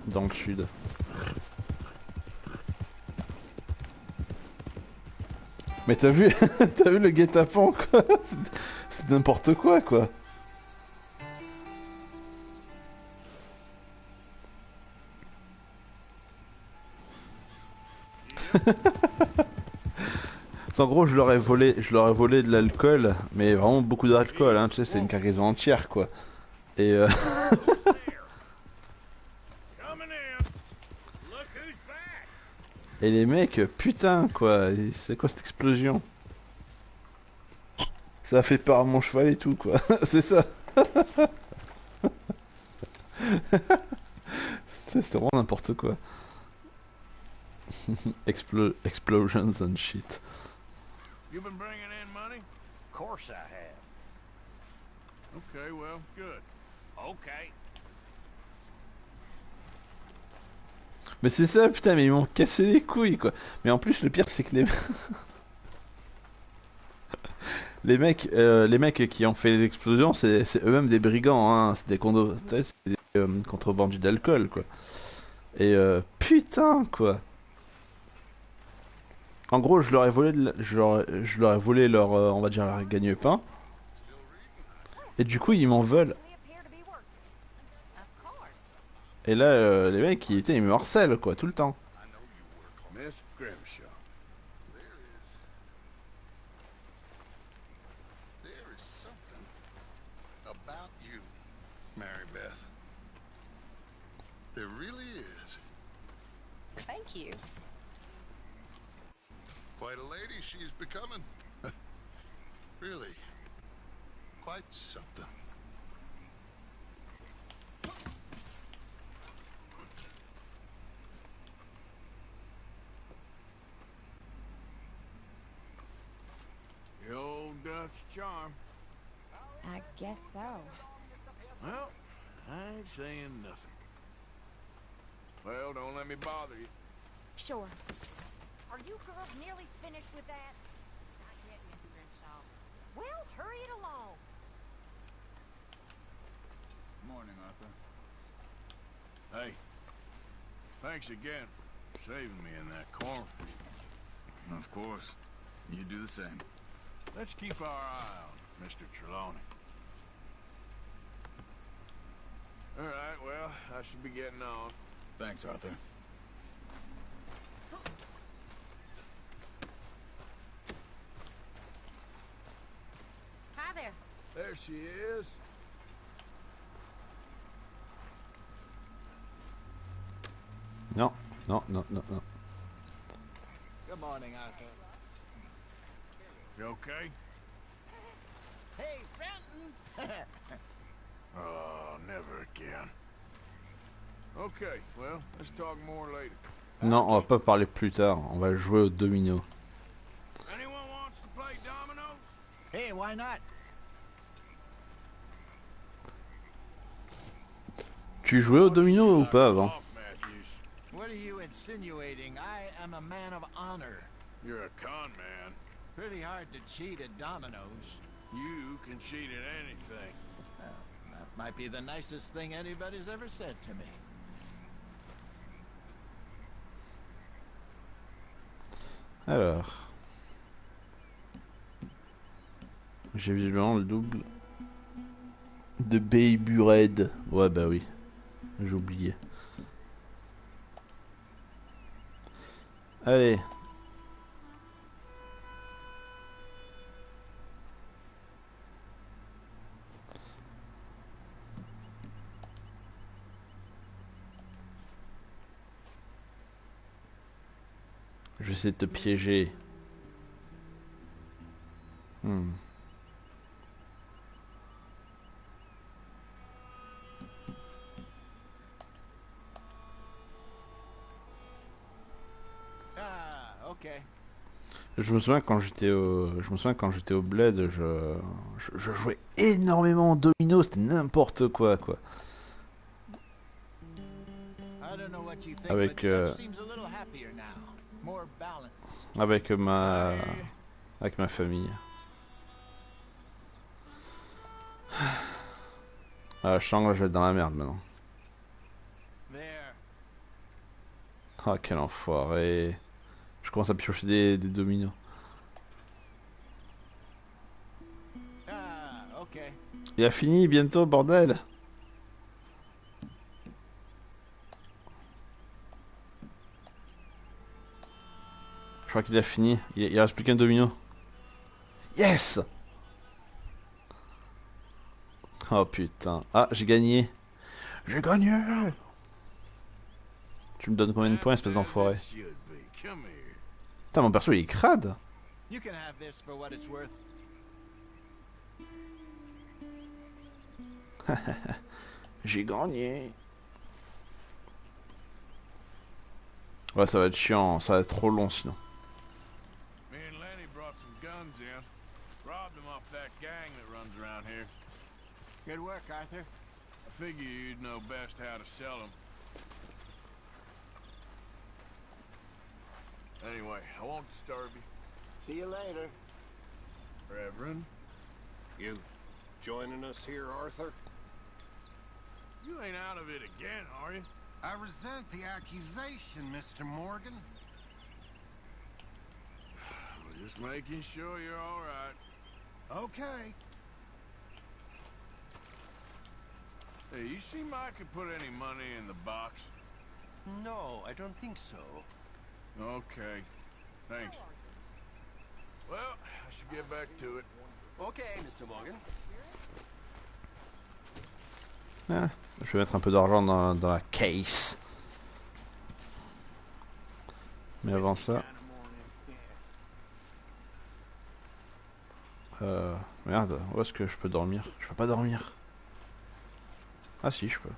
dans le sud. Mais t'as vu, t'as vu le guet-apens, quoi? C'est n'importe quoi, quoi. En gros, je leur ai volé de l'alcool, mais vraiment beaucoup d'alcool, hein, tu sais, c'est une cargaison entière, quoi. Et et les mecs, putain, quoi, c'est quoi cette explosion? Ça a fait peur à mon cheval et tout, quoi. C'est ça. C'est vraiment n'importe quoi. Explosions and shit. You been bringing in money? Of course I have. Okay, well, good. Okay. Mais c'est ça, putain, mais ils m'ont cassé les couilles, quoi. Mais en plus, le pire, c'est que les mecs qui ont fait les explosions, c'est eux-mêmes des brigands, hein. C'est des, contrebandiers d'alcool, quoi. Et putain, quoi. En gros, je leur ai volé, je leur ai volé leur, on va dire, leur gagne-pain. Et du coup, ils m'en veulent. Et là, les mecs, ils me harcèlent, quoi, tout le temps. Miss Grimshaw. There is something about you, Mary Beth. There really is. Thank you. Quite a lady she's becoming. Really. Quite something. The old Dutch charm. I guess so. Well, I ain't saying nothing. Well, don't let me bother you. Sure. Are you girls nearly finished with that? Not yet, Miss Grimshaw. Well, hurry it along. Morning, Arthur. Hey, thanks again for saving me in that cornfield. Of course. You do the same. Let's keep our eye on Mr. Trelawney. All right, well, I should be getting on. Thanks, Arthur. Hi there. There she is. Non, non, non, non, non. Good morning, Arthur. You okay? Hey, Fenton! Oh, never again. Okay, well, let's talk more later. Non, on va pas parler plus tard. On va jouer au domino. Anyone wants to play dominoes? Hey, why not? Tu jouais au domino ou pas avant? What are you insinuating? I am a man of honor. You're a con man. Pretty hard to cheat at dominoes. You can cheat at anything. Well, that might be the nicest thing anybody's ever said to me. Alors. J'ai visiblement le double de Baby Red. Ouais, bah oui. J'ai oublié. Allez. Je vais essayer de te piéger. Je me souviens quand j'étais au bled, je jouais énormément au domino, c'était n'importe quoi quoi. Avec avec ma famille. Ah, je sens que je vais être dans la merde maintenant. Ah, quel enfoiré. Je commence à piocher des dominos. Il a fini bientôt, bordel. Je crois qu'il a fini. Il reste plus qu'un domino. Yes! Oh putain. Ah, j'ai gagné. J'ai gagné! Tu me donnes combien de points, espèce d'enfoiré? Putain, mon perso il est crade! J'ai gagné! Ouais, ça va être chiant, ça va être trop long sinon. Me and Lenny brought some guns in. Robbed them off that gang that runs around here. Good work, Arthur. I figure you'd know best how to sell them. Anyway, I won't disturb you. See you later. Reverend? You joining us here, Arthur? You ain't out of it again, are you? I resent the accusation, Mr. Morgan. Just making sure you're all right. Okay. Hey, you seem I could put any money in the box. No, I don't think so. Okay. Thanks. Well, I should get back to it. Okay, Mr. Morgan. Ah, je vais mettre un peu d'argent dans la case. Mais avant ça... Merde, où est-ce que je peux dormir? Je peux pas dormir. Ah si, je peux.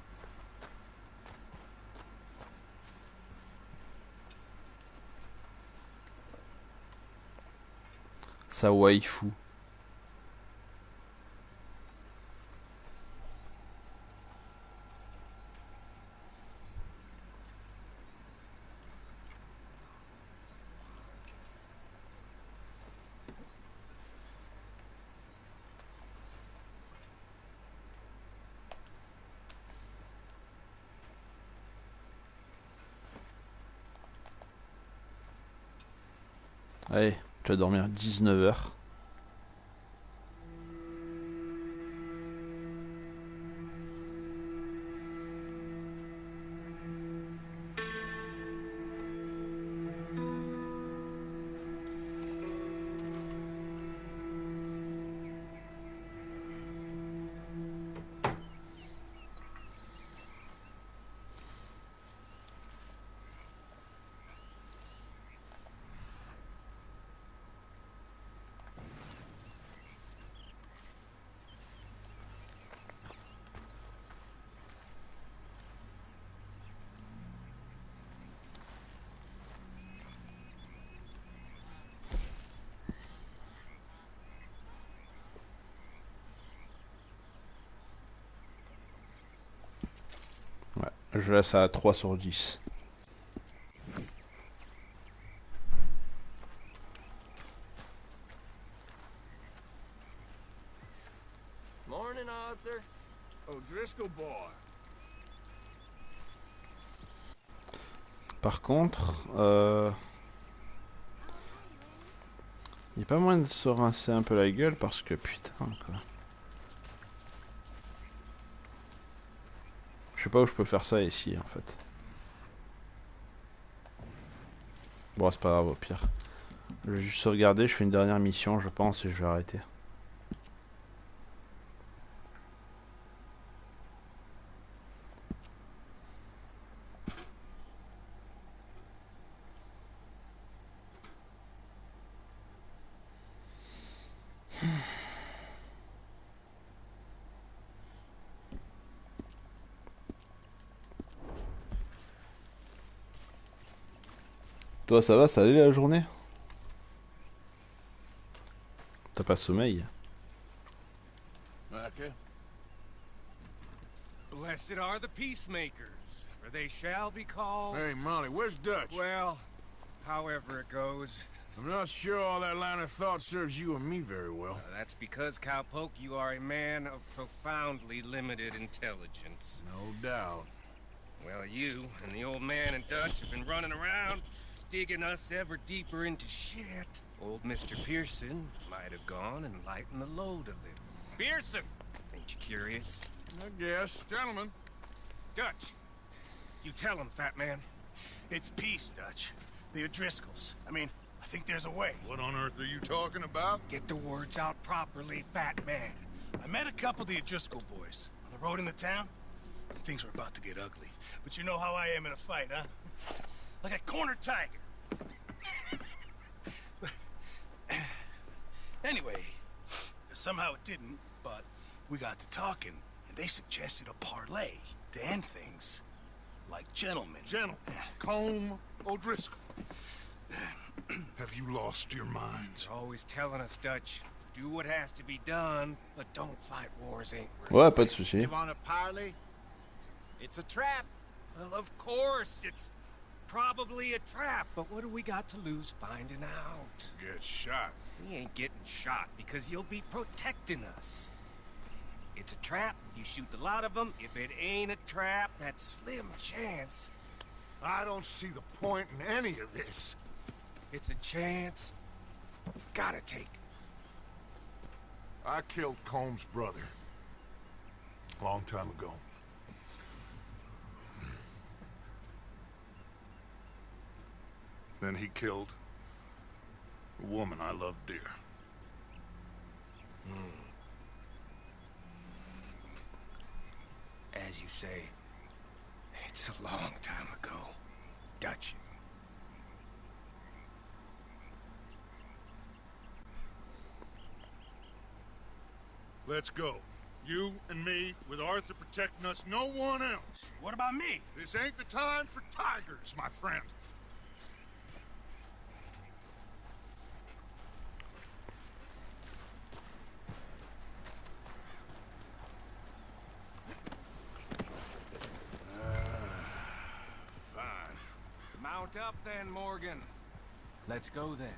Sa waifu. Allez, tu vas dormir 19 h. Ouais, je laisse à 3 sur 10. Morning, Arthur. Oh, Driscoll boy. Par contre, il n'y a pas moyen de se rincer un peu la gueule parce que putain quoi. Je sais pas où je peux faire ça ici en fait. Bon c'est pas grave au pire. Je vais juste regarder, je fais une dernière mission je pense et je vais arrêter. Toi ça va, ça allait la journée? T'as pas sommeil? Okay. Blessed are the peacemakers, for they shall be called... Hey, Molly, where's Dutch? Well, however it goes. I'm not sure all that line of thought serves you and me very well. That's because, Cowpoke, you are a man of profoundly limited intelligence. No doubt. Well, you and the old man and Dutch have been running around, digging us ever deeper into shit. Old Mr. Pearson might have gone and lightened the load a little. Pearson! Ain't you curious? I guess. Gentlemen. Dutch, you tell him, fat man. It's peace, Dutch. The O'Driscolls. I mean, I think there's a way. What on earth are you talking about? Get the words out properly, fat man. I met a couple of the O'Driscoll boys on the road into town, and things were about to get ugly. But you know how I am in a fight, huh? Like a corner tiger. Anyway, somehow it didn't, but we got to talking, and they suggested a parlay to end things like gentlemen. Gentlemen. Combe O'Driscoll. Have you lost your minds? You're always telling us, Dutch. Do what has to be done, but don't fight wars ain't worth Ouais, pas de souci. You want a parley? It's a trap. Well, of course, it's probably a trap, but what do we got to lose finding out? Get shot. We ain't getting shot because you'll be protecting us. It's a trap, you shoot the lot of them. If it ain't a trap, that's slim chance. I don't see the point in any of this. It's a chance we've gotta take. I killed Combs' brother. A long time ago. Then he killed a woman I loved dear. As you say, it's a long time ago, Dutch. Let's go. You and me, with Arthur protecting us, no one else. What about me? This ain't the time for tigers, my friend. Fine. Mount up then, Morgan. Let's go then.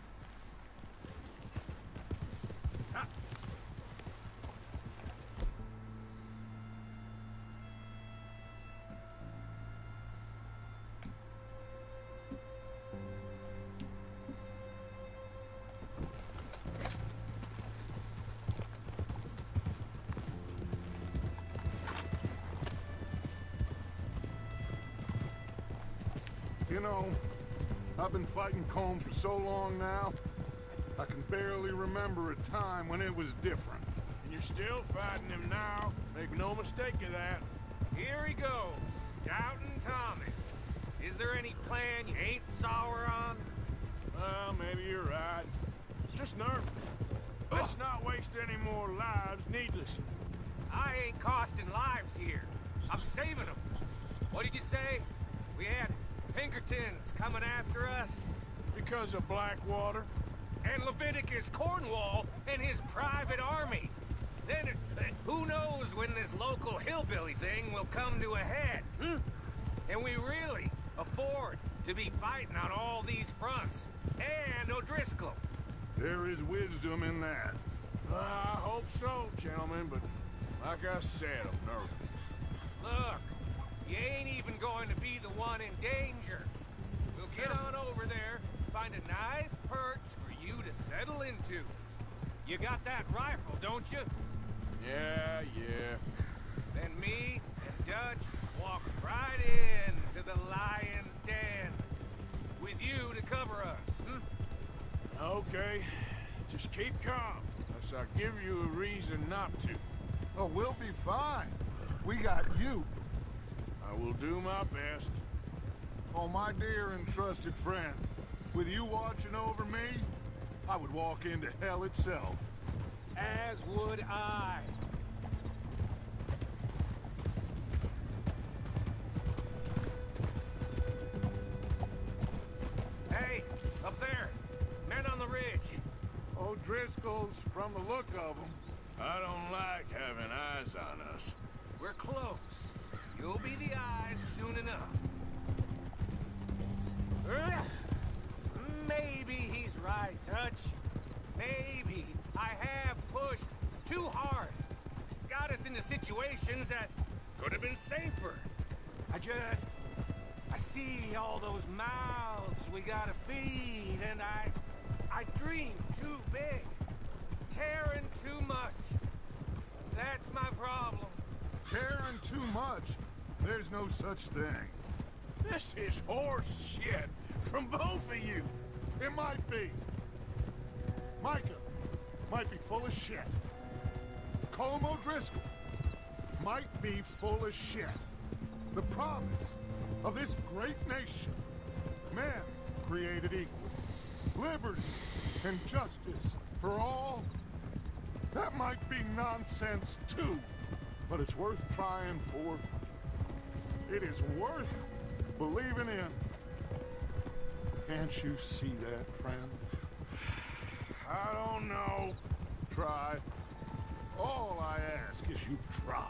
You know, I've been fighting Combs for so long now, I can barely remember a time when it was different. And you're still fighting him now. Make no mistake of that. Here he goes, Doubting Thomas. Is there any plan you ain't sour on? Well, maybe you're right. Just nervous. Let's not waste any more lives needlessly. I ain't costing lives here. I'm saving them. What did you say? We had Pinkertons coming after us? Because of Blackwater? And Leviticus Cornwall and his private army. Then, who knows when this local hillbilly thing will come to a head, And we really afford to be fighting on all these fronts. And O'Driscoll. There is wisdom in that. I hope so, gentlemen, but like I said, I'm nervous. Look, you ain't even going to be the one in danger. We'll get on over there, find a nice perch for you to settle into. You got that rifle, don't you? Yeah. Then me and Dutch walk right into the lion's den. With you to cover us, Okay. Just keep calm, unless I give you a reason not to. Oh, we'll be fine. We got you. I will do my best. Oh, my dear and trusted friend, with you watching over me, I would walk into hell itself. As would I. Hey, up there. Men on the ridge. O'Driscoll's from the look of them. I don't like having eyes on us. We're close. You'll be the eyes soon enough. Maybe he's right, Dutch. Maybe I have pushed too hard. Got us into situations that could have been safer. I see all those mouths we gotta feed, and I dream too big. Caring too much. That's my problem. Caring too much? There's no such thing. This is horse shit from both of you. It might be. Micah might be full of shit. Colm O'Driscoll might be full of shit. The promise of this great nation, men created equal, liberty and justice for all, that might be nonsense too, but it's worth trying for. It is worth believing in. Can't you see that, friend? I don't know. Try. All I ask is you try.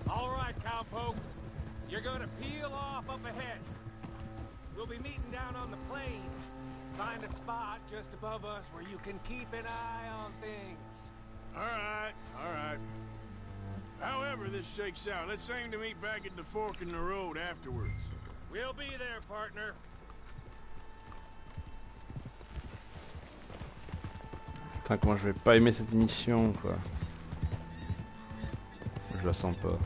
All right, cowpoke. You're gonna peel off up ahead. We'll be meeting down on the plain. Find a spot just above us where you can keep an eye on things. All right. However this shakes out, let's aim to meet back at the fork in the road afterwards. We'll be there, partner. Putain, comment je vais pas aimer cette mission, quoi. Je la sens pas.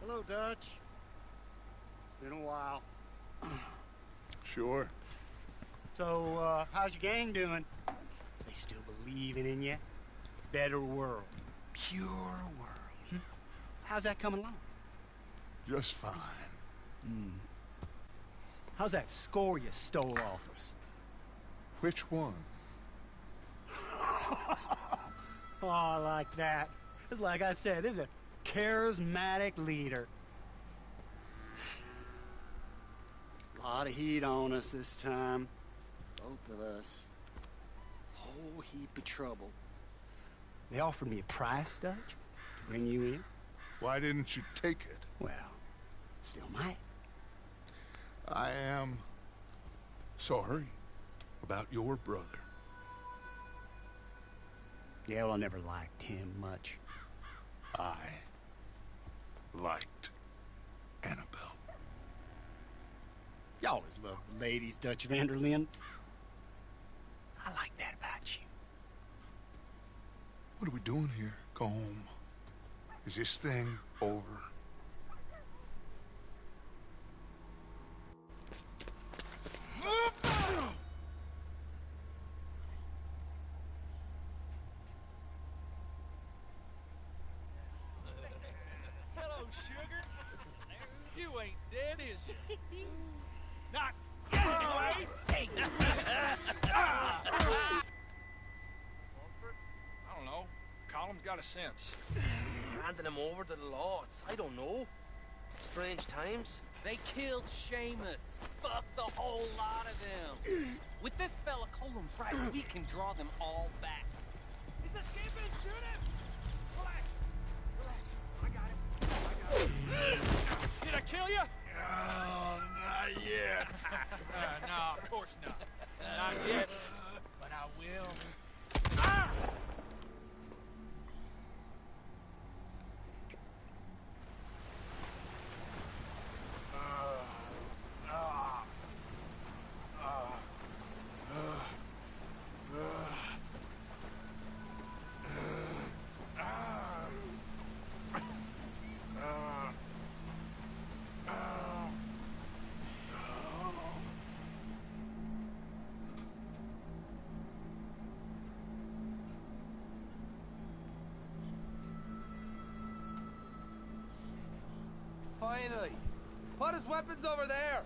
Hello, Dutch. It's been a while. Sure. So, how's your gang doing? They still believing in you? Better world. Pure world. How's that coming along? Just fine. How's that score you stole off us? Which one? Oh, I like that. It's like I said, there's a charismatic leader. A lot of heat on us this time. Both of us. Whole heap of trouble. They offered me a price, Dutch, to bring you in. Why didn't you take it? Well, still might. I am sorry about your brother. Yeah, well, I never liked him much. I liked Annabelle. You always loved the ladies, Dutch Vanderlyn. I like that about you. What are we doing here? Go home. Is this thing over? Hello, sugar. You ain't dead, is you? Not yet, anyway. Hey. I don't know. Colum's got a sense. Handing him over to the lords. I don't know. Strange times. They killed Seamus. Fuck the whole lot of them. With this fella Colum's right, we can draw them all back. He's escaping. Shoot him. Relax. I got him. Did I kill you? Oh, not yet. No, of course not. Not yet, but I will. Ah! Finally! Put his weapons over there!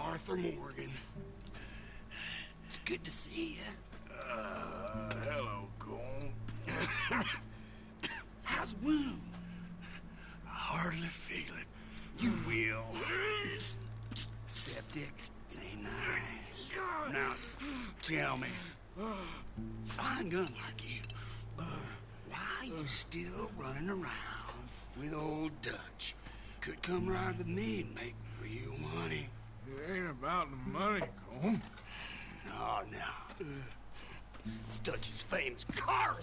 Arthur Morgan. It's good to see you. Hello, Cole. How's the wound? I hardly feel it. You will. Septic. Ain't nice. Now, tell me, fine gun like you, why you still running around with old Dutch? Could come right with me and make real money. It ain't about the money, Cole. No. It's Dutch's famous car.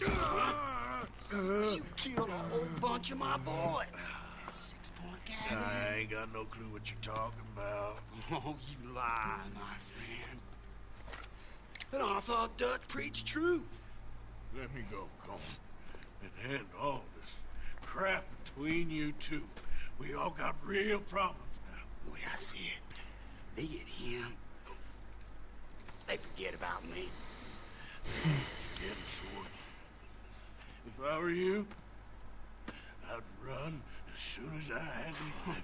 You killed a whole bunch of my boys. 6-point cabin. I ain't got no clue what you're talking about. Oh, you lie, my friend. And I thought Dutch preached truth. Let me go, Cole. And end all this crap between you two. We all got real problems now. The way I see it, they get him. They forget about me. Getting short. If I were you, I'd run as soon as I had the money.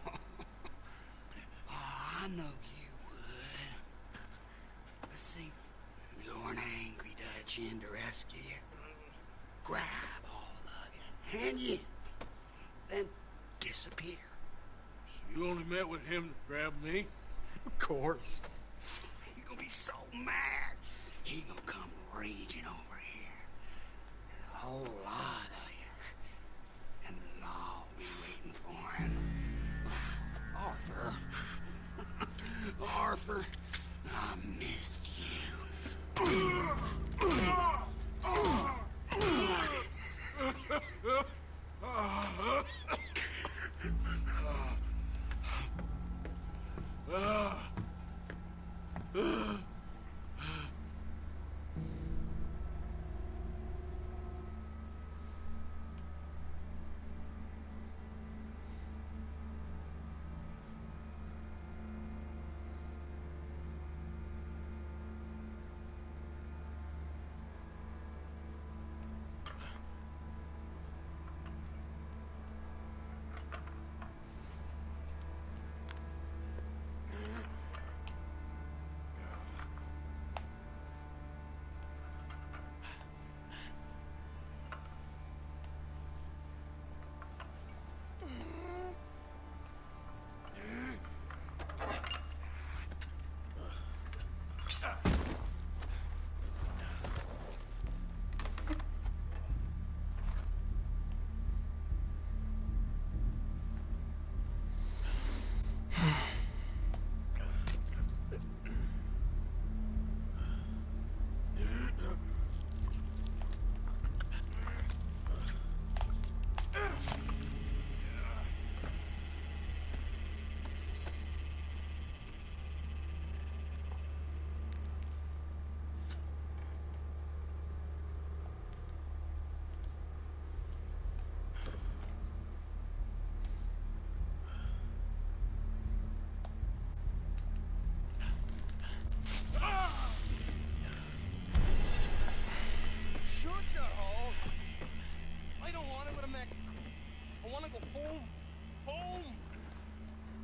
I know you would. Let's see. We lure an angry Dutch in to rescue you. Grab all of you and hand you in. Then disappear. So you only met with him to grab me? Of course. He's gonna be so mad. He gonna come raging over here. And a whole lot of you. And the law will be waiting for him. Arthur. Arthur, I missed you.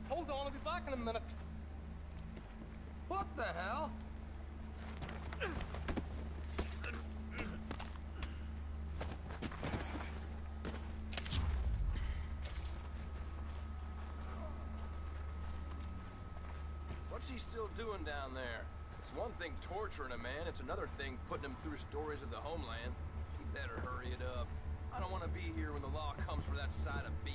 Hold on, I'll be back in a minute. What the hell? she still doing down there? It's one thing torturing a man, it's another thing putting him through stories of the homeland. He better hurry it up. I don't want to be here when the law comes for that side of beef.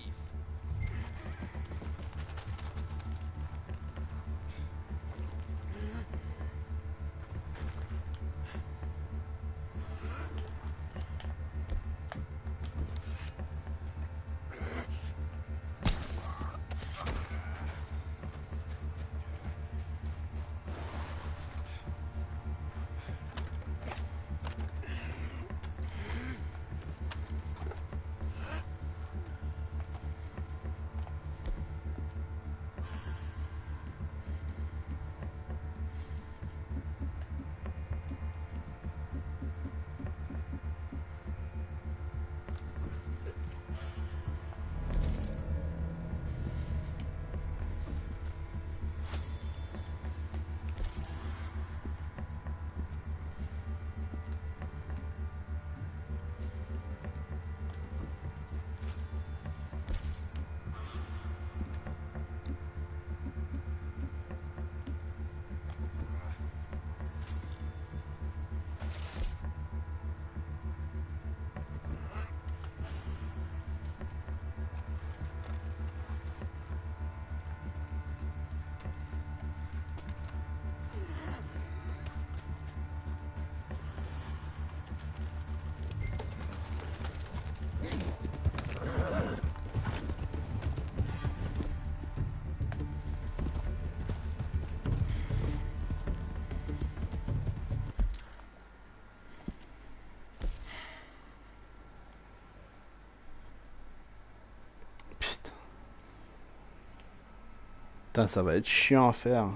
Putain, ça va être chiant à faire.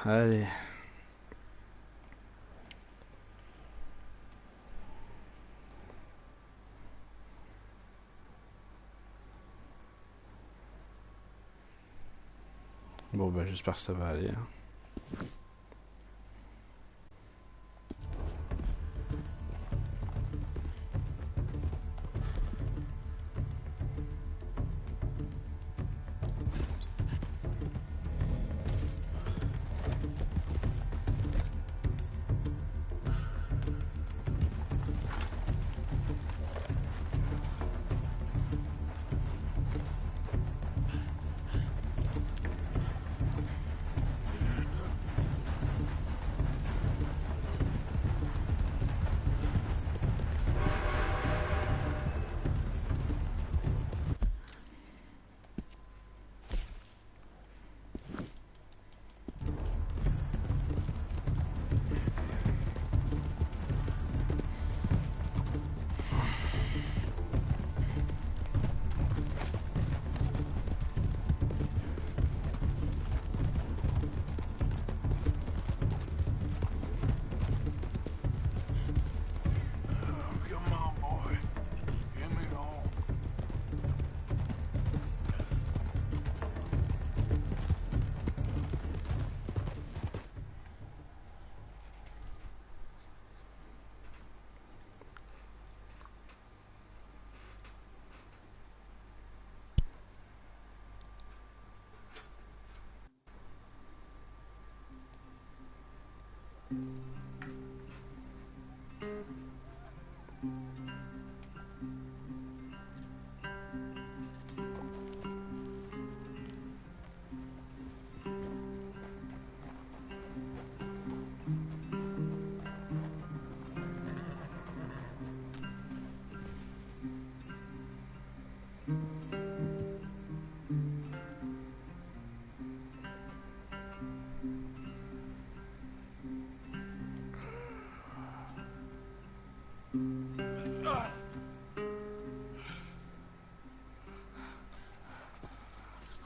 Allez. Bon bah j'espère que ça va aller.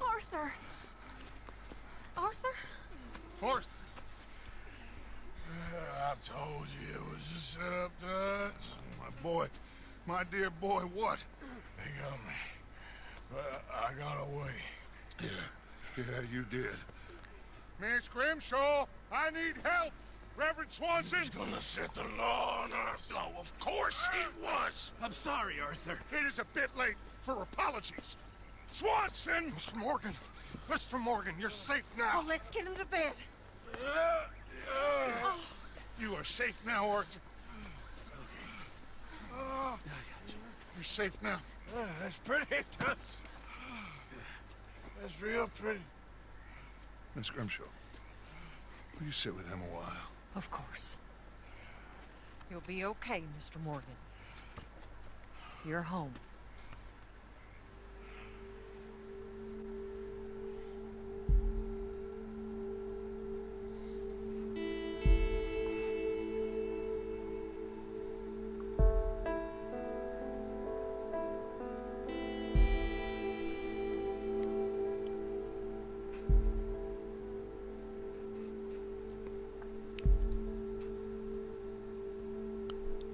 Arthur! Arthur? Forth. I told you it was a setup, Dutch. My boy, my dear boy, what? They got me. But I got away. Yeah, you did. Miss Grimshaw, I need help! Reverend Swanson! He's gonna set the law on Earth. Oh, of course he was! I'm sorry, Arthur. It is a bit late for apologies. Swanson! Mr. Morgan, Mr. Morgan, you're safe now. Oh, let's get him to bed. You are safe now, Arthur. You're safe now. That's pretty, Tuts. That's real pretty. Miss Grimshaw, will you sit with him a while? Of course. You'll be okay, Mr. Morgan. You're home.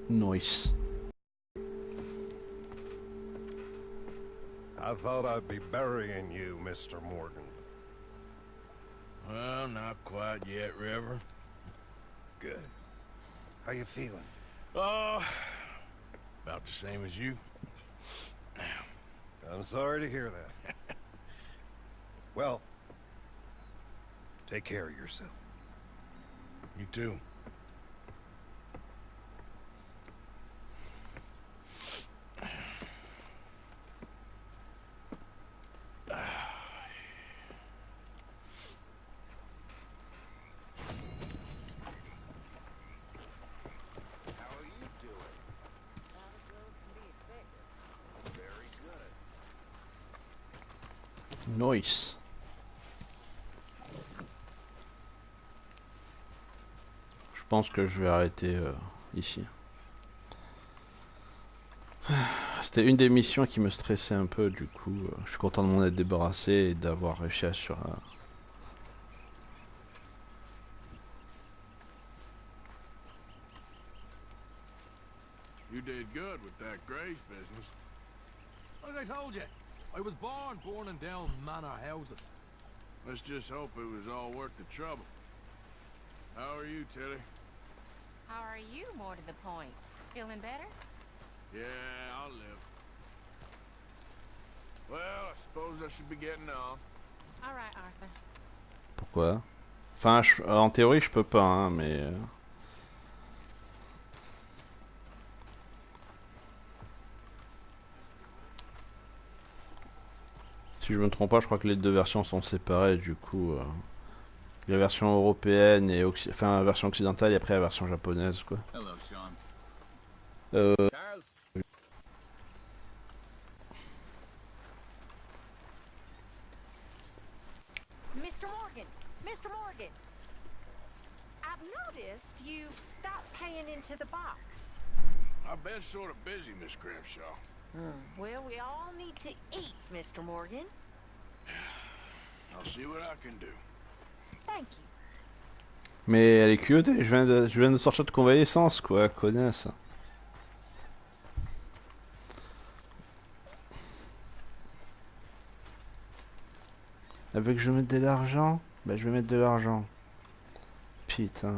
Nice. I thought I'd be burying you, Mr. Morgan. Well, not quite yet, River. Good. How you feeling? Oh, about the same as you. I'm sorry to hear that. Well, take care of yourself. You too. Nice. Je pense que je vais arrêter ici. C'était une des missions qui me stressait un peu, du coup je suis content de m'en être débarrassé et d'avoir réussi à sur You did good with that Gray's business. Like I told you, I was born burning down manor houses. Let's just hope it was all worth the trouble. How are you, Tilly? How are you, more to the point? Feeling better? Yeah, I'll live. Well, I suppose I should be getting on. All right, Arthur. Pourquoi? Enfin, en théorie, je peux pas, hein, mais... Si je me trompe pas, je crois que les deux versions sont séparées, du coup... La version européenne et... Enfin, la version occidentale et après la version japonaise, quoi. Hello, Sean. Charles. Mr. Morgan! Mr. Morgan! I've noticed you've stopped paying into the box. I've been sort of busy, Miss Grimshaw. Well, we all need to eat, Mr. Morgan. I'll see what I can do. Thank you. Mais elle est cute, je viens de sortir de convalescence, quoi, connasse. Elle veut que je mette de l'argent? Bah je vais mettre de l'argent. Putain.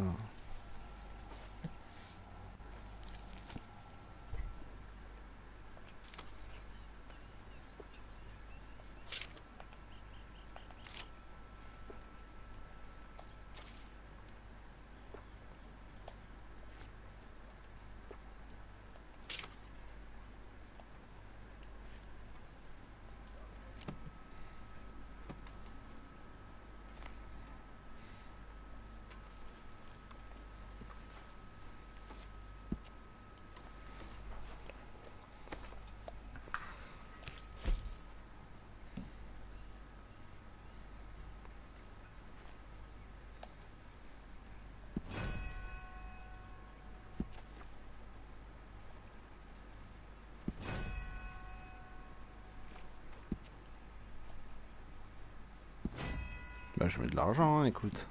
Bah je mets de l'argent, hein, écoute.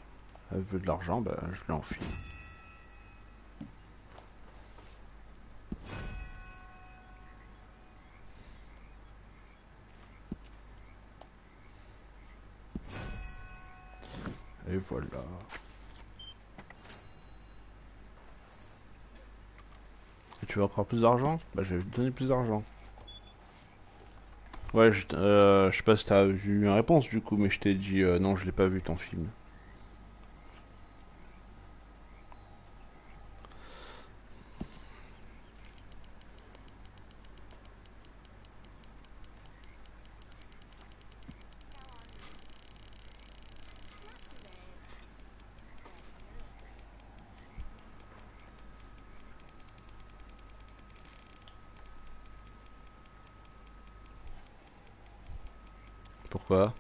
Elle veut de l'argent, bah je l'enfile. Et voilà. Et tu veux encore plus d'argent? Bah je vais te donner plus d'argent. Ouais, je sais pas si t'as vu une réponse du coup, mais je t'ai dit non, je l'ai pas vu ton film. Pourquoi?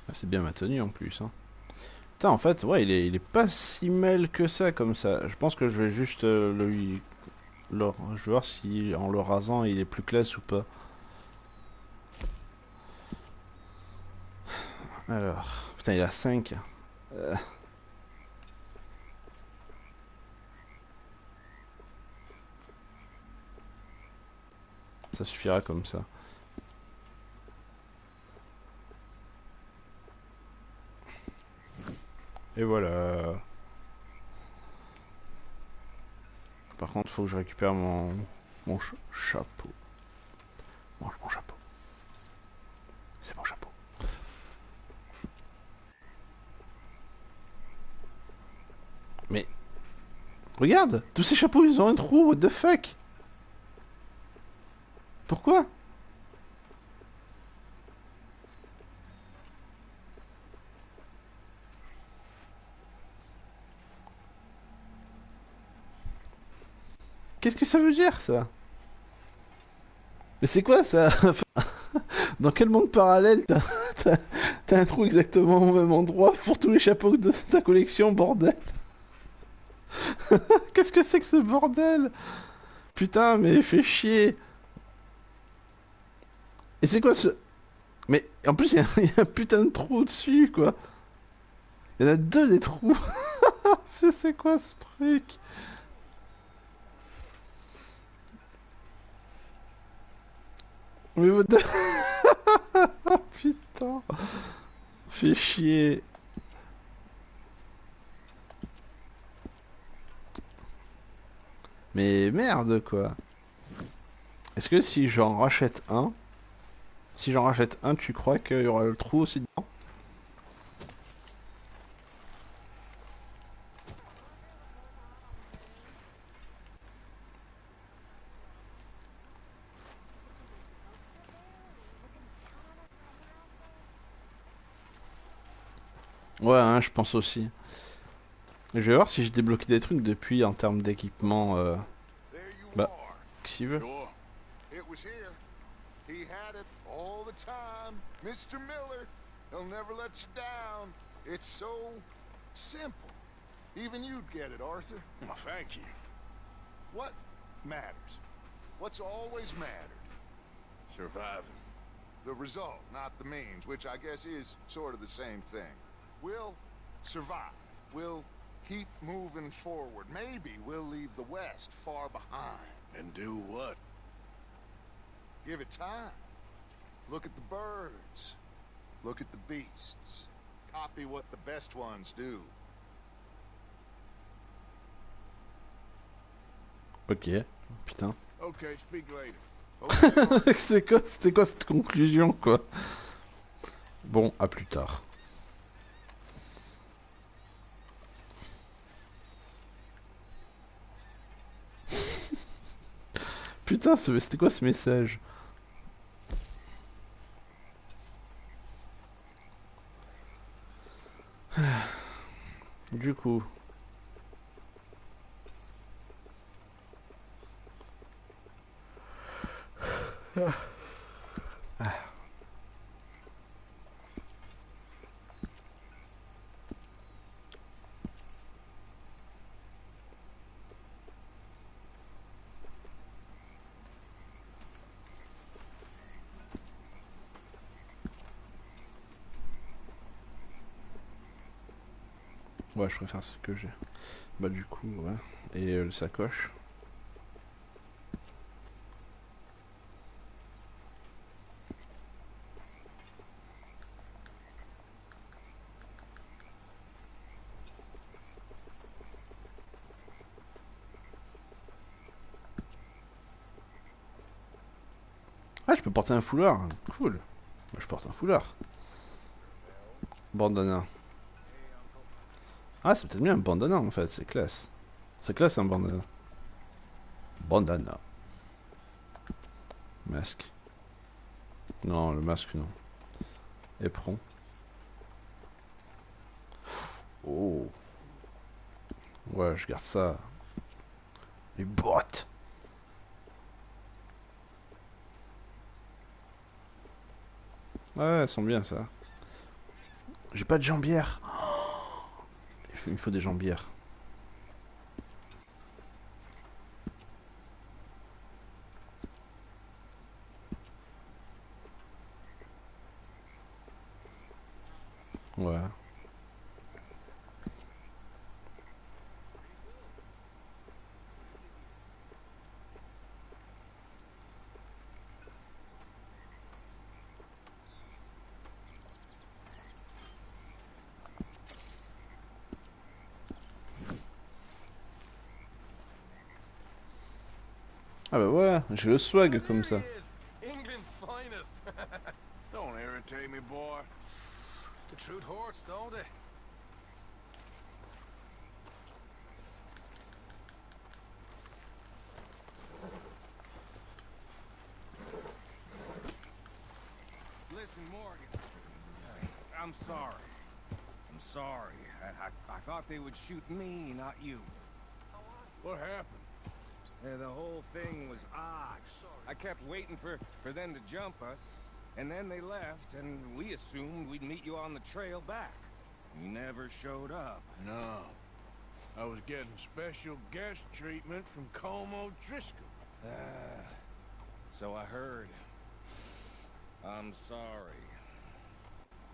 Ah, c'est bien ma tenue en plus, hein. Putain, en fait, ouais, il est pas si mal que ça, comme ça. Je pense que je vais juste je vais voir si en le rasant il est plus classe ou pas. Alors, putain, il a 5. Ça suffira comme ça. Et voilà. Par contre, faut que je récupère mon chapeau. Mange mon chapeau. C'est mon chapeau. Mais regarde, tous ces chapeaux, ils ont un trou. What the fuck? Pourquoi? Qu'est-ce que ça veut dire, ça? Mais c'est quoi, ça? Dans quel monde parallèle t'as un trou exactement au même endroit pour tous les chapeaux de ta collection, bordel? Qu'est-ce que c'est que ce bordel? Putain, mais fais chier. Et c'est quoi ce... Mais en plus, il y a un putain de trou dessus, quoi. Il y en a 2 des trous. C'est quoi ce truc? Mais what the... Putain. Fais chier. Mais merde, quoi. Est-ce que si j'en rachète un... Si j'en rachète un, tu crois qu'il y aura le trou aussi dedans? Ouais, hein, je pense aussi. Je vais voir si j'ai débloqué des trucs depuis en termes d'équipement. Bah, s'il veut. Sure. It was here. He had it all the time. Mr. Miller, he'll never let you down. It's so simple. Even you'd get it, Arthur. Well, thank you. What matters? What's always mattered? Surviving. The result, not the means, which I guess is sort of the same thing. We'll survive. We'll keep moving forward. Maybe we'll leave the West far behind. And do what? Give it time. Look at the birds. Look at the beasts. Copy what the best ones do. Ok, putain. Okay, speak later. C'était quoi cette conclusion, quoi? Bon, à plus tard. Putain, c'était quoi ce message? Du coup... Ouais, je préfère ce que j'ai. Bah du coup, ouais. Et le sacoche. Ah, je peux porter un foulard. Cool. Moi, je porte un foulard. Bandana. Ah, c'est peut-être bien un bandana en fait, c'est classe. C'est classe un bandana. Bandana. Masque. Non, le masque non. Éperon. Oh. Ouais, je garde ça. Les bottes. Ouais, elles sont bien ça. J'ai pas de jambière. Il me faut des jambières. Ouais. Ah bah voilà, j'ai le swag comme ça. England's finest. Don't irritate me, boy. The truth hurts, don't it? Listen, Morgan. I'm sorry. I'm sorry. I thought they would shoot me, not you. What happened? The whole thing was odd. I kept waiting for them to jump us, and then they left, and we assumed we'd meet you on the trail back. You never showed up. No. I was getting special guest treatment from Como Driscoll. So I heard. I'm sorry.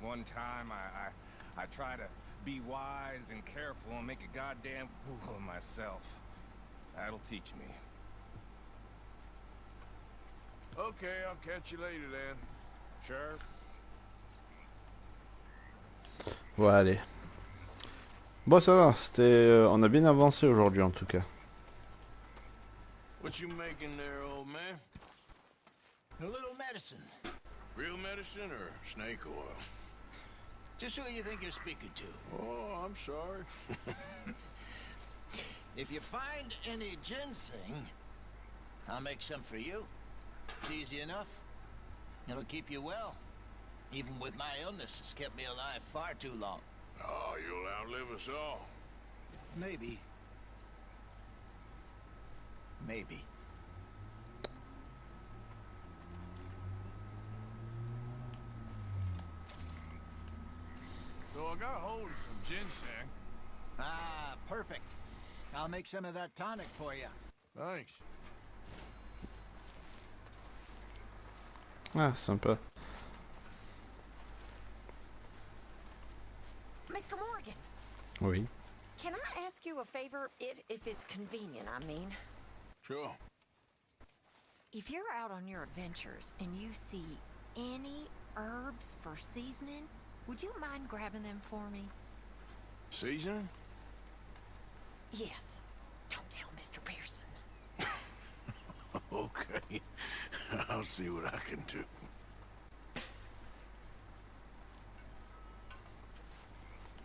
One time I try to be wise and careful and make a goddamn fool of myself. That'll teach me. Okay, I'll catch you later then. Sheriff? Ouais, allez. Bon, ça va, on a bien avancé aujourd'hui en tout cas. What you making there, old man? A little medicine. Real medicine or snake oil? Just who you think you're speaking to. Oh, I'm sorry. If you find any ginseng, I'll make some for you. It's easy enough. It'll keep you well. Even with my illness, it's kept me alive far too long. Oh, you'll outlive us all. Maybe. Maybe. So I got a hold of some ginseng. Ah, perfect. I'll make some of that tonic for you. Thanks. Ah, sympa. Mr. Morgan, Oui. can I ask you a favor, if it's convenient, I mean? Sure. If you're out on your adventures and you see any herbs for seasoning, would you mind grabbing them for me? Seasoning? Yes. Don't tell Mr. Pearson. Okay. I'll see what I can do.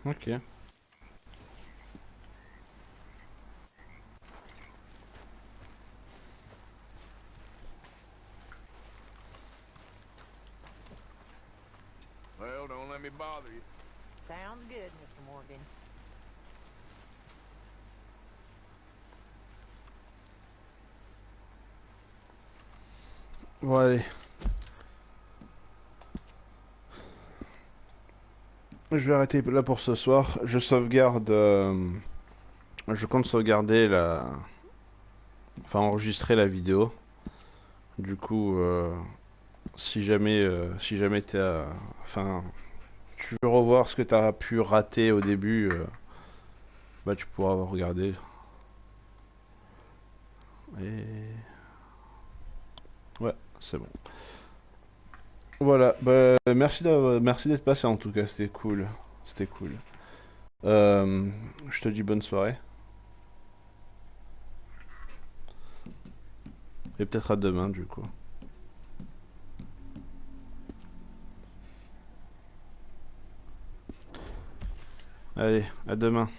Ok. Well, don't let me bother you. Sounds good, Mr. Morgan. Bon, allez. Je vais arrêter là pour ce soir. Je sauvegarde. Je compte sauvegarder la. Enfin, enregistrer la vidéo. Du coup, si jamais t'as. Enfin, tu veux revoir ce que t'as pu rater au début, Bah tu pourras regarder. Et... Ouais, c'est bon. Voilà, bah merci d'être passé en tout cas, c'était cool. C'était cool. Je te dis bonne soirée. Et peut-être à demain du coup. Allez, à demain.